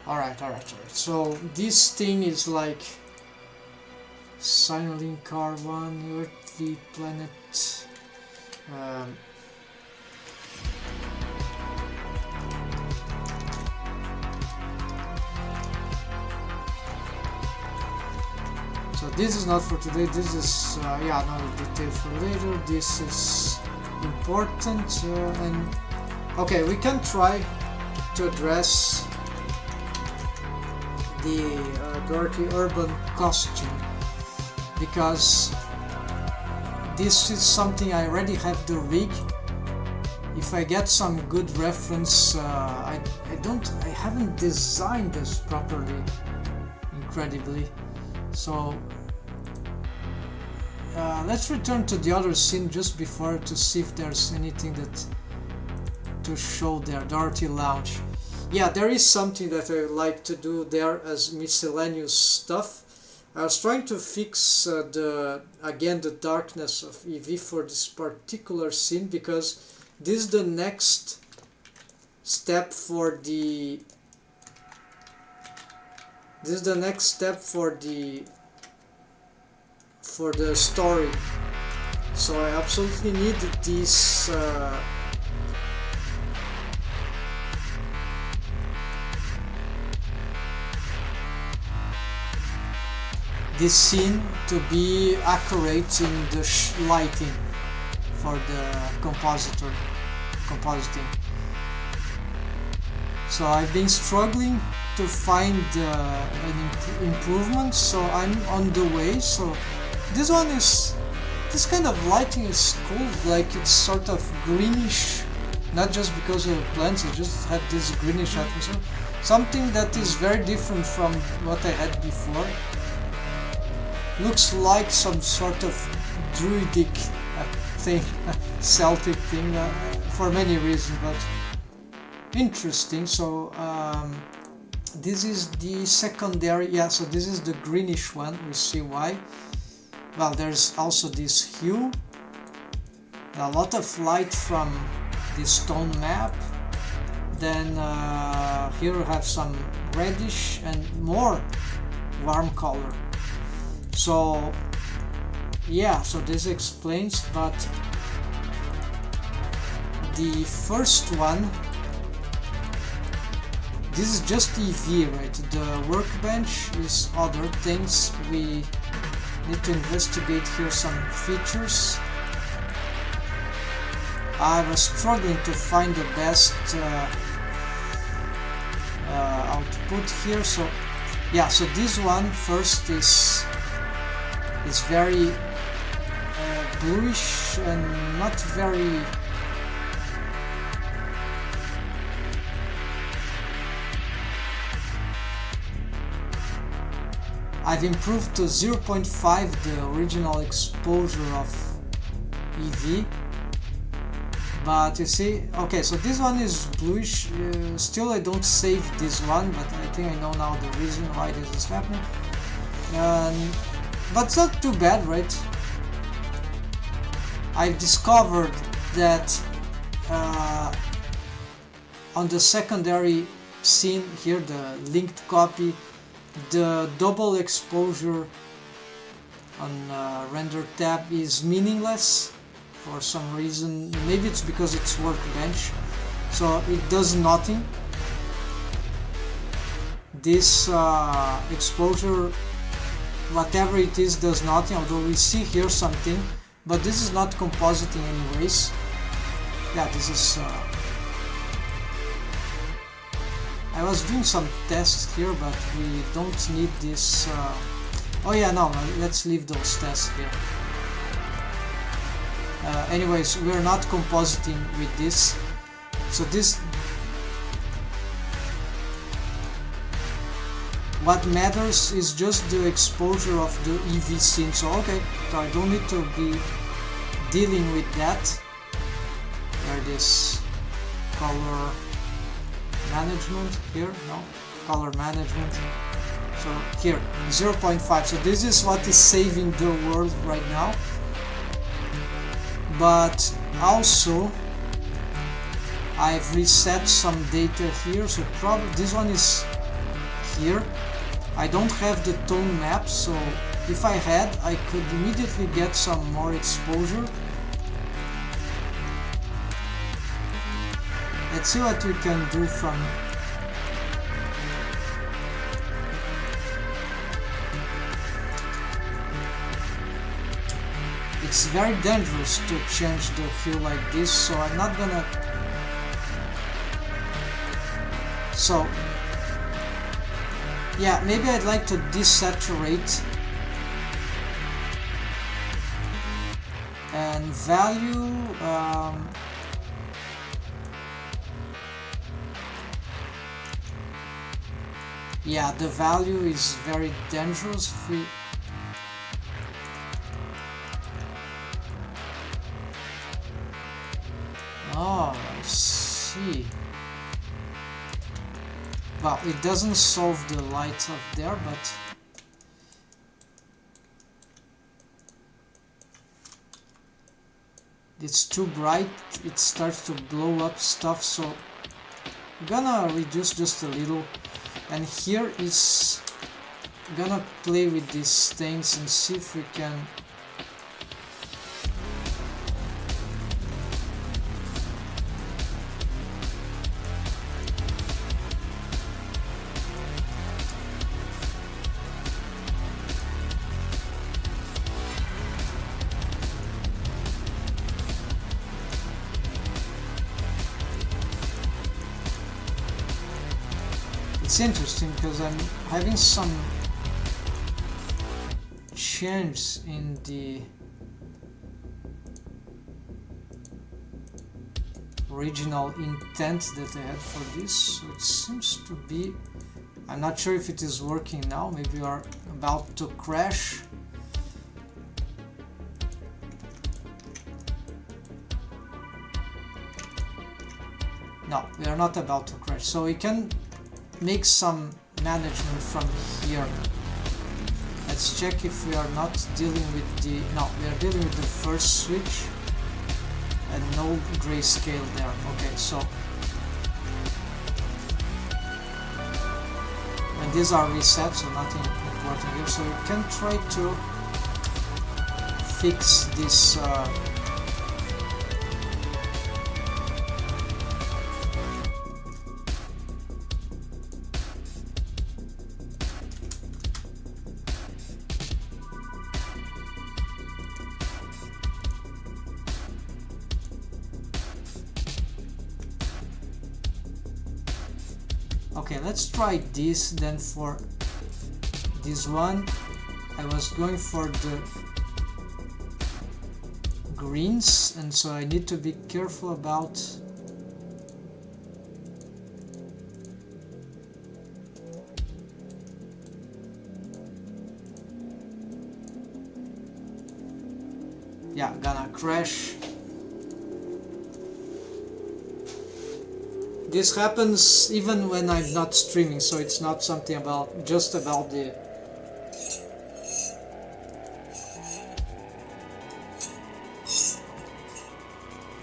Alright. So this thing is like signaling car 1, Earth, the planet. So this is not for today. This is yeah, another detail for later. This is important and okay, we can try to address the dirty urban costume, because this is something I already have the rig. If I get some good reference, I haven't designed this properly, incredibly. So let's return to the other scene just before to see if there's anything that to show there. Dirty lounge. Yeah, there is something that I like to do there as miscellaneous stuff. I was trying to fix the darkness of EV for this particular scene, because this is the next step for the story. So I absolutely need this this scene to be accurate in the lighting for the compositing. So I've been struggling to find an improvement, so I'm on the way. So this kind of lighting is cool, like it's sort of greenish, not just because of the plants, it just had this greenish atmosphere, something that is very different from what I had before. Looks like some sort of druidic thing, Celtic thing, for many reasons, but interesting. So this is the secondary, yeah, so this is the greenish one, we see why. Well, there's also this hue, a lot of light from the stone map. then here we have some reddish and more warm color. So yeah, so this explains, but the first one, this is just EV, right? The workbench is other things. We need to investigate here some features. I was struggling to find the best output here. So yeah, so this one first is very bluish and not very I've improved to 0.5 the original exposure of EV, but you see, okay, so this one is bluish. Still I don't save this one, but I think I know now the reason why this is happening. But it's not too bad, right? I've discovered that on the secondary scene here, the linked copy, the double exposure on render tab is meaningless for some reason. Maybe it's because it's workbench, so it does nothing. This exposure, whatever it is, does nothing, although we see here something, but this is not compositing anyways. Yeah, this is I was doing some tests here, but we don't need this. Oh yeah, no, let's leave those tests here. Anyways, we're not compositing with this. So this, what matters is just the exposure of the EV scene. So okay, so I don't need to be dealing with that. Where this color management here, no, color management, so here 0.5, so this is what is saving the world right now. But also I've reset some data here, so probably this one is here. I don't have the tone map, so if I had, I could immediately get some more exposure. Let's see what we can do from it's very dangerous to change the hue like this, so I'm not gonna. So yeah, maybe I'd like to desaturate and value yeah, the value is very dangerous. If we oh, I see. Well, it doesn't solve the light up there, but it's too bright, it starts to blow up stuff, so I'm gonna reduce just a little. And here is gonna play with these things and see if we can It's interesting because I'm having some change in the original intent that I had for this, so it seems to be, I'm not sure if it is working now, maybe we are about to crash. No, we are not about to crash, so we can make some management from here. Let's check if we are not dealing with the, no, we are dealing with the first switch and no grayscale there. Okay, so these are reset, so nothing important here. So you can try to fix this okay, let's try this then. For this one I was going for the greens, and so I need to be careful about yeah, gonna crash. This happens even when I'm not streaming, so it's not something about just about the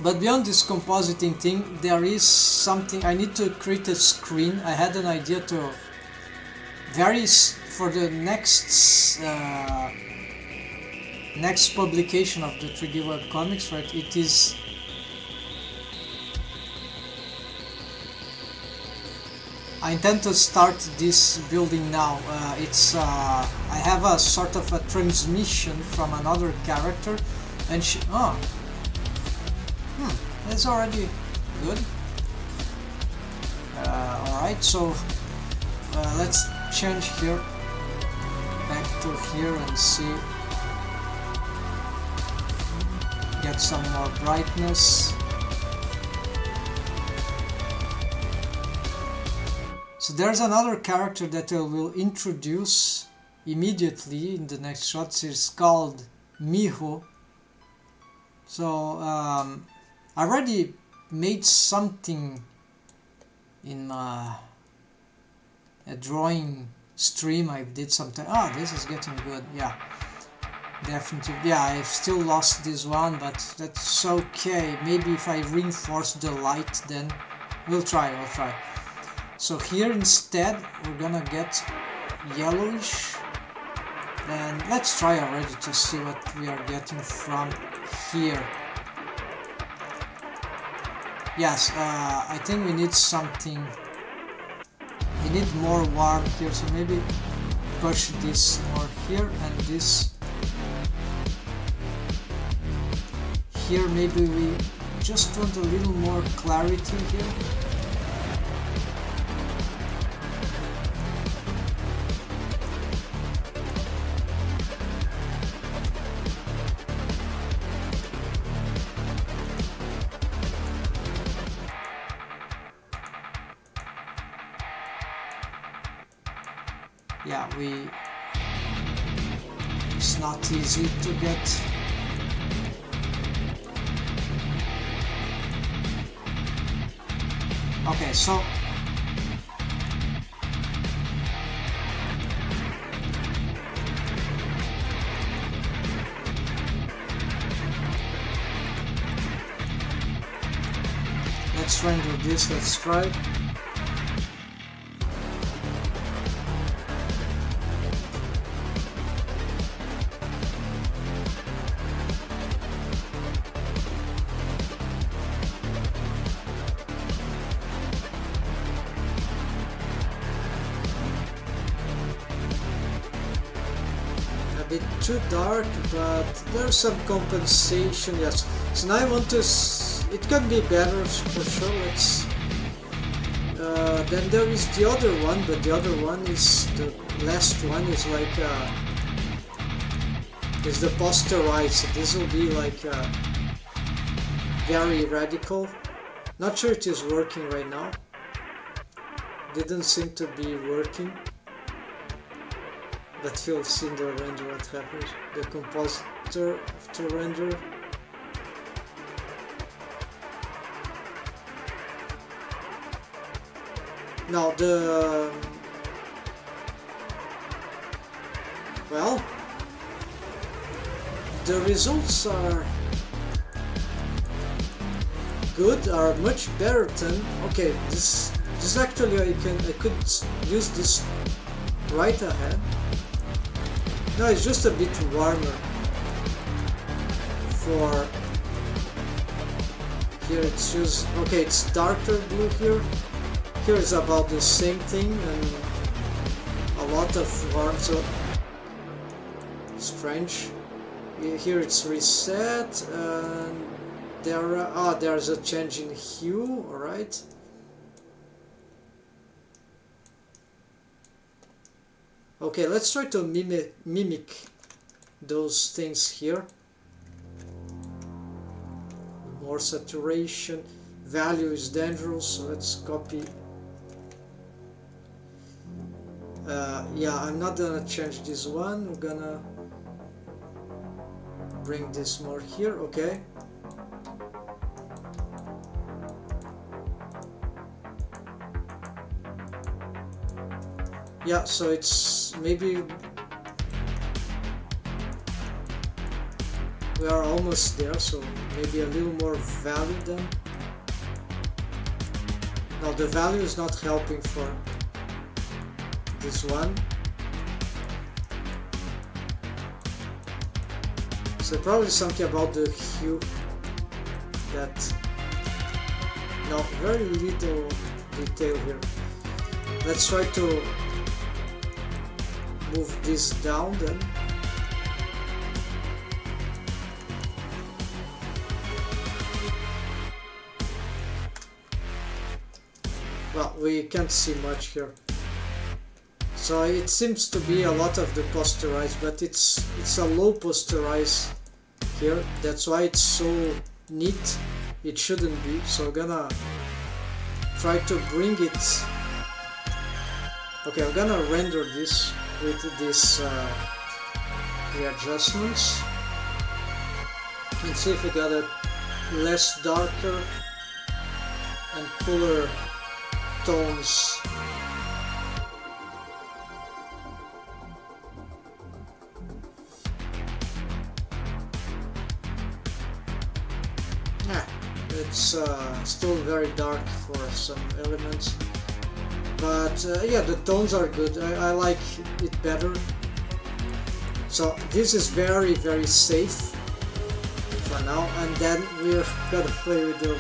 but beyond this compositing thing, there is something. I need to create a screen. I had an idea to for the next next publication of the 3D webcomics, right? It is I intend to start this building now. I have a sort of a transmission from another character, and she that's already good. Alright, so let's change here back to here and see, get some more brightness. So there's another character that I will introduce immediately in the next shots. It's called Miho. So I already made something in a drawing stream. I did something. This is getting good. Yeah, definitely. Yeah, I've still lost this one, but that's okay. Maybe if I reinforce the light, then we'll try. So here instead we're gonna get yellowish, and let's try already to see what we are getting from here. Yes, I think we need something. We need more warmth here, so maybe push this more here, and this here. Maybe we just want a little more clarity here. Yeah, it's not easy to get. Okay, so let's render this. Let's try. Bit too dark, but there's some compensation. Yes, so now I want to it can be better for sure. Let's then there is the other one, but the other one is the last one is like is the posterized. So this will be like very radical. Not sure it is working right now. Didn't seem to be working. But you'll see in the render what happens. The compositor after render. Now well, the results are good, are much better than. Okay, this actually I could use this right ahead. No, it's just a bit warmer. For here it's just okay. It's darker blue here. Here is about the same thing and a lot of warmth. So strange. Here it's reset and there's a change in hue. All right. Okay, let's try to mimic those things here. More saturation. Value is dangerous, so let's copy. Yeah, I'm not gonna change this one. I'm gonna bring this more here. Okay. Yeah, so it's maybe we are almost there, so maybe a little more value then. Now the value is not helping for this one. So probably something about the hue that, no, very little detail here. Let's try to move this down then. Well, we can't see much here. So it seems to be a lot of the posterize, but it's a low posterize here. That's why it's so neat. It shouldn't be. So I'm gonna try to bring it. Okay, I'm gonna render this with these readjustments and see if we got a less darker and cooler tones. Yeah, it's still very dark for some elements, but yeah, the tones are good. I like it better. So this is very safe for now, and then we're gonna play with the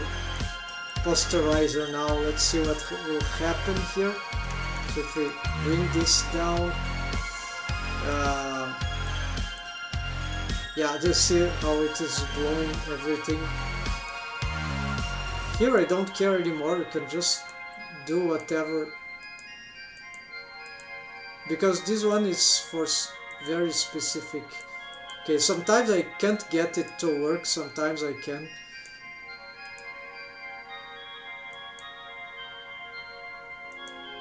posterizer now. Let's see what will happen here. So if we bring this down, yeah, just see how it is blowing everything. Here I don't care anymore, you can just do whatever, because this one is for very specific. Okay, sometimes I can't get it to work, sometimes I can.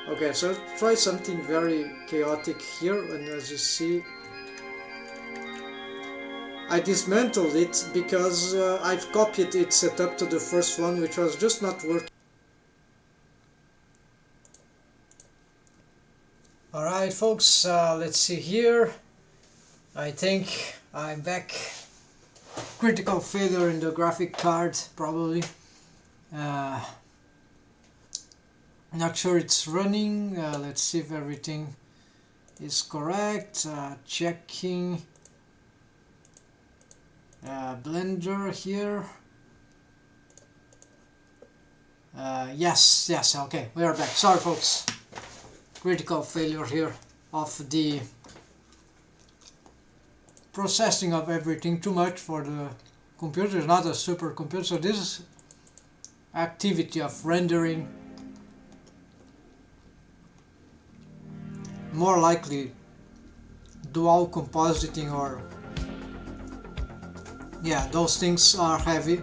Okay, so try something very chaotic here, and as you see, I dismantled it because I've copied its setup to the first one, which was just not working. Alright folks, let's see here. I think I'm back. Critical failure in the graphic card, probably. Not sure it's running. Let's see if everything is correct. Checking Blender here. Yes, okay, we are back. Sorry folks, critical failure here of the processing of everything. Too much for the computer. It's not a super computer, so this activity of rendering, more likely dual compositing, or yeah, those things are heavy.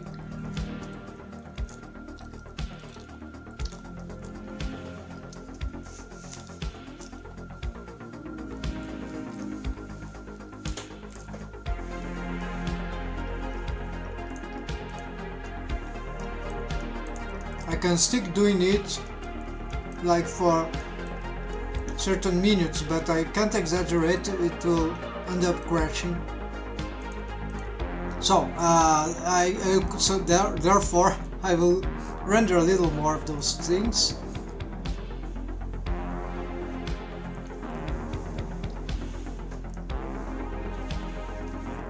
I can stick doing it like for certain minutes, but I can't exaggerate, it will end up crashing. So therefore I will render a little more of those things.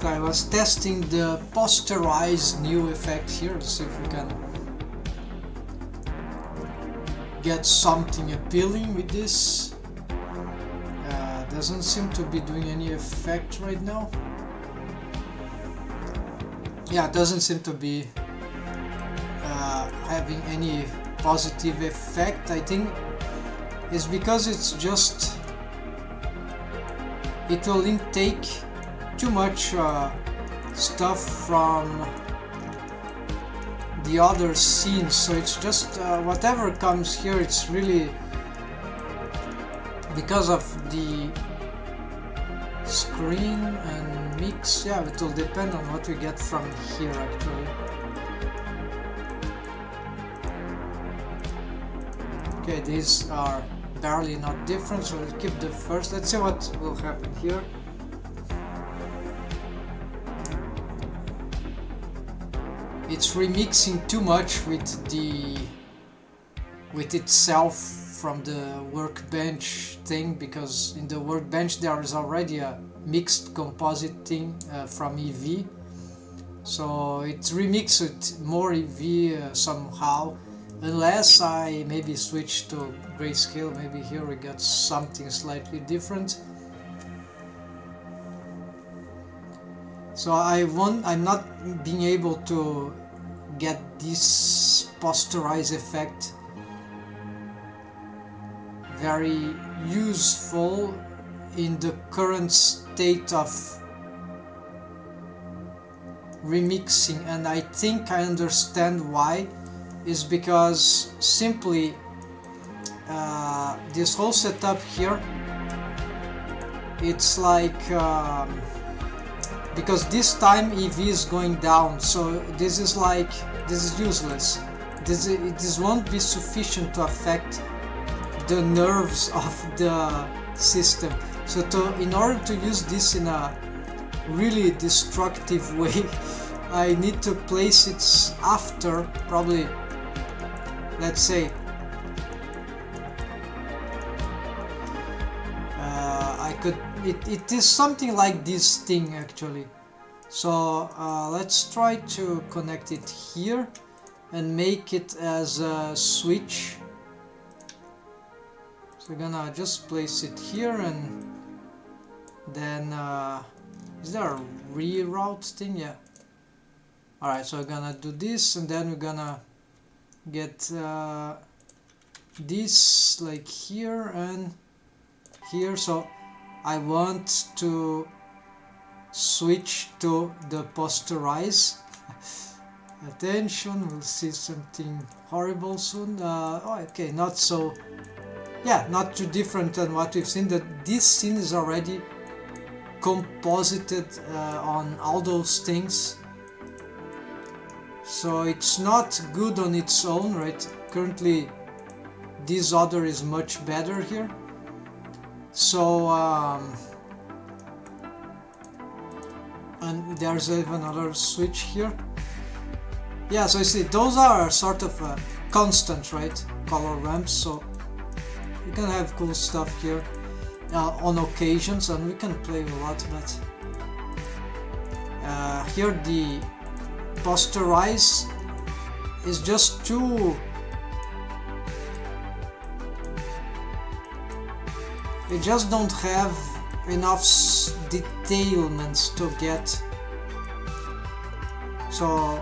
I was testing the posterize new effect here to see if we can get something appealing with this. Doesn't seem to be doing any effect right now. Yeah, it doesn't seem to be having any positive effect. I think it's because it's just, it will intake too much stuff from the other scenes, so it's just whatever comes here, it's really because of the screen and mix. Yeah, it will depend on what we get from here actually. Okay, these are barely not different, so we'll keep the first. Let's see what will happen here. It's remixing too much with itself from the workbench thing, because in the workbench there is already a mixed compositing from EV, so it remixes it more EV somehow, unless I maybe switch to grayscale. Maybe here we got something slightly different. So I'm not being able to get this posterize effect very useful in the current state of remixing, and I think I understand why. Is because simply this whole setup here, it's like because this time EV is going down, so this is useless. This won't be sufficient to affect the nerves of the system. So in order to use this in a really destructive way, I need to place it after, probably, let's say, it is something like this thing actually. So let's try to connect it here and make it as a switch. So we're gonna just place it here, and then is there a reroute thing? Yeah. Alright, so we're gonna do this, and then we're gonna get this like here and here. So I want to switch to the posterize. Attention, we'll see something horrible soon. Oh, okay, not so, yeah, not too different than what we've seen. That this scene is already composited on all those things, so it's not good on its own, right? Currently this other is much better here. So and there's even another switch here. Yeah, so you see those are sort of constant, right? Color ramps, so you can have cool stuff here on occasions, and we can play a lot, but here the posterize is just too, we just don't have enough detailments to get, so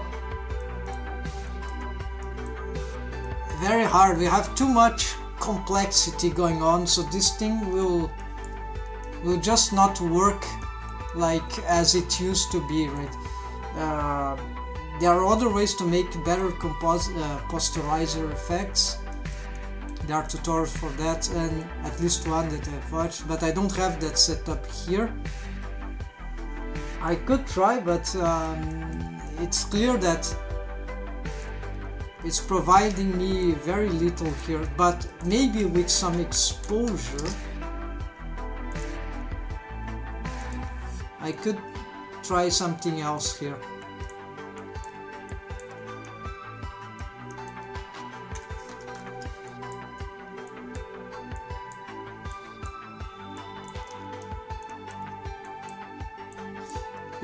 very hard. We have too much complexity going on, so this thing will just not work like as it used to be, right? There are other ways to make better posterizer effects. There are tutorials for that, and at least one that I've watched, but I don't have that set up here. I could try, but it's clear that it's providing me very little here, but maybe with some exposure I could try something else here.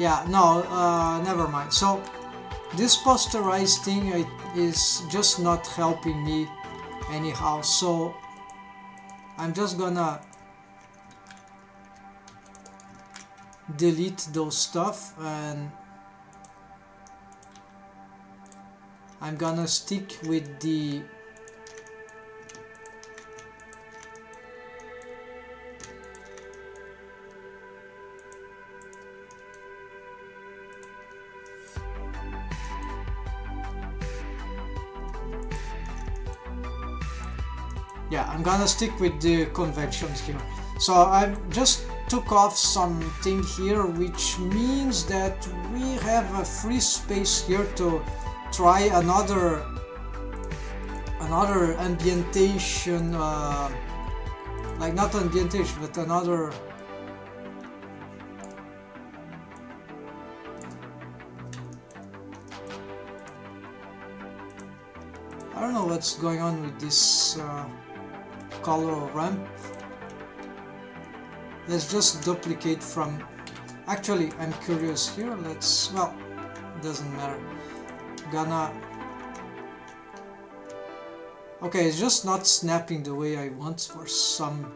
Yeah, no, never mind. So this posterized thing is just not helping me anyhow, so I'm just gonna delete those stuff, and I'm gonna stick with the I'm gonna stick with the conventions here. So I just took off something here, which means that we have a free space here to try another ambientation, like not ambientation, but another I don't know what's going on with this color ramp. Let's just duplicate from, actually I'm curious here, let's, well, it doesn't matter. Gonna, okay, it's just not snapping the way I want for some,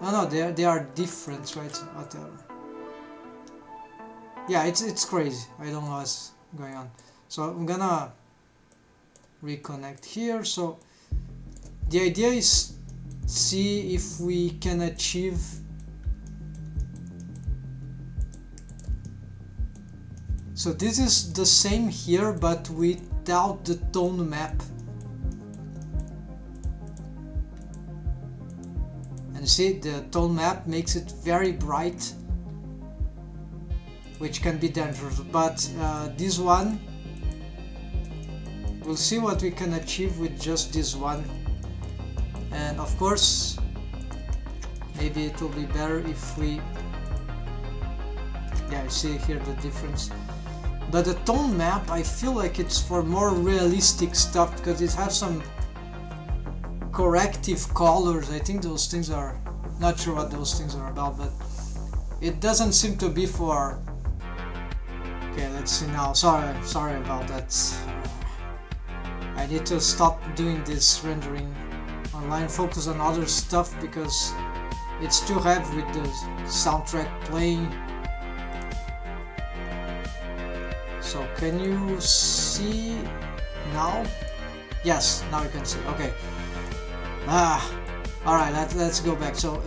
no, they are different, right? Whatever. Yeah, it's crazy, I don't know what's going on. So I'm gonna reconnect here. So the idea is see if we can achieve so this is the same here but without the tone map, and see the tone map makes it very bright, which can be dangerous, but this one, we'll see what we can achieve with just this one. And of course, maybe it will be better if we, yeah, you see here the difference. But the tone map, I feel like it's for more realistic stuff because it has some corrective colors. I think those things are, not sure what those things are about, but it doesn't seem to be for, okay, let's see now. Sorry about that. I need to stop doing this rendering online, focus on other stuff because it's too heavy with the soundtrack playing. So can you see now? Yes, now you can see. Okay. Alright, let's go back. So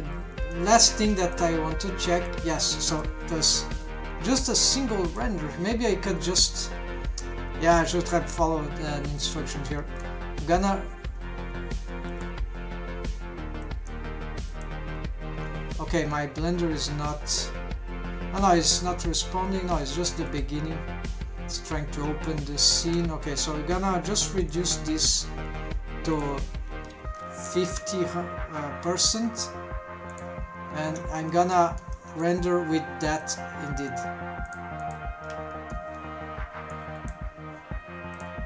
last thing that I want to check, yes, so there's just a single render. Maybe I could just, yeah, I should have followed the instructions here. I'm gonna, okay, my blender is not, oh no, it's not responding, no, it's just the beginning. It's trying to open the scene. Okay, so we're gonna just reduce this to 50%, and I'm gonna render with that indeed.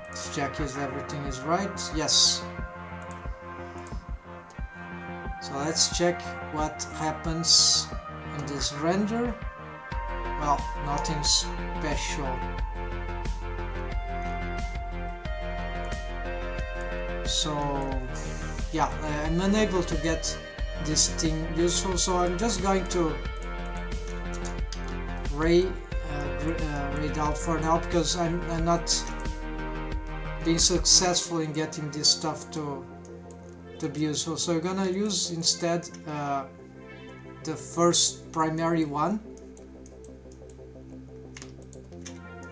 Let's check if everything is right. Yes. So let's check what happens in this render. Well, nothing special. So yeah, I'm unable to get this thing useful, so I'm just going to read out for now because I'm not being successful in getting this stuff to be useful. So we're gonna use instead the first primary one,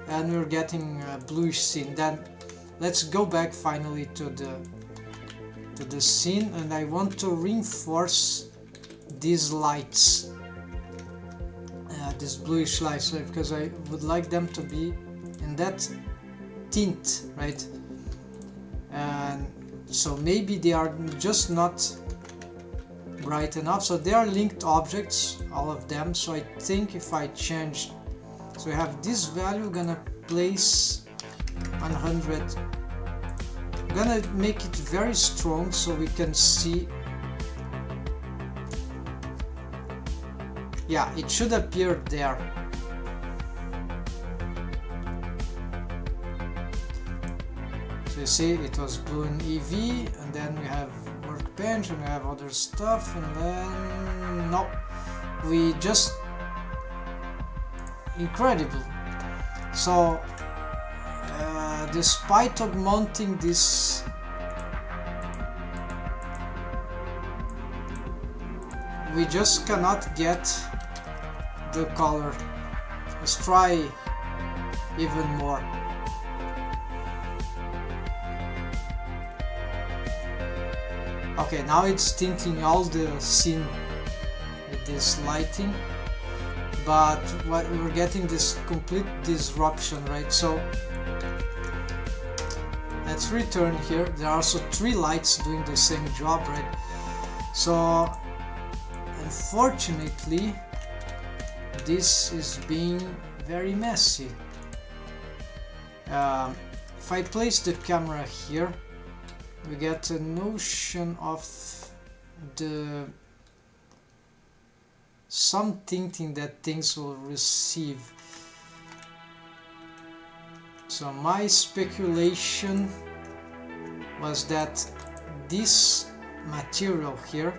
and we're getting a bluish scene. Then let's go back finally to the scene, and I want to reinforce these lights, these bluish lights, because I would like them to be in that tint, right? And so maybe they are just not bright enough. So they are linked objects, all of them. So I think if I change, so we have this value, gonna place 100. I'm gonna make it very strong so we can see. Yeah, it should appear there. see it was blue in EV, and then we have workbench and we have other stuff, and then no, we just incredible. So despite of mounting this, we just cannot get the color. Let's try even more. Okay, now it's tinting all the scene with this lighting, but what we're getting this complete disruption, right? So let's return here. There are also 3 lights doing the same job, right? So unfortunately this is being very messy. If I place the camera here, we get a notion of the some tinting that things will receive. So my speculation was that this material here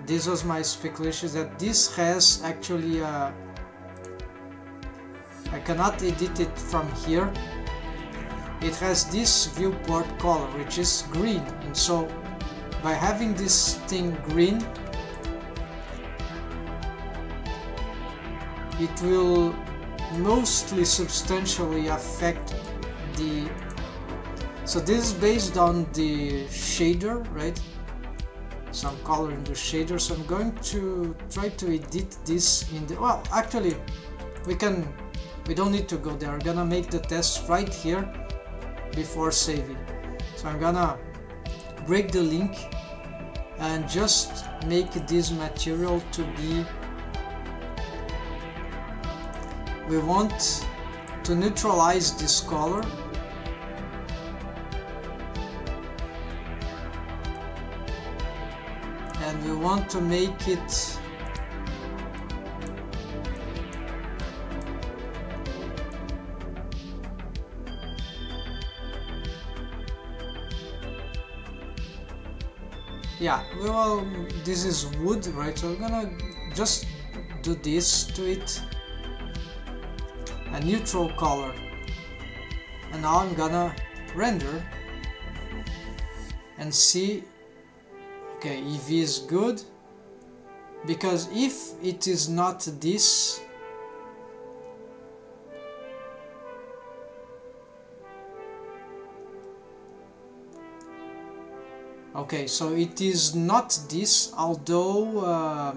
this was my speculation, that this has actually I cannot edit it from here. It has this viewport color which is green, and so by having this thing green, it will mostly substantially affect the... So this is based on the shader, right? Some color in the shader, so I'm going to try to edit this in the... Well, actually, we don't need to go there. I'm gonna make the test right here before saving. So I'm gonna break the link and just make this material to be... We want to neutralize this color. And we want to make it well, this is wood, right? So we're gonna just do this to it, a neutral color, and now I'm gonna render and see. Okay, EV is good, because if it is not this, okay, so it is not this, although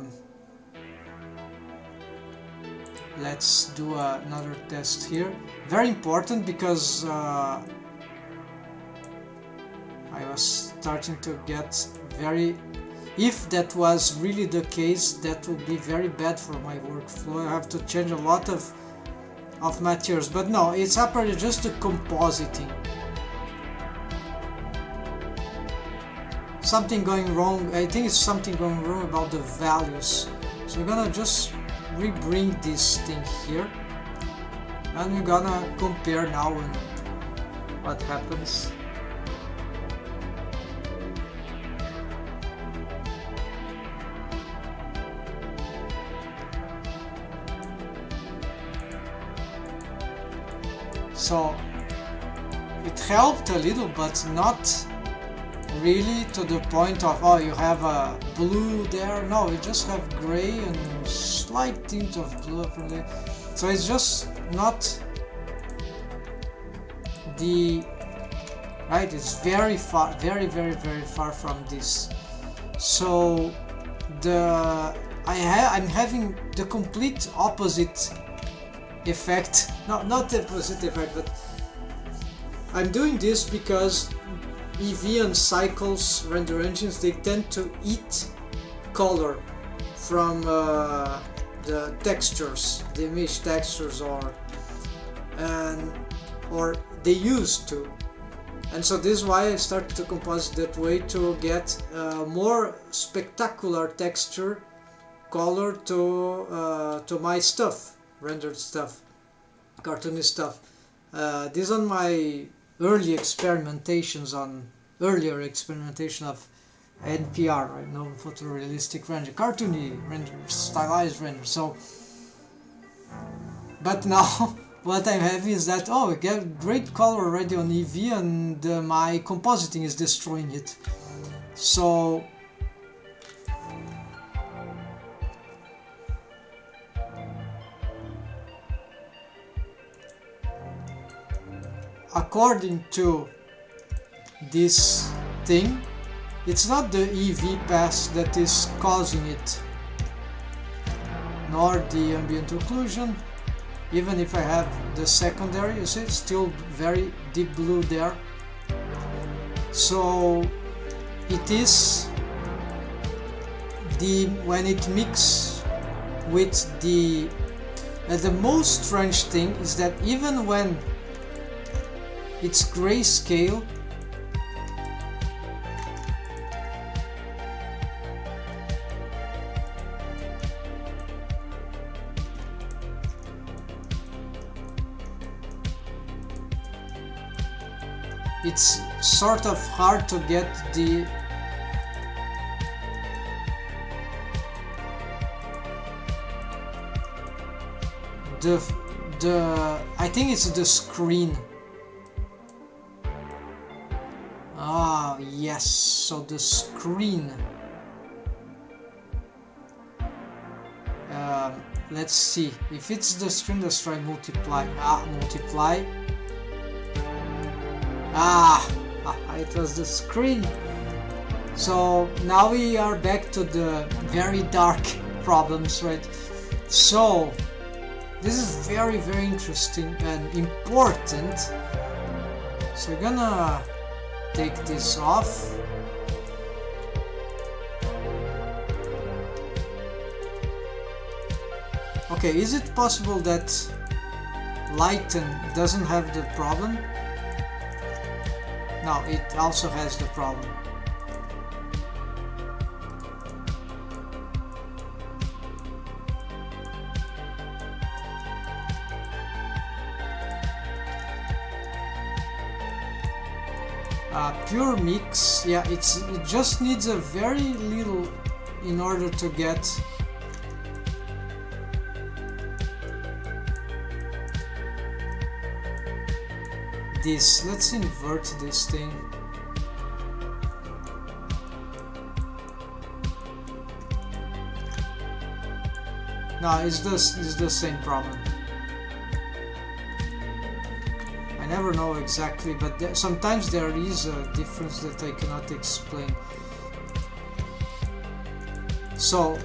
let's do another test here. Very important, because I was starting to get very... If that was really the case, that would be very bad for my workflow. I have to change a lot of materials, but no, it's apparently just the compositing. Something going wrong. I think it's something going wrong about the values. So we're gonna just rebring this thing here, and we're gonna compare now and what happens. So it helped a little, but not really to the point of, oh, you have a blue there. No, you just have gray and slight tint of blue from there. So it's just not the right. It's very far, very far from this. So I'm having the complete opposite effect. Not the opposite effect, but I'm doing this because EV and Cycles render engines, they tend to eat color from the textures, the image textures, or they used to. And so this is why I started to compose that way, to get more spectacular texture color to my stuff, rendered stuff, cartoony stuff. These are my earlier experimentation of NPR, right? No photorealistic render, cartoony render, stylized render. So, but now what I'm having is that, oh, I get great color already on EV, and my compositing is destroying it. So according to this thing, it's not the EV pass that is causing it, nor the ambient occlusion. Even if I have the secondary, you see, it's still very deep blue there. So it is when it mixes with the most strange thing is that even when it's grayscale, it's sort of hard to get the I think it's the screen. Ah, yes, so the screen. Let's see, if it's the screen, let's try multiply. Multiply. It was the screen. So now we are back to the very dark problems, right? So this is very, very interesting and important. So we're gonna take this off. Okay, is it possible that Lighten doesn't have the problem? No, it also has the problem. Pure mix, yeah, it just needs a very little in order to get this. Let's invert this thing. No, it's the same problem. I never know exactly, but sometimes there is a difference that I cannot explain. So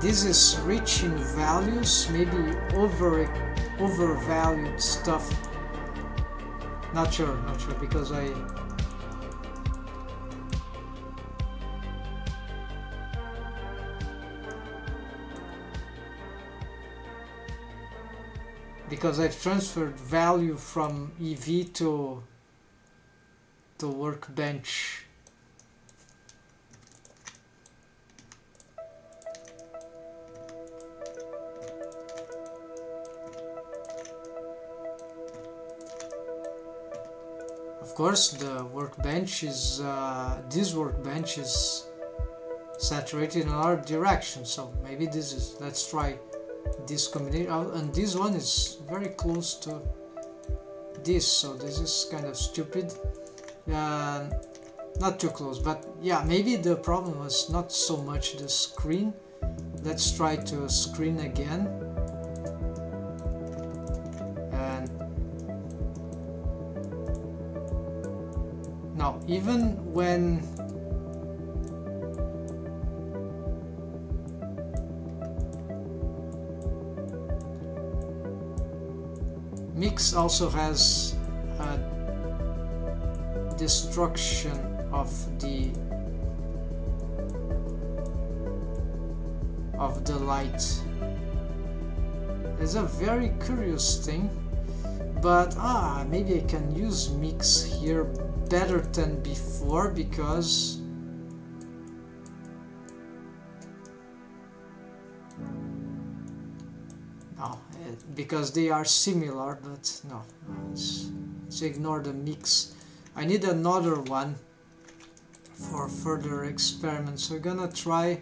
this is rich in values, maybe overvalued stuff. Not sure, because I've transferred value from EV to workbench. Of course, the workbench is this workbench is saturated in our direction, so maybe this is. Let's try this combination, and this one is very close to this, so this is kind of stupid. Not too close, but yeah, maybe the problem was not so much the screen. Let's try to screen again. And now, even when Mix also has a destruction of the light. It's a very curious thing, but maybe I can use Mix here better than before, because No, because they are similar, but no, let's ignore the mix. I need another one for further experiments, so we're gonna try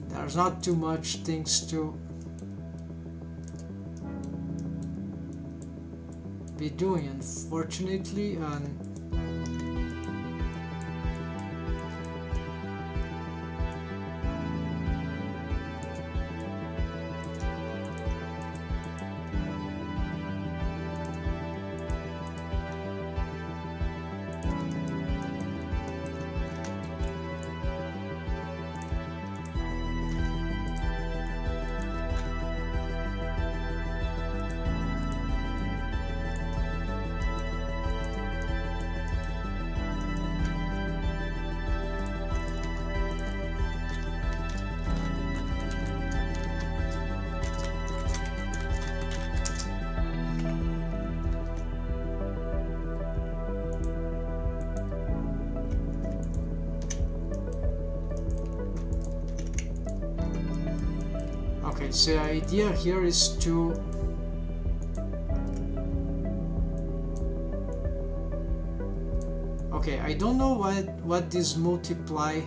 there's not too much things to be doing, unfortunately, and okay, so the idea here is to okay, I don't know what this multiply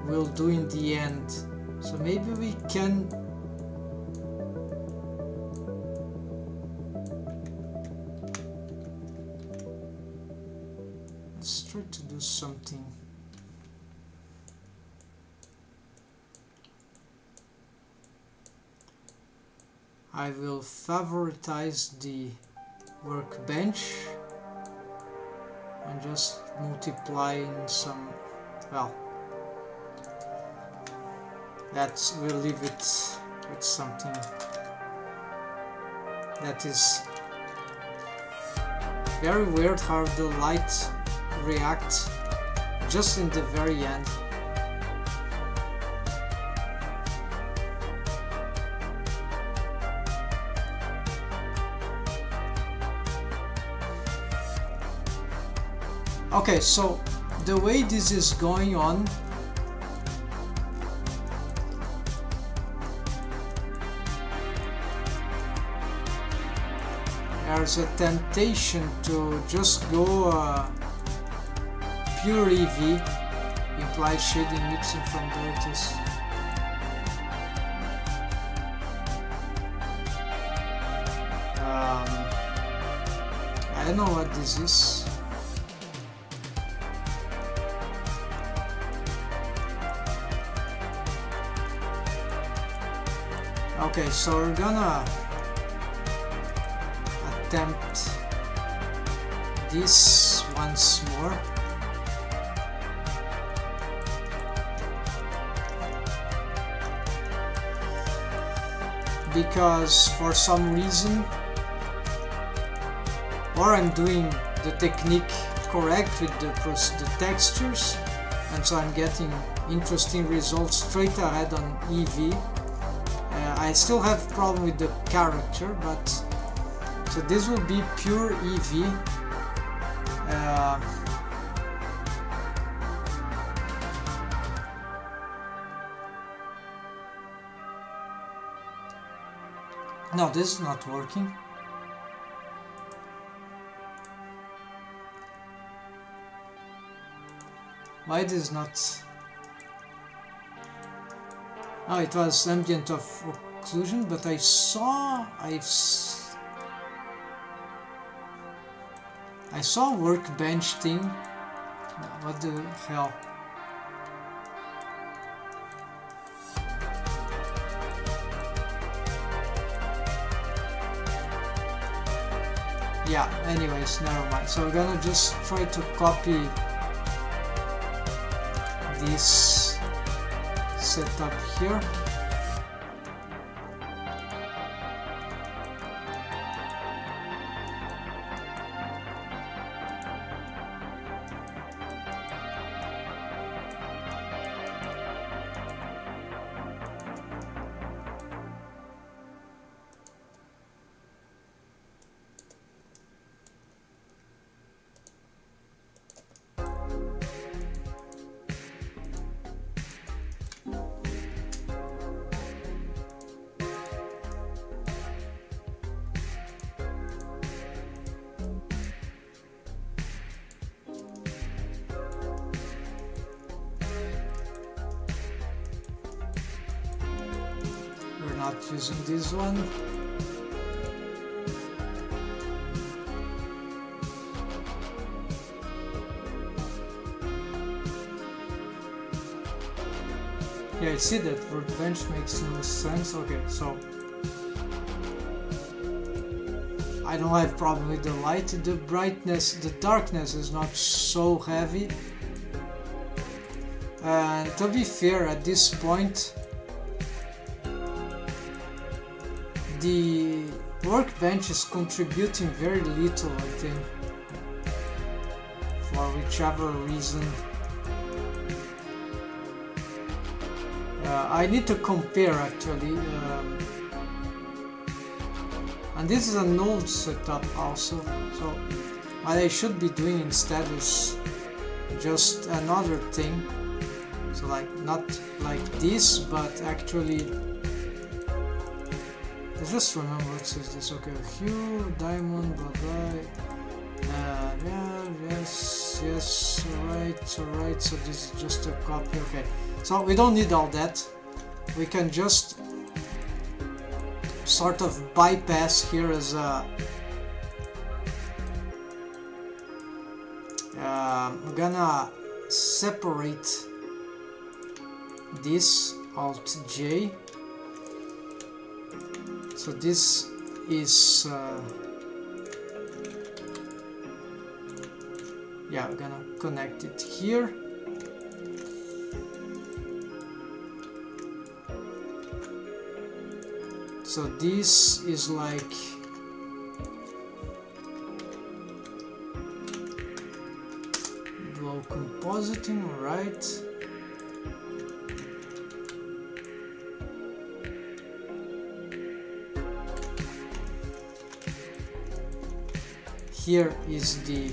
will do in the end, so maybe we can let's try to do something. I will favoritize the workbench and just multiply in some, well, we'll leave it with something that is very weird how the light reacts just in the very end. Okay, so the way this is going on, there's a temptation to just go pure EV, implied shading mixing from dirties. I don't know what this is. Okay, so we're gonna attempt this once more. Because for some reason, or I'm doing the technique correct with the textures, and so I'm getting interesting results straight ahead on EV. I still have a problem with the character, but so this will be pure EV. No, this is not working. Why this is not? Oh, it was ambient of occlusion, but I saw workbench thing. What the hell? Yeah, anyways, never mind. So we're gonna just try to copy this setup here. not using this one. Yeah, I see that workbench makes no sense. Okay, so I don't have problem with the light. The brightness, the darkness is not so heavy. And to be fair, at this point, the workbench is contributing very little, I think, for whichever reason. I need to compare actually, and this is an old setup also, so what I should be doing instead is just another thing, so like not like this, but actually, I just remember what says this. Okay, hue, diamond, blah blah. Yeah, yes, alright, so this is just a copy. Okay, so we don't need all that. We can just sort of bypass here as a I'm gonna separate this, Alt J. So this is yeah, I'm gonna connect it here. So this is like glow compositing, right? Here is the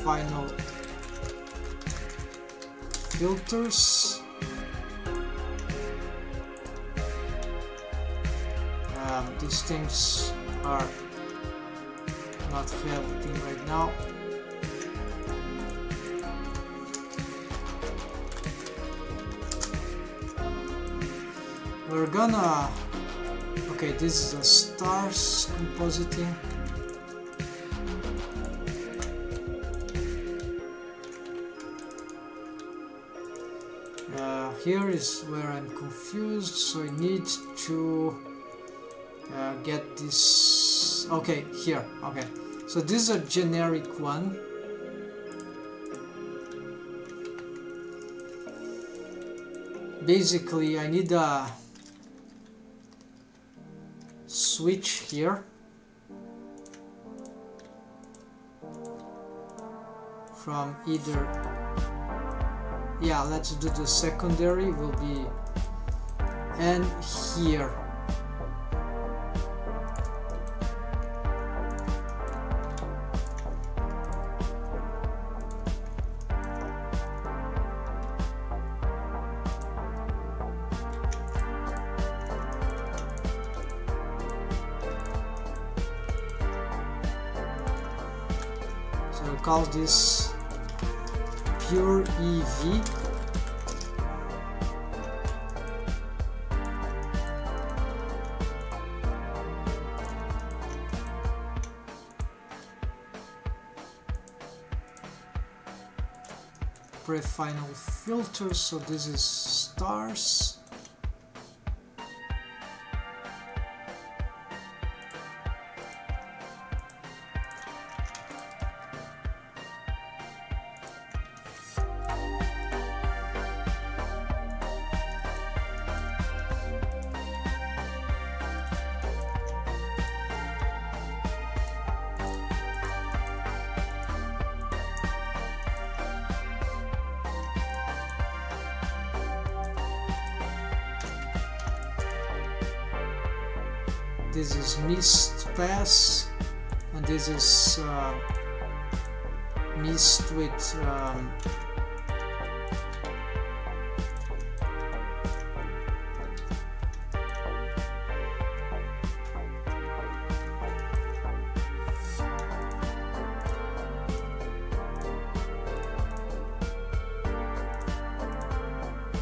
final filters. These things are not helping right now. We're gonna, okay, this is a stars compositing. Here is where I'm confused, so I need to get this. Okay, here. Okay, so this is a generic one. Basically, I need a switch here from either. Yeah, let's do the secondary, will be, and here. So I'll call this pure EV. Pre-final filter, so this is stars. This is mist pass, and this is mist with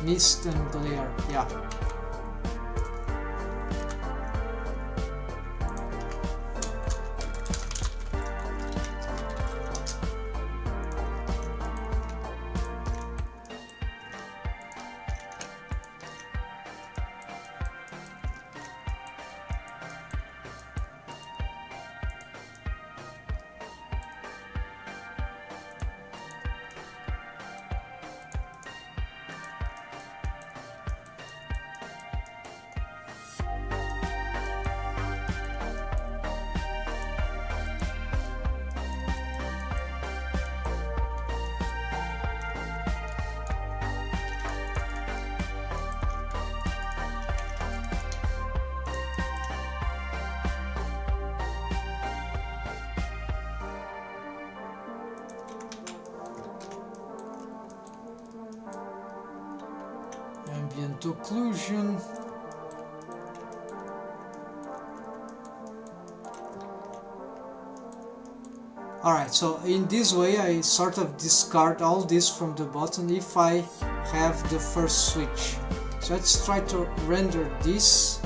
mist and glare, yeah. Ambient occlusion. Alright, so in this way I sort of discard all this from the button if I have the first switch. So let's try to render this.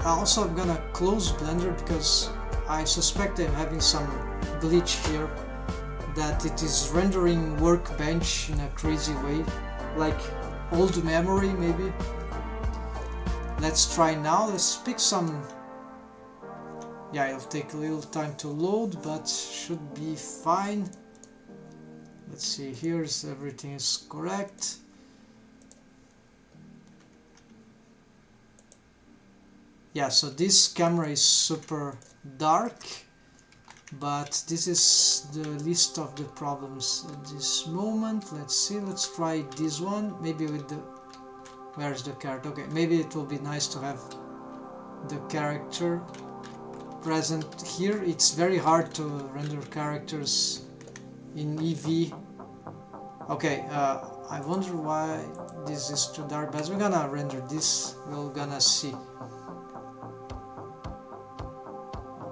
Also I'm gonna close Blender because I suspect I'm having some glitch here, that it is rendering Workbench in a crazy way, like old memory maybe. Let's try now. Let's pick some. Yeah, it'll take a little time to load, but should be fine. Let's see, here's everything is correct. Yeah, so this camera is super dark, but this is the list of the problems at this moment. Let's see, let's try this one, maybe with the... Where's the character? Okay, maybe it will be nice to have the character present here. It's very hard to render characters in EV. Okay, I wonder why this is too dark, but we're gonna render this, we're gonna see.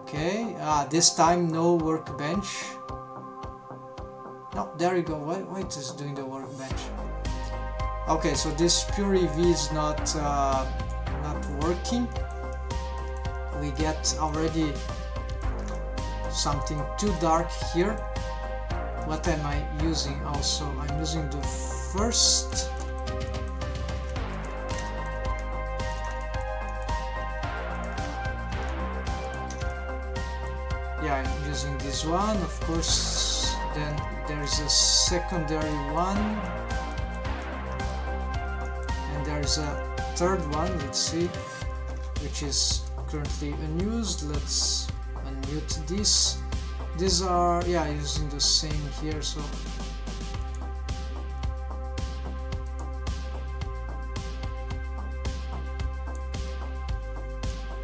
Okay, this time no workbench. No, there you go. Why it is doing the workbench? Okay, so this pure EV is not working. We get already something too dark here. What am I using also? I'm using the first. Yeah, I'm using this one, of course. Then there's a secondary one, and there's a third one, let's see, which is currently unused. Let's unmute this. These are, yeah, using the same here, so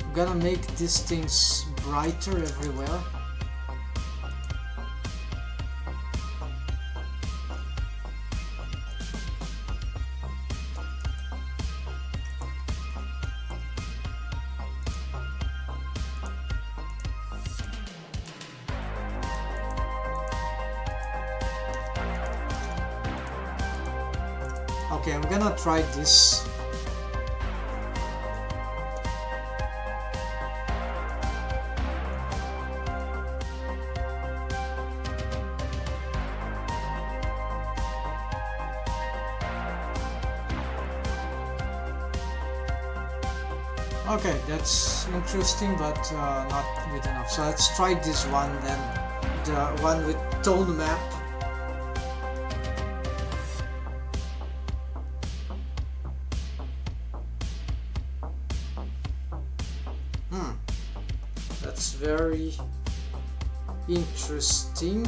I'm gonna make these things brighter everywhere. Okay, I'm gonna try this. Okay, that's interesting, but not good enough. So let's try this one then, the one with tone map. That's very interesting.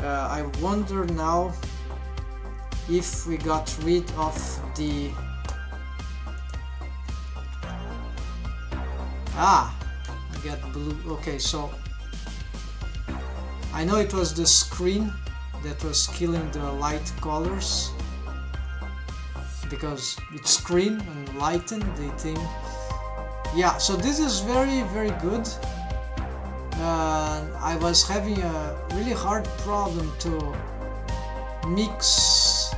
I wonder now if we got rid of the... I got blue. Okay, so I know it was the screen that was killing the light colors, because it's screen and lighten the thing. Yeah, so this is very, very good. I was having a really hard problem to mix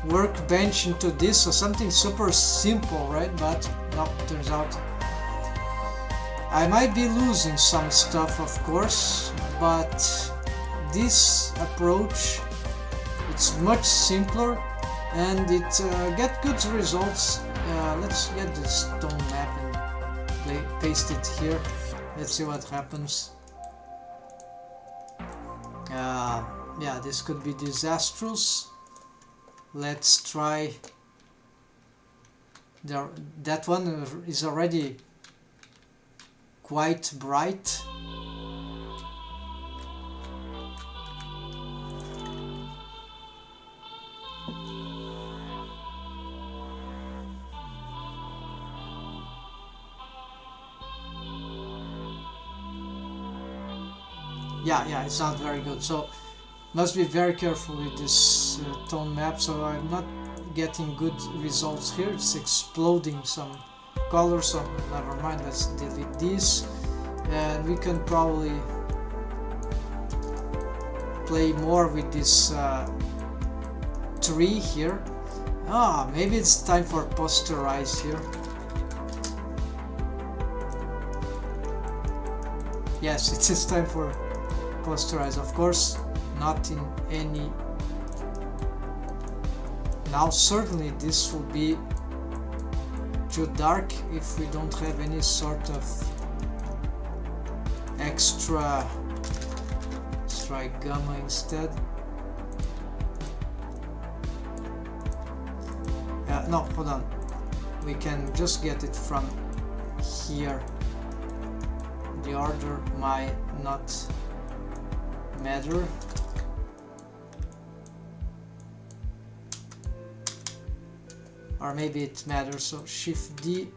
workbench into this, so something super simple, right? But no, turns out I might be losing some stuff, of course, but this approach, it's much simpler and it get good results. Let's get this stone map and paste it here. Let's see what happens. Yeah, this could be disastrous. Let's try. That one is already quite bright. Yeah, it's not very good, so must be very careful with this tone map. So I'm not getting good results here. It's exploding some colors, so never mind, let's delete this, and we can probably play more with this tree here. Maybe it's time for posterize here. Yes, it is time for posterize, of course, not in any. Now certainly this will be too dark if we don't have any sort of extra. Let's try gamma instead. No, hold on, we can just get it from here. The order might not matter. Or maybe it matters, so Shift D.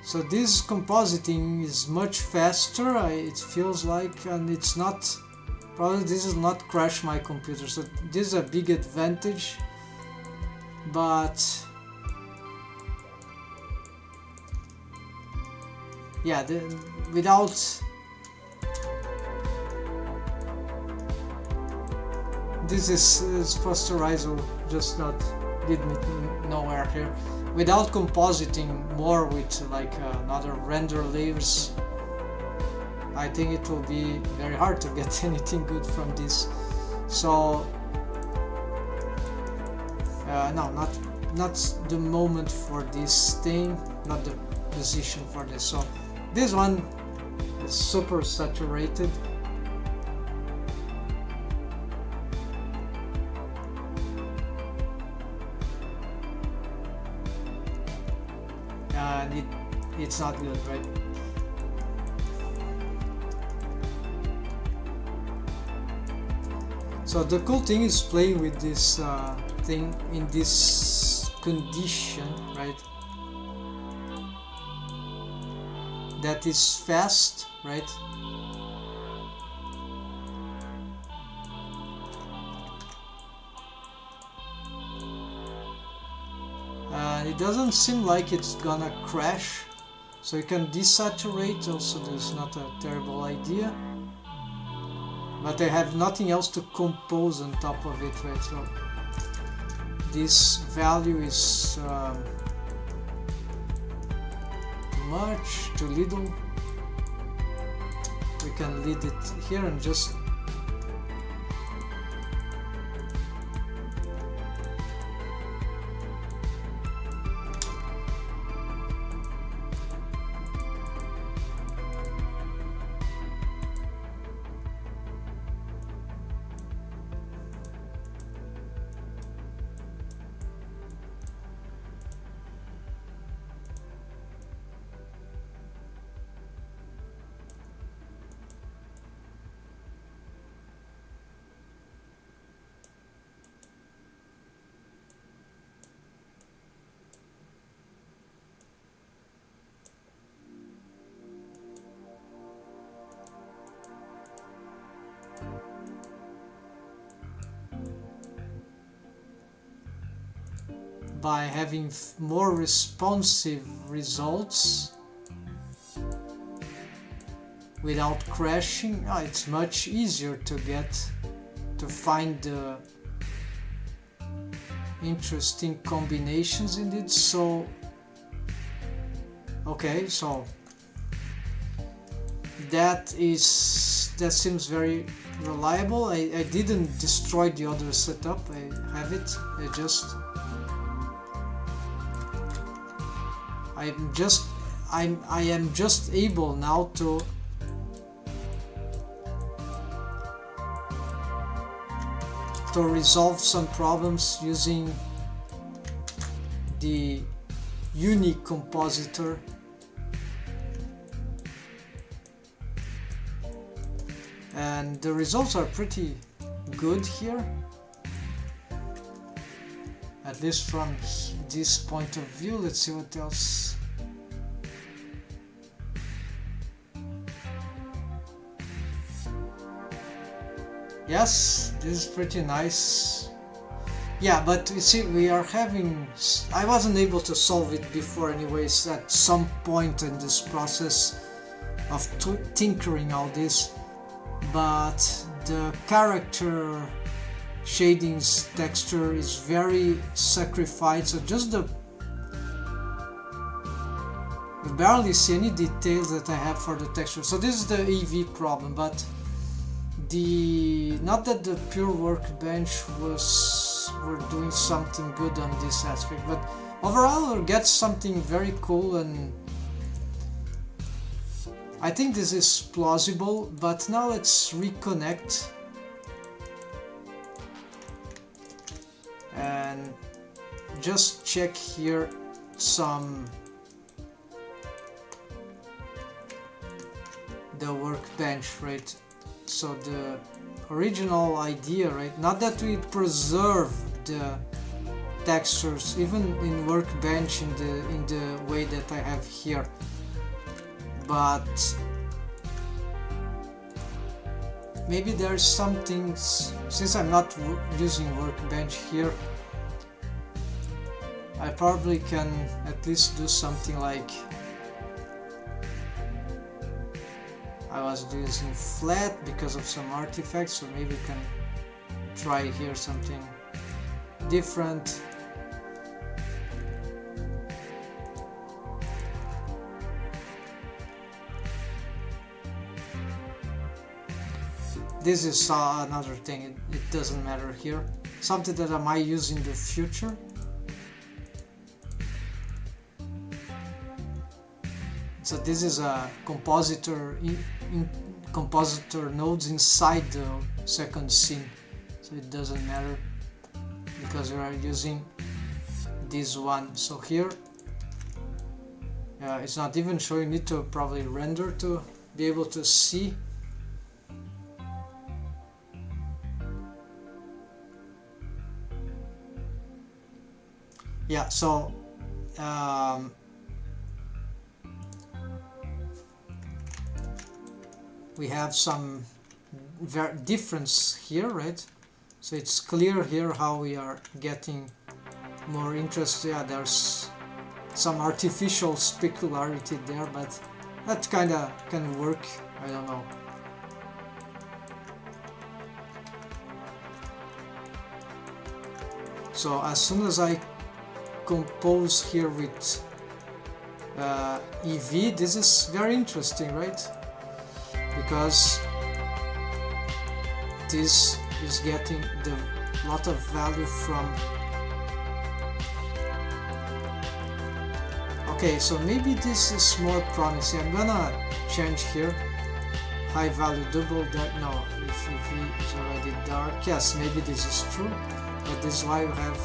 So this compositing is much faster, it feels like, and it's not, probably this will not crash my computer, so this is a big advantage. But yeah, without this is posterizer just not lead me nowhere here. Without compositing more with like another render layers, I think it will be very hard to get anything good from this. So no, not the moment for this thing, not the position for this. So this one is super saturated. And it's not good, right? So the cool thing is playing with this thing in this condition, right? That is fast, right? It doesn't seem like it's gonna crash, so you can desaturate also. This is not a terrible idea, but I have nothing else to compose on top of it, right? So this value is too much, too little. We can leave it here and just by having more responsive results without crashing. It's much easier to find the interesting combinations in it. So okay, so that seems very reliable. I didn't destroy the other setup. I have it. I am just able now to resolve some problems using the unique compositor. And the results are pretty good here, at least from this point of view. Let's see what else. Yes, this is pretty nice. Yeah, but you see, we are having... I wasn't able to solve it before anyways, at some point in this process of tinkering all this. But the character shadings texture is very sacrificed, so just you barely see any details that I have for the texture. So this is the EV problem, but not that the pure workbench were doing something good on this aspect, but overall we'll get something very cool, and I think this is plausible. But now let's reconnect and just check here the workbench, right? So the original idea, right? Not that we preserve the textures even in workbench in the way that I have here, but maybe there's some things, since I'm not using workbench here, I probably can at least do something like I was using flat because of some artifacts, so maybe we can try here something different. This is another thing, it doesn't matter here. Something that I might use in the future. So this is a compositor compositor nodes inside the second scene, so it doesn't matter because we are using this one. So here it's not even showing, need to probably render to be able to see. Yeah, so we have some difference here, right? So it's clear here how we are getting more interest. Yeah, there's some artificial specularity there, but that kinda can work, I don't know. So as soon as I compose here with EV, this is very interesting, right? Because this is getting the lot of value from... Okay, so maybe this is more promising. I'm gonna change here high value double dark. No, if EV is already dark, yes, maybe this is true, but this is why we have...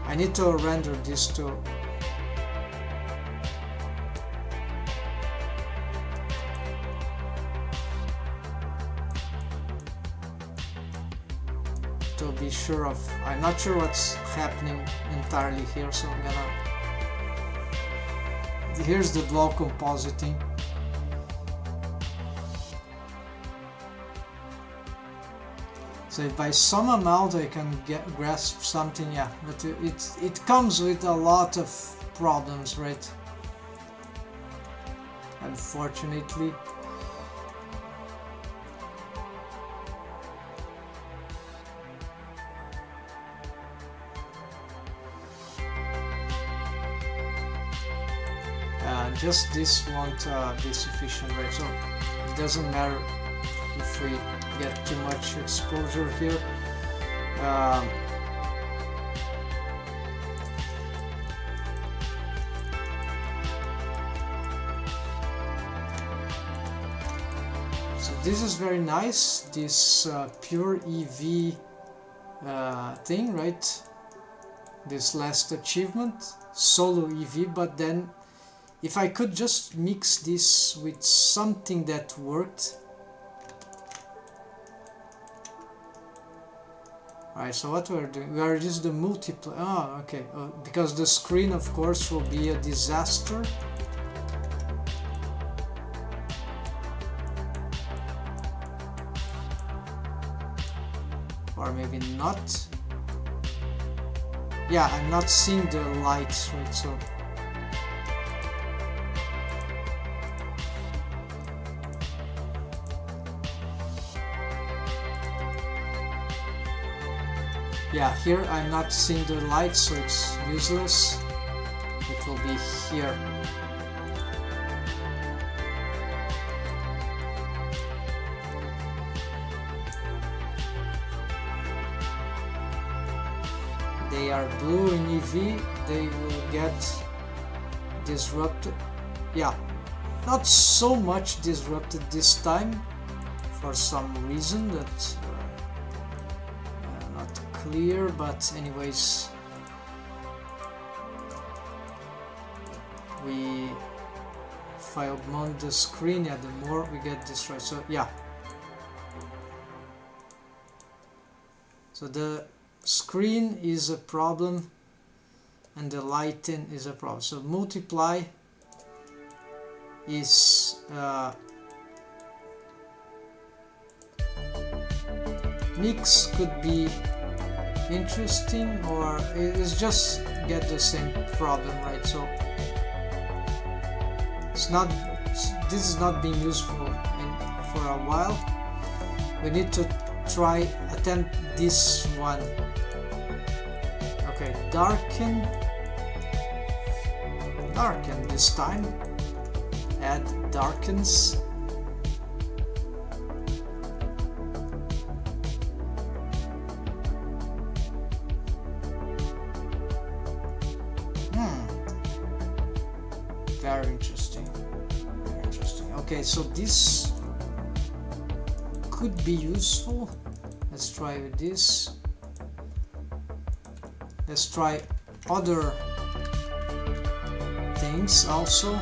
I need to render this to be sure of. I'm not sure what's happening entirely here, so I'm gonna... Here's the dual compositing. So if by some amount I can grasp something, yeah, but it comes with a lot of problems, right? Unfortunately. Just this won't be sufficient, right? So it doesn't matter if we get too much exposure here. So this is very nice, this pure EV thing, right? This last achievement, solo EV, but then if I could just mix this with something that worked. Alright, so what we're doing, we are just the multiplayer. Oh, okay, because the screen of course will be a disaster. Or maybe not. Yeah, I'm not seeing the lights, right? So yeah, here I'm not seeing the light, so it's useless. It will be here. They are blue in EV, they will get disrupted. Yeah, not so much disrupted this time for some reason that not clear, but anyways, if I augment the screen, yeah, the more we get destroyed. So yeah, so the screen is a problem and the lighting is a problem. So multiply is mix could be interesting, or it's just get the same problem, right? So it's not, this is not being useful for a while. We need to attempt this one. Okay, darken this time, add darkens. Very interesting, very interesting. Okay, so this could be useful. Let's try with this. Let's try other things also.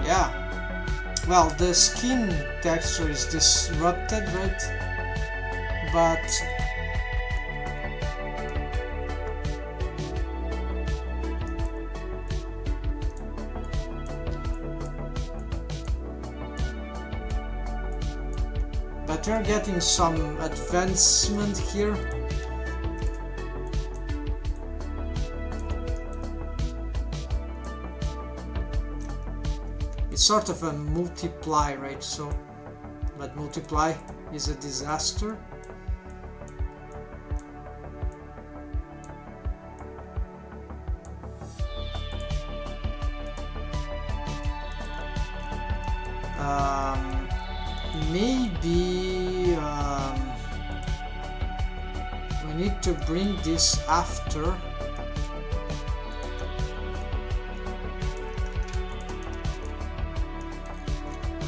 Yeah, well, the skin texture is disrupted, right? But we're getting some advancement here. It's sort of a multiply, right? So, but multiply is a disaster. Maybe we need to bring this after.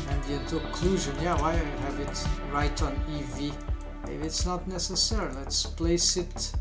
And the occlusion, yeah, why I have it right on EV? Maybe it's not necessary. Let's place it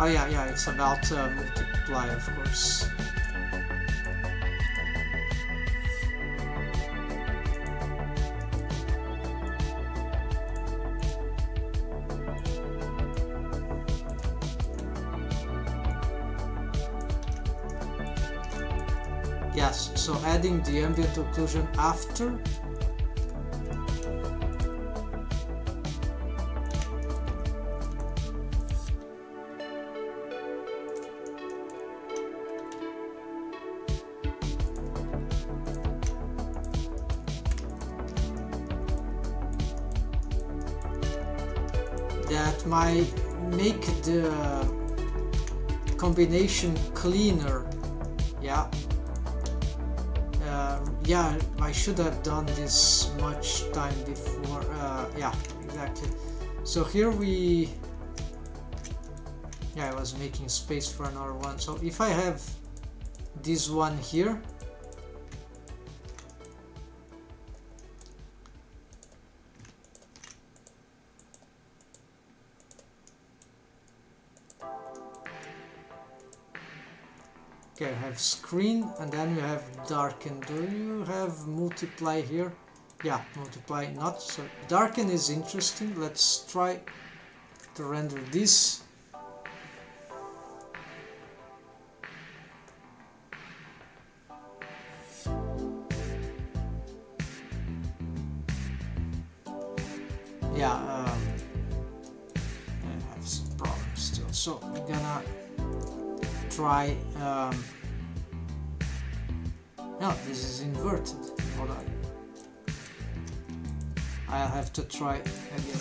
Oh yeah, it's about multiply, of course. Yes, so adding the ambient occlusion after. That might make the combination cleaner. Yeah, I should have done this much time before. Yeah, exactly. So here I was making space for another one. So if I have this one here, okay, I have screen and then we have darken. Do you have multiply here? Yeah, multiply not. So darken is interesting. Let's try to render this. Yeah, I have some problems still. So we're gonna try. No, this is inverted. Hold on. I'll have to try again.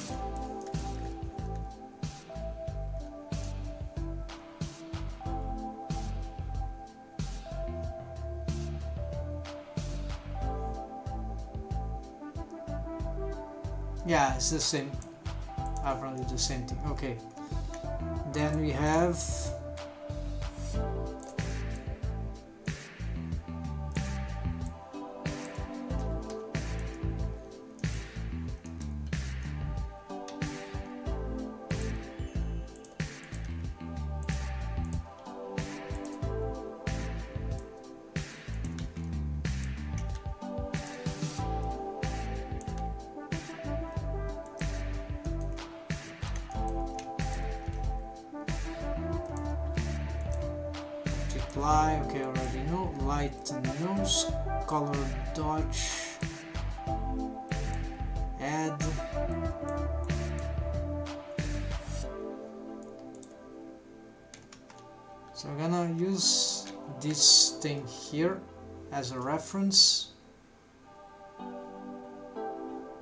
Yeah, it's the same. Apparently the same thing. Okay. Then we have multiply. Okay, already know. Light and nose, color dodge, add. So I'm gonna use this thing here as a reference.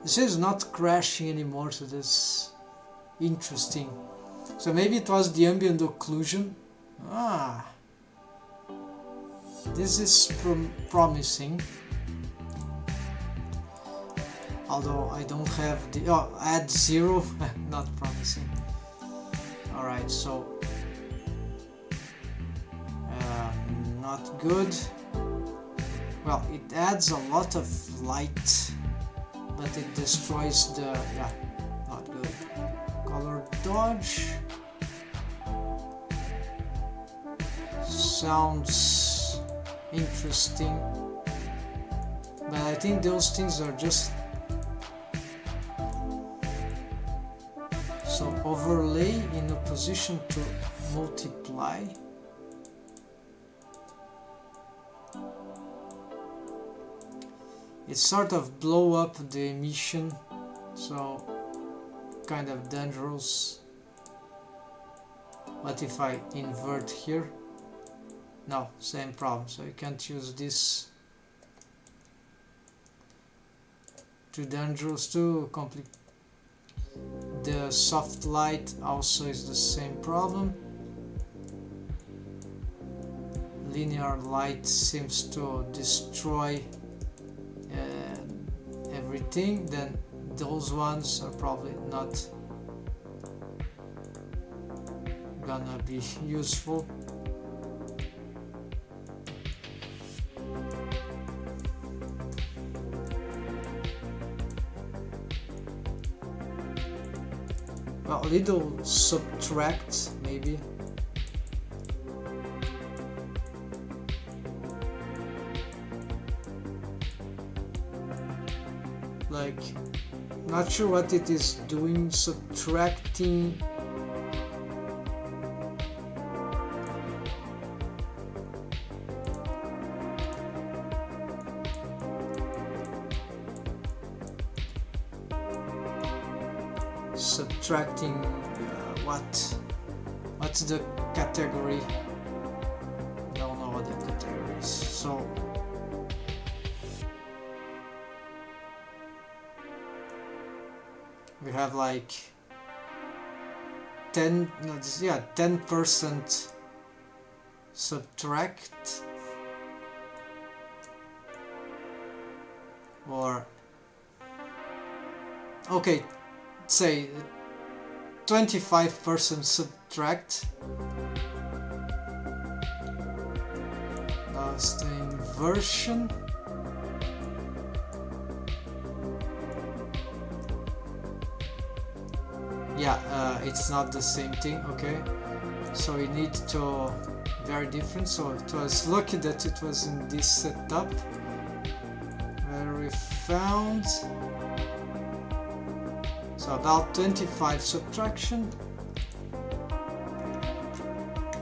This is not crashing anymore, so that's interesting. So maybe it was the ambient occlusion. This is promising. Although I don't have the add 0, not promising. Alright, so not good. Well, it adds a lot of light, but it destroys the, yeah, not good. Color dodge sounds interesting, but I think those things are just so overlay in opposition to multiply. It sort of blow up the emission, so kind of dangerous. What if I invert here? No, same problem, so you can't use this. Too dangerous, too complicated. The soft light also is the same problem. Linear light seems to destroy everything, then those ones are probably not gonna be useful. Well, a little subtract maybe. like, not sure what it is doing, subtracting. Subtracting what's the category? Don't know what the category is. So we have like 10% subtract, or okay, say 25% subtract. That's the inversion. Yeah, it's not the same thing. Okay, so we need to very different. So it was lucky that it was in this setup where we found. So about 25 subtraction.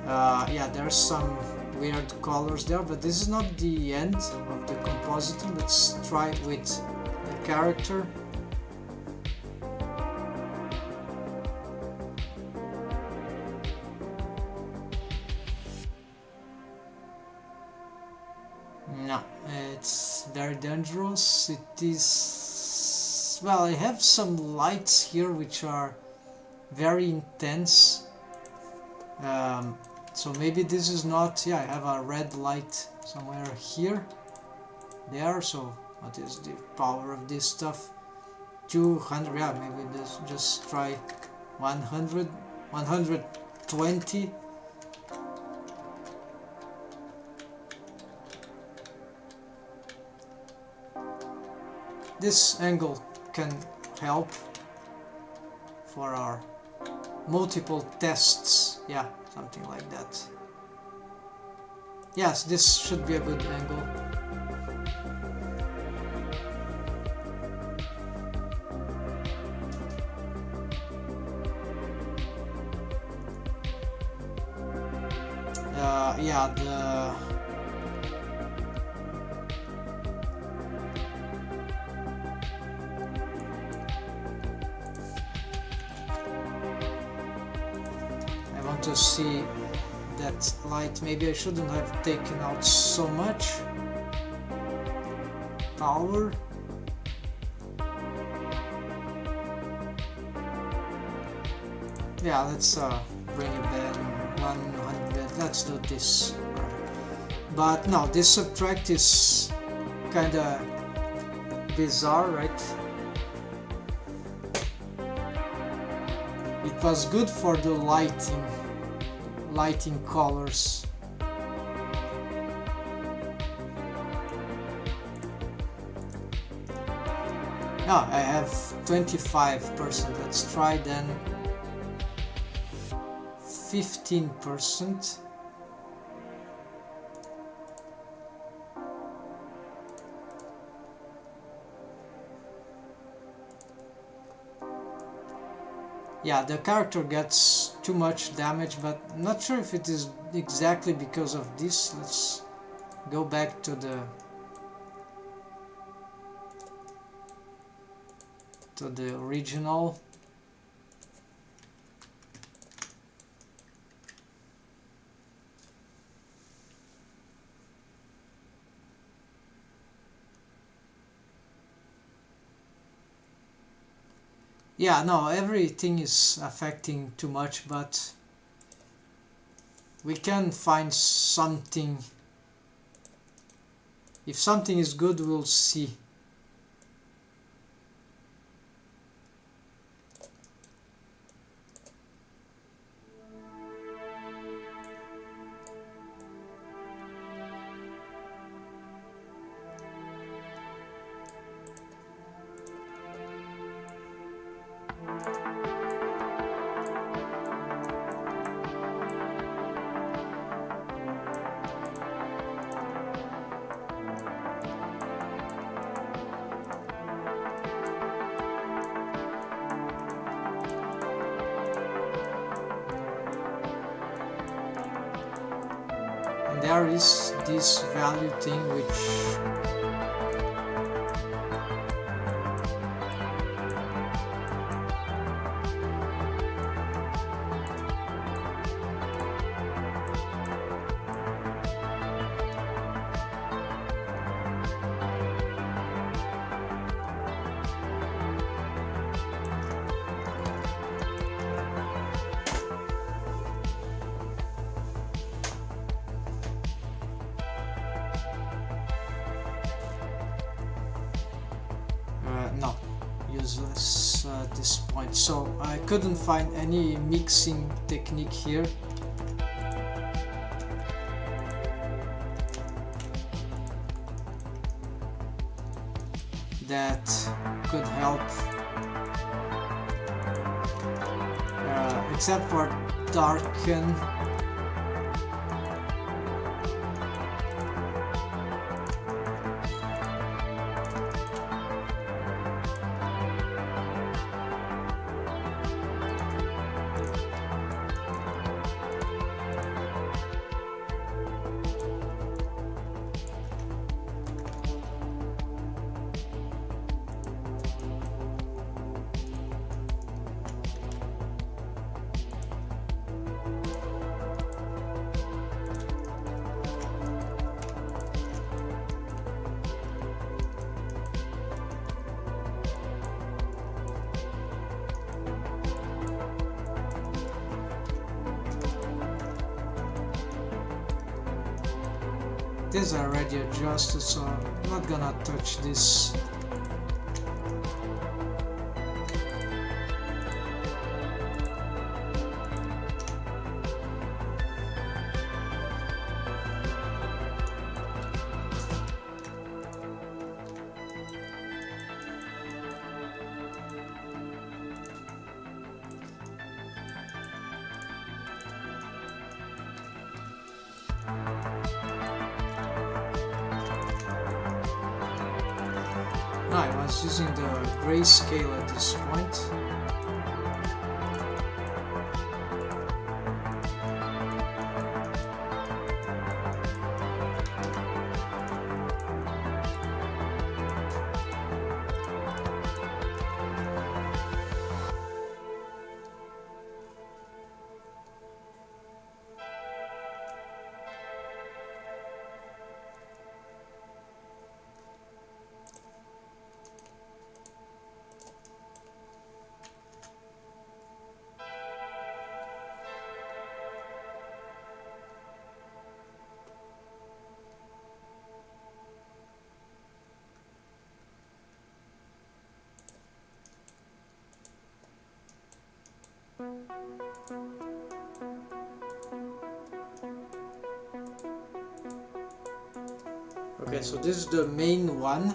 Yeah, there's some weird colors there, but this is not the end of the compositing. Let's try with the character. No, it's very dangerous. It is, well, I have some lights here which are very intense. So maybe this is not, yeah, I have a red light somewhere here, there, so what is the power of this stuff? 200, yeah, maybe this, just try 100, 120. This angle can help for our multiple tests, yeah, something like that. Yes, this should be a good angle. Yeah, I want to see that light. Maybe I shouldn't have taken out so much power. Yeah, let's bring it down 100. Let's do this. But no, this subtract is kinda bizarre, right? It was good for the lighting colors. Now I have 25%. Let's try then 15%. Yeah, the character gets too much damage, but I'm not sure if it is exactly because of this. Let's go back to the original. Yeah, no, everything is affecting too much, but we can find something. If something is good, we'll see. there is this value thing which no, useless at this point. So I couldn't find any mixing technique here. That could help, except for darken. These are already adjusted, so I'm not gonna touch this. I was using the grayscale at this point. Okay, so this is the main one.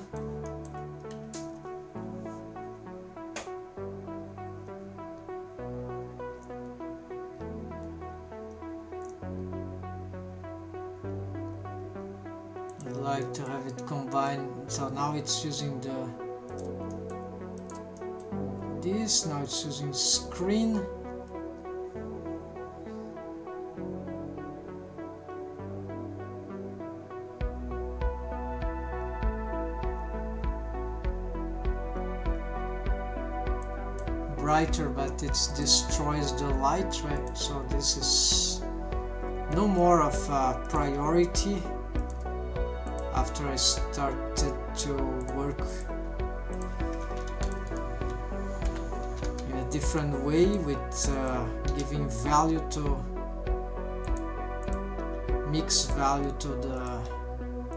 I'd like to have it combined, so now it's using this, now it's using screen. Brighter, but it destroys the light, right? So this is no more of a priority after I started to work in a different way with giving value to mix value to the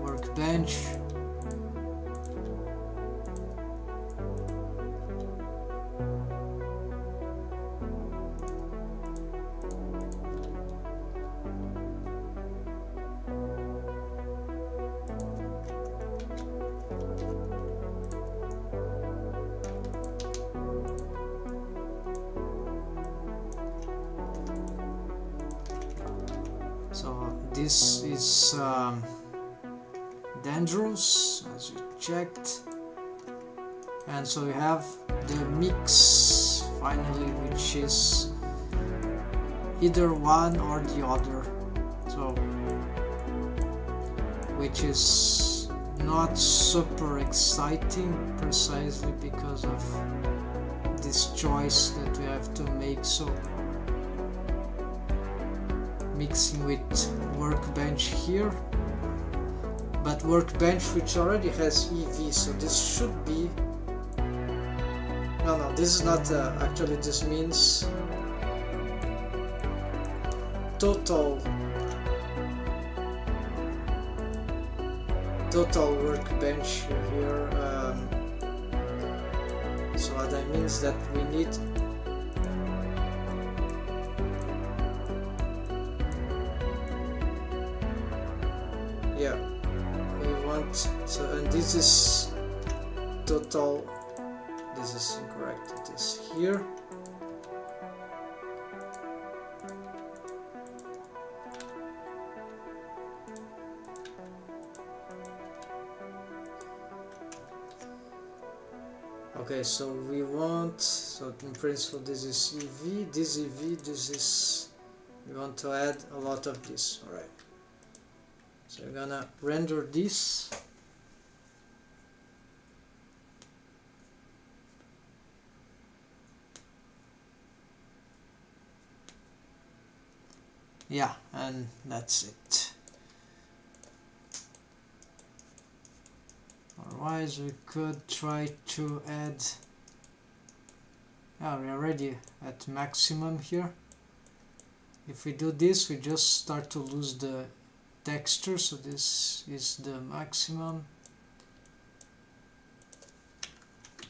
workbench. So this is dangerous, as you checked, and so we have the mix finally, which is either one or the other. So which is not super exciting precisely because of this choice that we have to make. So mixing with workbench here, but workbench which already has EV, so this should be no, this is not actually, this means total workbench here. So that means that we need we want, so, and this is total, this is incorrect, it is here. Okay, so we want, so in principle this is EV, this EV, this is, we want to add a lot of this. Alright, so we're gonna render this. Yeah, and that's it. Otherwise we could try to add, we're already at maximum here. If we do this, we just start to lose the texture, so this is the maximum.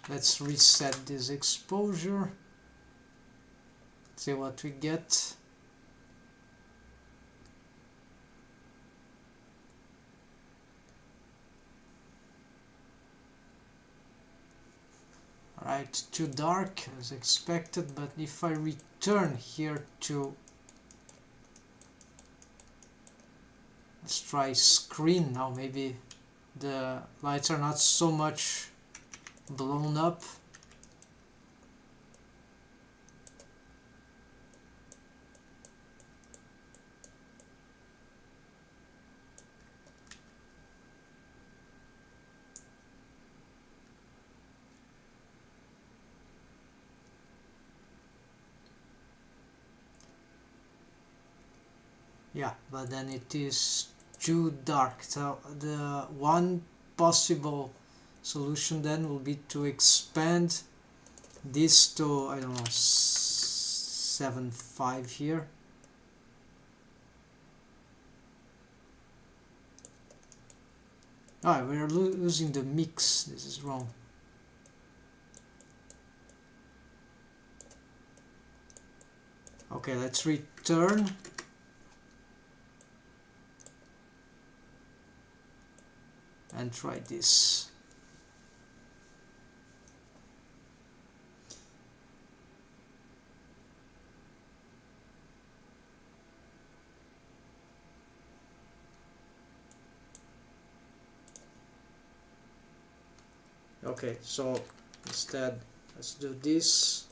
Let's reset this exposure, see what we get. Alright, too dark as expected, but if I return here to, let's try screen now, maybe the lights are not so much blown up. Yeah, but then it is too dark. So the one possible solution then will be to expand this to, I don't know, 7.5 here. Ah, we're losing the mix. This is wrong. Okay, let's return. And try this. Okay, so instead let's do this.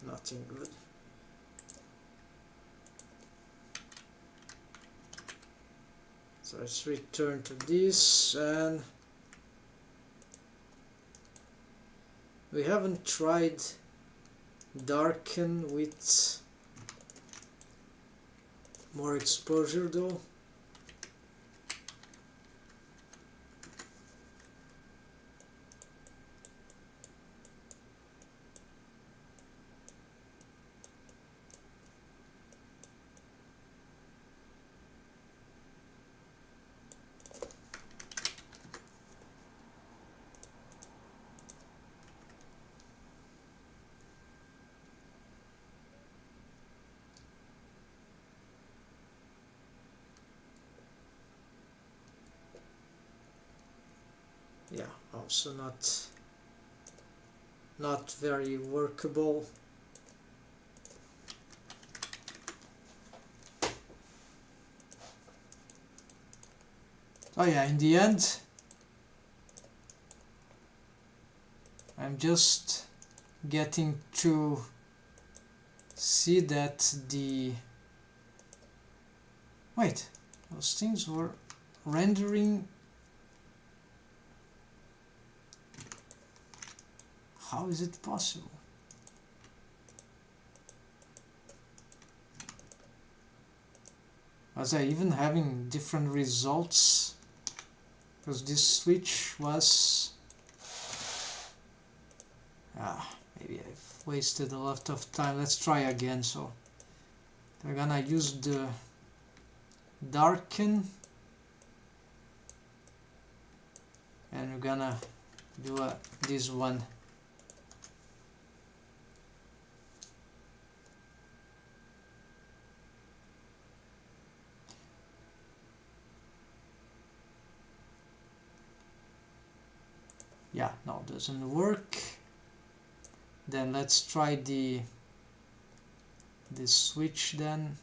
Nothing good. So let's return to this, and we haven't tried darken with more exposure though. Yeah, also not very workable. Oh yeah, in the end I'm just getting to see that the wait, those things were rendering. How is it possible? Was I even having different results? Because this switch was... maybe I've wasted a lot of time. Let's try again. So we're gonna use the darken, and we're gonna do this one. Yeah, no, doesn't work. Then let's try this switch then.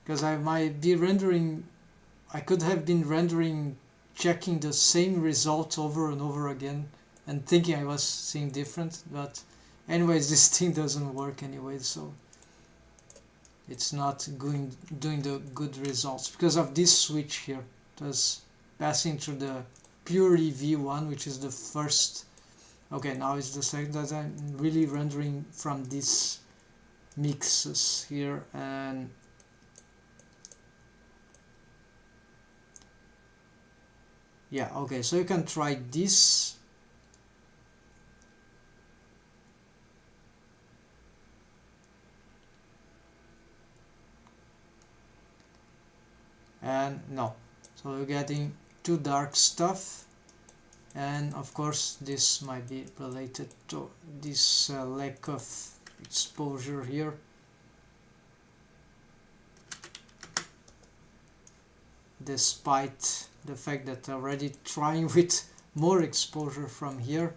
Because I might be rendering, I could have been rendering, checking the same result over and over again and thinking I was seeing different, but anyways, this thing doesn't work anyway, so it's not doing the good results because of this switch here. It was passing through the pure EV one, which is the first. Okay, now it's the second that I'm really rendering from these mixes here. And yeah, okay, so you can try this. And no, so you're getting too dark stuff, and of course this might be related to this lack of exposure here. Despite the fact that I'm already trying with more exposure from here.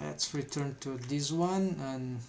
Let's return to this one and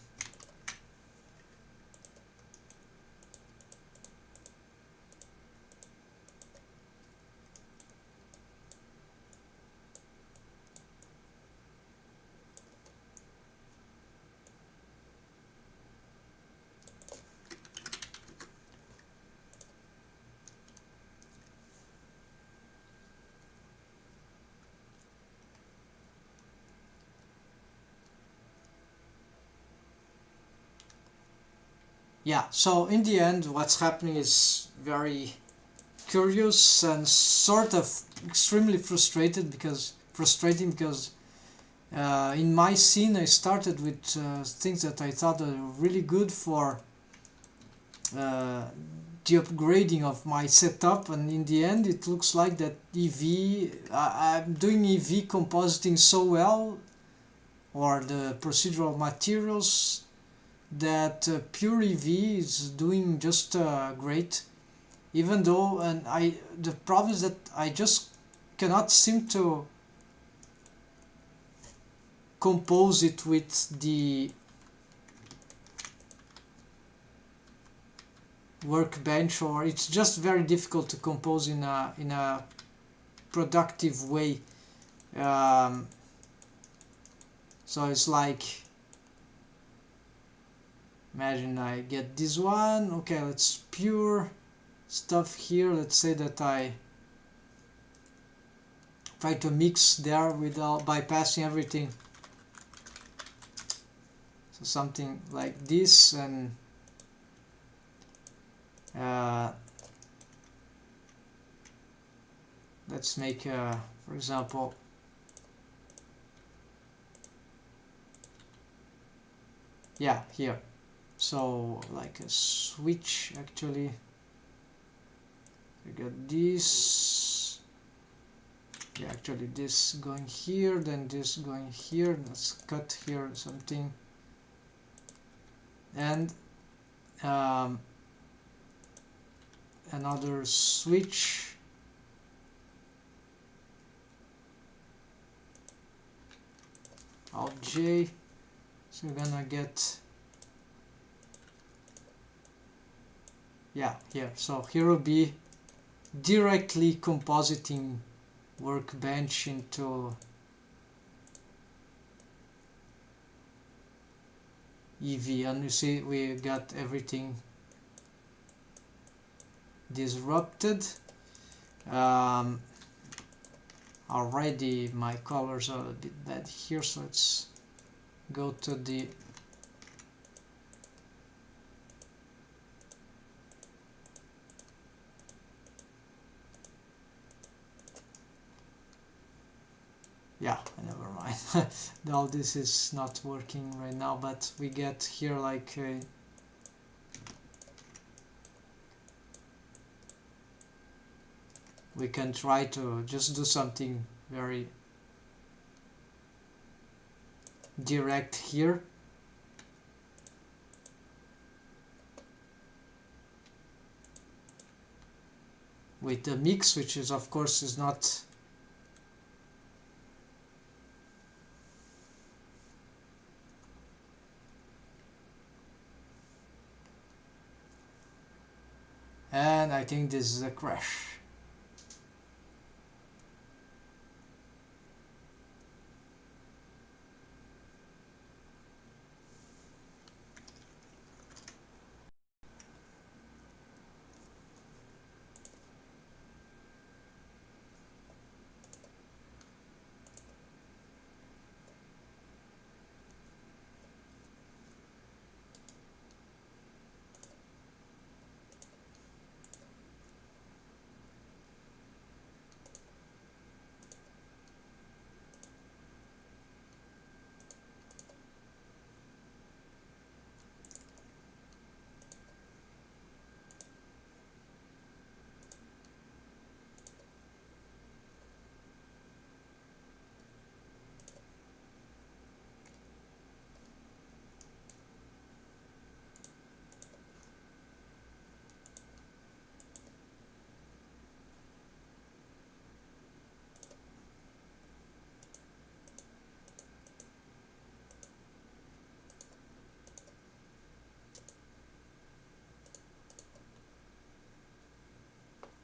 yeah, so in the end what's happening is very curious and sort of extremely frustrating because in my scene I started with things that I thought were really good for the upgrading of my setup, and in the end it looks like that I'm doing EV compositing so well, or the procedural materials, that pure EV is doing just great, even though the problem is that I just cannot seem to compose it with the workbench, or it's just very difficult to compose in a productive way. So it's like, imagine I get this one. Okay, let's pure stuff here. Let's say that I try to mix there without bypassing everything. So something like this, and let's make for example, yeah, here, so like a switch actually. We got this, yeah, actually this going here, then this going here. Let's cut here something, and another switch. Alt J, So we're gonna get, yeah, here. So here will be directly compositing workbench into EV, and you see we got everything disrupted. Already my colors are a bit bad here, so let's go to the yeah, never mind. All this is not working right now, but we get here like we can try to just do something very direct here. With the mix, which is of course is not and I think this is a crash.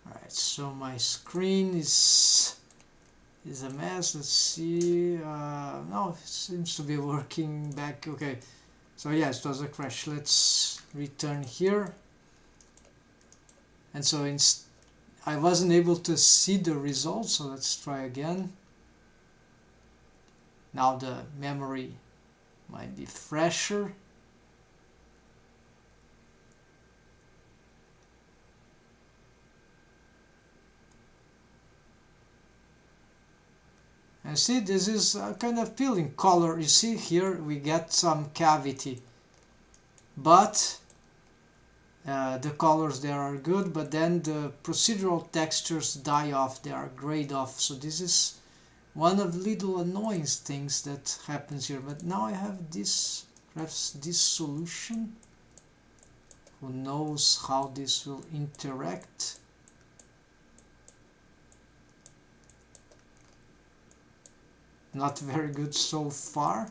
Alright, so my screen is a mess. Let's see. No, it seems to be working back. Okay, so yes, it was a crash. Let's return here. And so I wasn't able to see the results, so let's try again. Now the memory might be fresher. And see, this is kind of peeling color. You see here we get some cavity, but the colors there are good, but then the procedural textures die off, they are grayed off. So this is one of little annoying things that happens here. But now I have this, perhaps this solution. Who knows how this will interact? Not very good so far.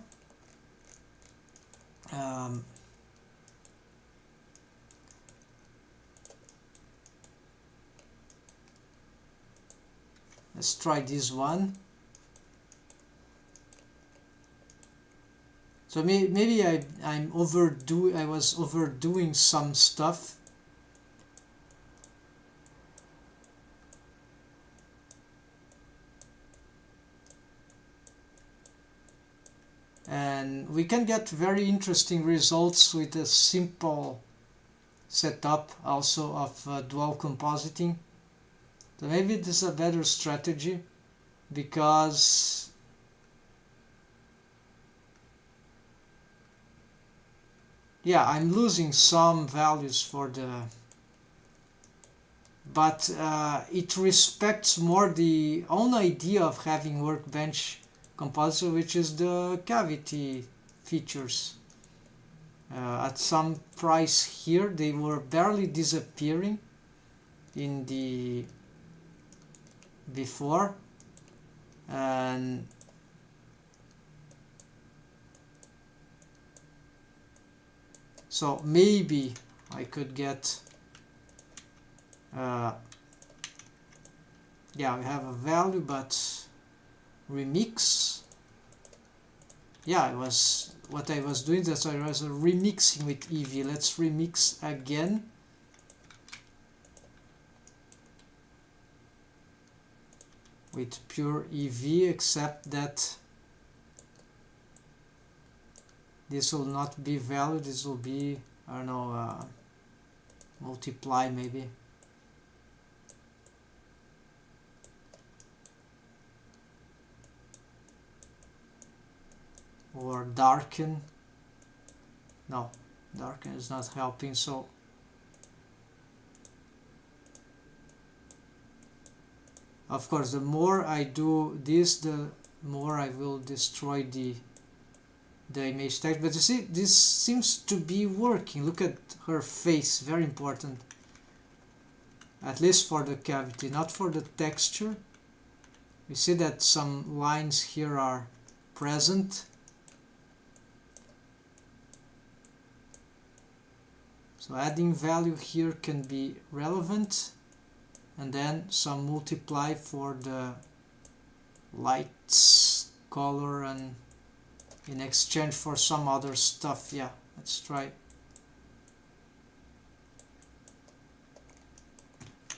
Let's try this one. So maybe I was overdoing some stuff. And we can get very interesting results with a simple setup also of dual compositing. So maybe this is a better strategy, because yeah, I'm losing some values for the, but it respects more the own idea of having workbench compositor, which is the cavity features. At some price here they were barely disappearing in the before, and So maybe I could get yeah, we have a value, but remix. Yeah, it was what I was doing, that I was remixing with EV. Let's remix again. With pure EV, except that this will not be value, this will be, I don't know, multiply maybe. Or darken. No, darken is not helping, so of course the more I do this, the more I will destroy the image text. But you see, this seems to be working. Look at her face, very important. At least for the cavity, not for the texture. We see that some lines here are present. So adding value here can be relevant, and then some multiply for the lights, color, and in exchange for some other stuff. Yeah, let's try.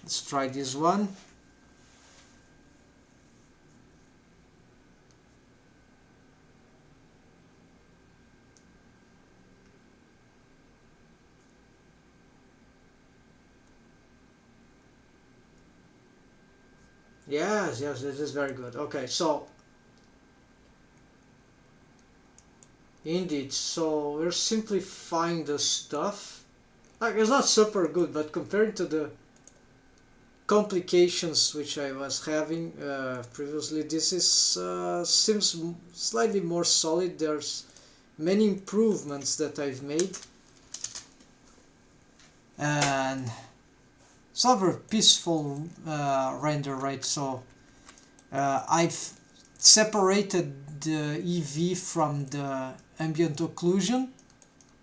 Let's try this one. Yes, yes, this is very good. Okay, so indeed, so we're simplifying the stuff. Like, it's not super good, but compared to the complications which I was having previously, this is seems slightly more solid. There's many improvements that I've made, and it's not very peaceful render, right? So I've separated the EV from the ambient occlusion.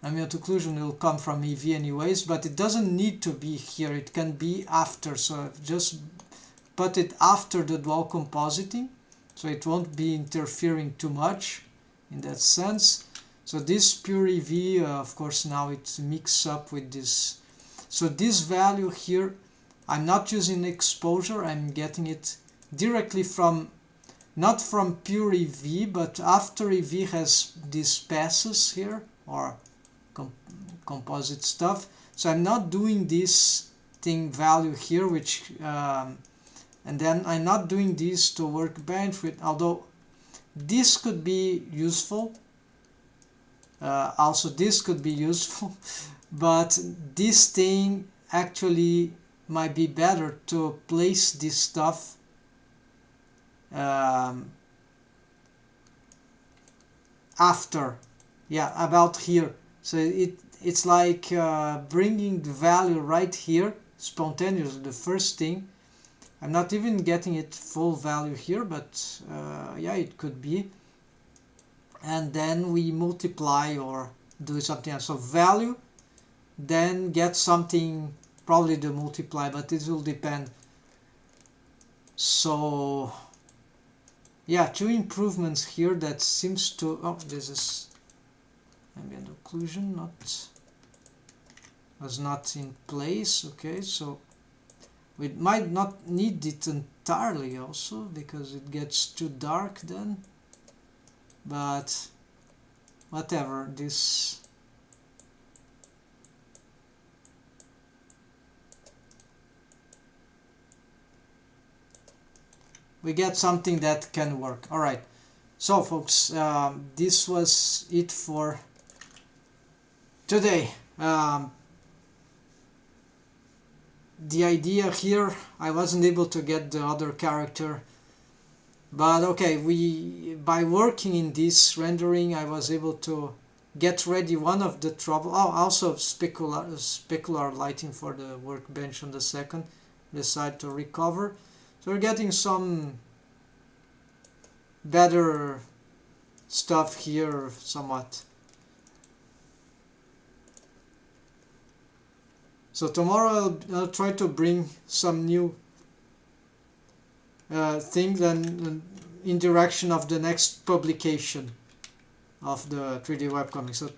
Ambient occlusion will come from EV anyways, but it doesn't need to be here. It can be after, so I've just put it after the dual compositing, so it won't be interfering too much in that sense. So this pure EV, of course, now it's mixed up with this. So this value here, I'm not using exposure, I'm getting it directly from, not from pure EV, but after EV has these passes here, or composite stuff. So I'm not doing this thing value here, which and then I'm not doing this to workbench with, although this could be useful, also this could be useful, but this thing actually might be better to place this stuff after, yeah, about here. So it's like bringing the value right here, spontaneously, the first thing. I'm not even getting it full value here, but yeah, it could be. And then we multiply or do something else. So value, then get something, probably the multiply, but it will depend. So yeah, two improvements here that seems to, oh, this is ambient occlusion, was not in place. Okay, so we might not need it entirely also, because it gets too dark then, but whatever. This we get something that can work. All right, so folks, this was it for today. The idea here, I wasn't able to get the other character, but okay, by working in this rendering, I was able to get ready one of the trouble. Oh, also specular lighting for the workbench on the second. Decide to recover. So we're getting some better stuff here, somewhat. So tomorrow I'll try to bring some new things and in direction of the next publication of the 3D webcomic. So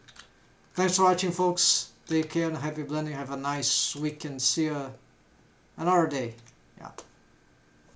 thanks for watching, folks. Take care and happy blending. Have a nice week and see you another day. Yeah.